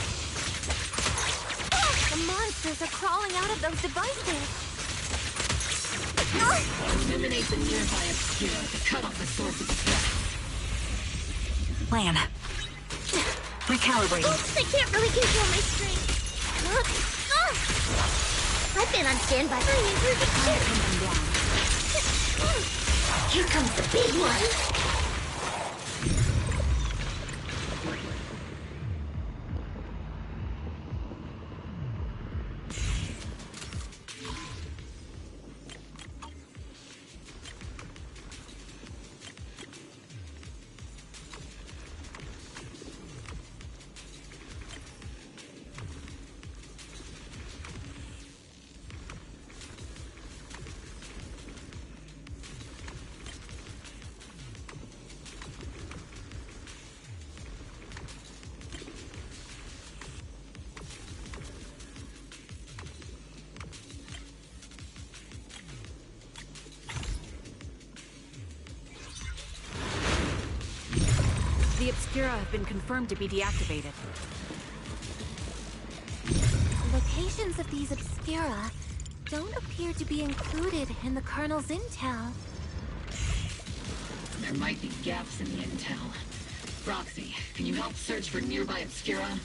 The monsters are crawling out of those devices! Eliminate the nearby Obscura to cut off the source of threat. Plan. Recalibrating. Oops, I can't really control my strength. I've been on standby. Here comes the big one. The Obscura have been confirmed to be deactivated. Locations of these Obscura don't appear to be included in the Colonel's intel. There might be gaps in the intel. Proxy, can you help search for nearby Obscura?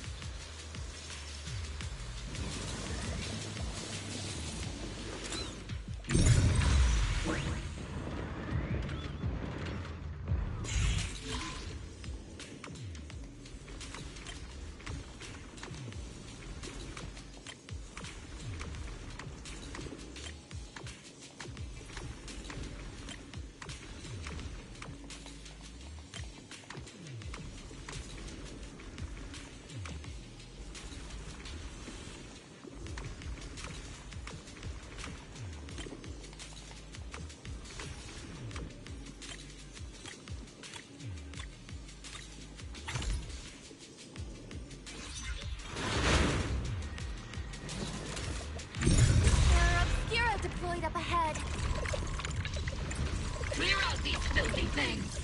Up ahead. Clear out these filthy things!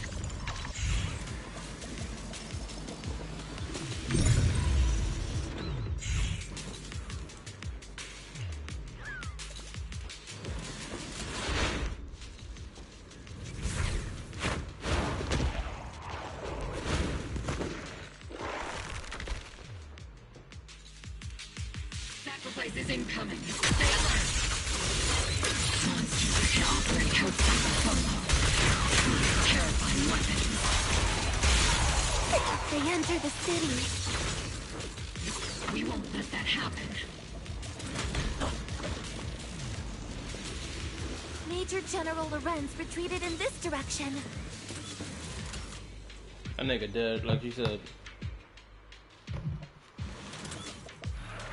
Sacrifice is incoming. Stay alert! Monsters can operate outside the hollow. Terrifying weapons. They enter the city. We won't let that happen. Major General Lorenz retreated in this direction. That nigga dead, like you said.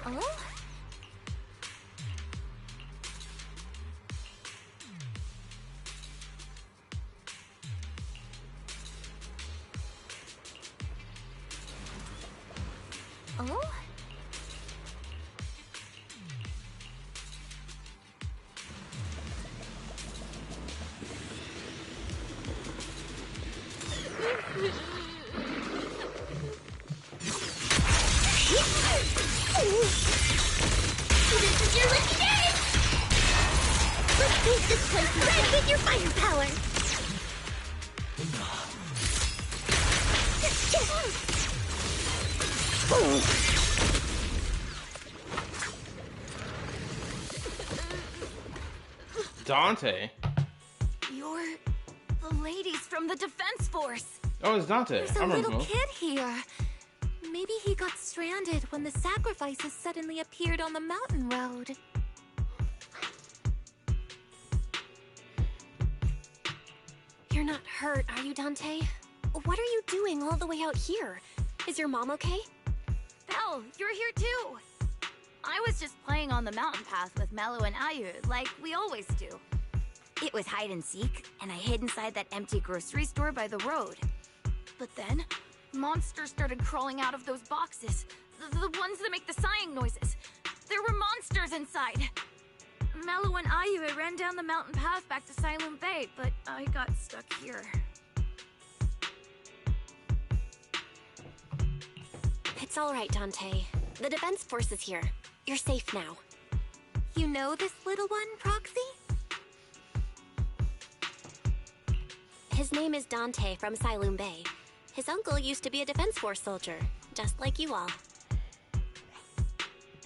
Oh? Oh? This is your lucky day! Let's take this place red with your firepower! Dante? You're the ladies from the Defense Force. Oh, it's Dante. There's a I remember little him. kid here. Maybe he got stranded when the sacrifices suddenly appeared on the mountain road. You're not hurt, are you, Dante? What are you doing all the way out here? Is your mom okay? Belle, you're here too. I was just playing on the mountain path with Mello and Ayu, like we always do. It was hide and seek, and I hid inside that empty grocery store by the road. But then, monsters started crawling out of those boxes. The ones that make the sighing noises. There were monsters inside. Mello and Ayu ran down the mountain path back to Silent Bay, but I got stuck here. It's all right, Dante. The Defense Force is here. You're safe now. You know this little one, Proxy? His name is Dante from Silent Bay. His uncle used to be a Defense Force soldier, just like you all.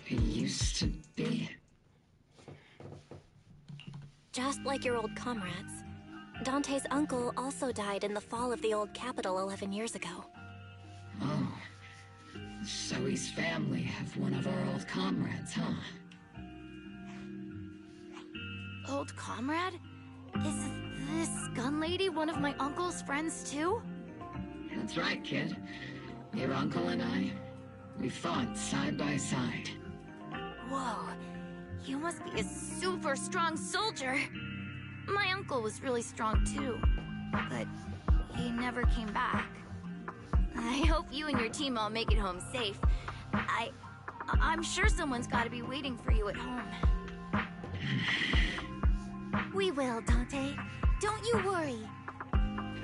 He used to be? Just like your old comrades. Dante's uncle also died in the fall of the old capital 11 years ago. Oh. So his family have one of our old comrades, huh? Old comrade? Is this gun lady one of my uncle's friends too? That's right, kid. Your uncle and I, we fought side by side. Whoa, you must be a super strong soldier. My uncle was really strong too, but he never came back. I hope you and your team all make it home safe. I'm sure someone's gotta be waiting for you at home. We will, Dante. Don't you worry.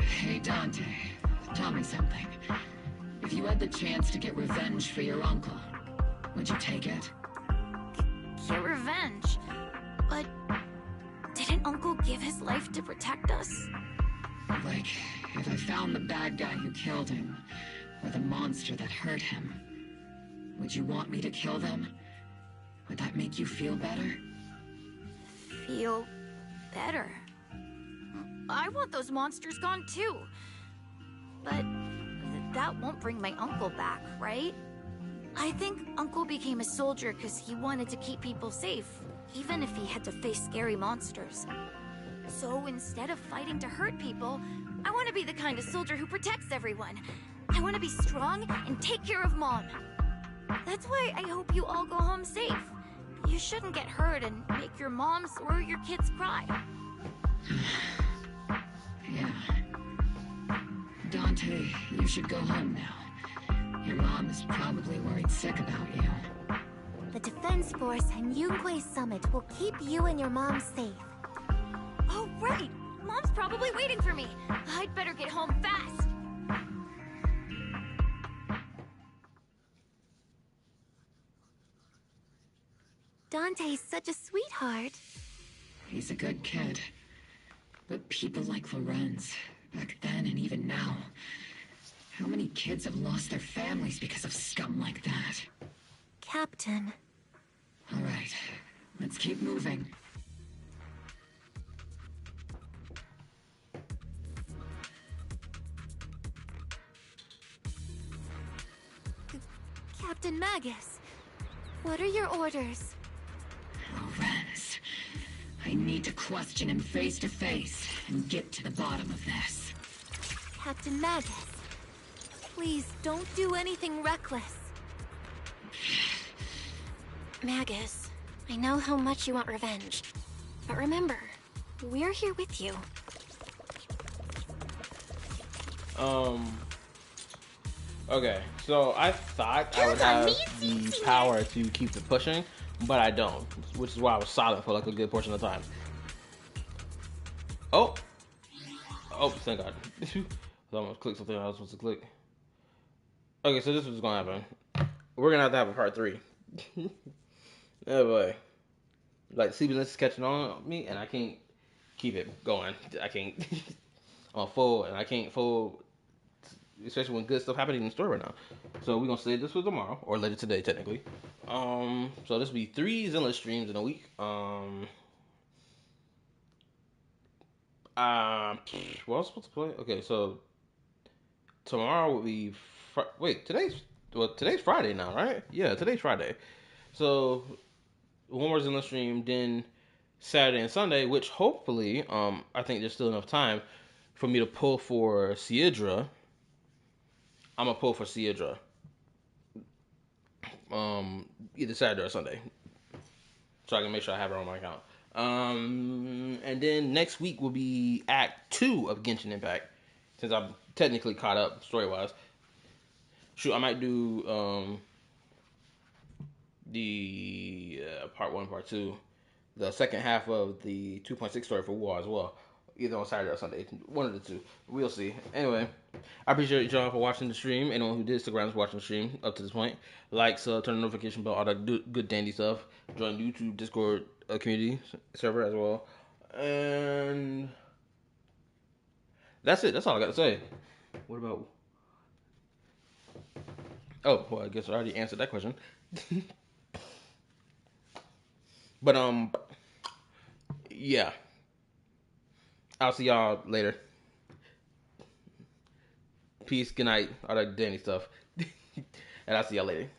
Hey, Dante, tell me something. If you had the chance to get revenge for your uncle, would you take it? Get revenge? But didn't Uncle give his life to protect us? Like, if I found the bad guy who killed him, or the monster that hurt him, would you want me to kill them? Would that make you feel better? Feel better? I want those monsters gone too. But that won't bring my uncle back, right? I think Uncle became a soldier because he wanted to keep people safe, even if he had to face scary monsters. So instead of fighting to hurt people, I want to be the kind of soldier who protects everyone. I want to be strong and take care of Mom. That's why I hope you all go home safe. You shouldn't get hurt and make your moms or your kids cry. Yeah. Dante, you should go home now. Your mom is probably worried sick about you. The Defense Force and Yunque Summit will keep you and your mom safe. Oh, right! Mom's probably waiting for me. I'd better get home fast. Dante's such a sweetheart. He's a good kid. But people like Lorenz, back then and even now, how many kids have lost their families because of scum like that? Captain. All right, let's keep moving. Captain Magus. What are your orders? Lorenz, I need to question him face to face and get to the bottom of this. Captain Magus, please don't do anything reckless. Magus, I know how much you want revenge. But remember, we're here with you. Okay, so I thought I would have the power to keep it pushing, but I don't, which is why I was silent for like a good portion of the time. Oh, thank God. I almost clicked something I was supposed to click. Okay, so this is what's gonna happen. We're gonna have a part 3. Oh boy. Like, sleepiness is catching on me, and I can't keep it going. I can't. I'm full, and I can't full, especially when good stuff happening in the store right now. So we're gonna save this for tomorrow, or later today, technically. So this will be 3 Zenless streams in a week. What was I supposed to play? Okay, so tomorrow will be today's Friday now, right? Yeah, today's Friday. So one more Zenless stream, then Saturday and Sunday, which hopefully, I think there's still enough time for me to pull for Sidra. I'm gonna pull for Sidra. Either Saturday or Sunday, so I can make sure I have her on my account. And then next week will be Act 2 of Genshin Impact, since I'm technically caught up story-wise. Shoot, I might do the part 1, part 2, the second half of the 2.6 story for War as well, either on Saturday or Sunday, one of the two. We'll see. Anyway, I appreciate y'all for watching the stream. Anyone who did stick around is watching the stream up to this point. Like, sub, turn the notification bell, all that good dandy stuff. Join YouTube, Discord community server as well. And that's it. That's all I got to say. What about... Oh, well, I guess I already answered that question. But, yeah. I'll see y'all later. Peace, good night, all that dandy stuff. And I'll see y'all later.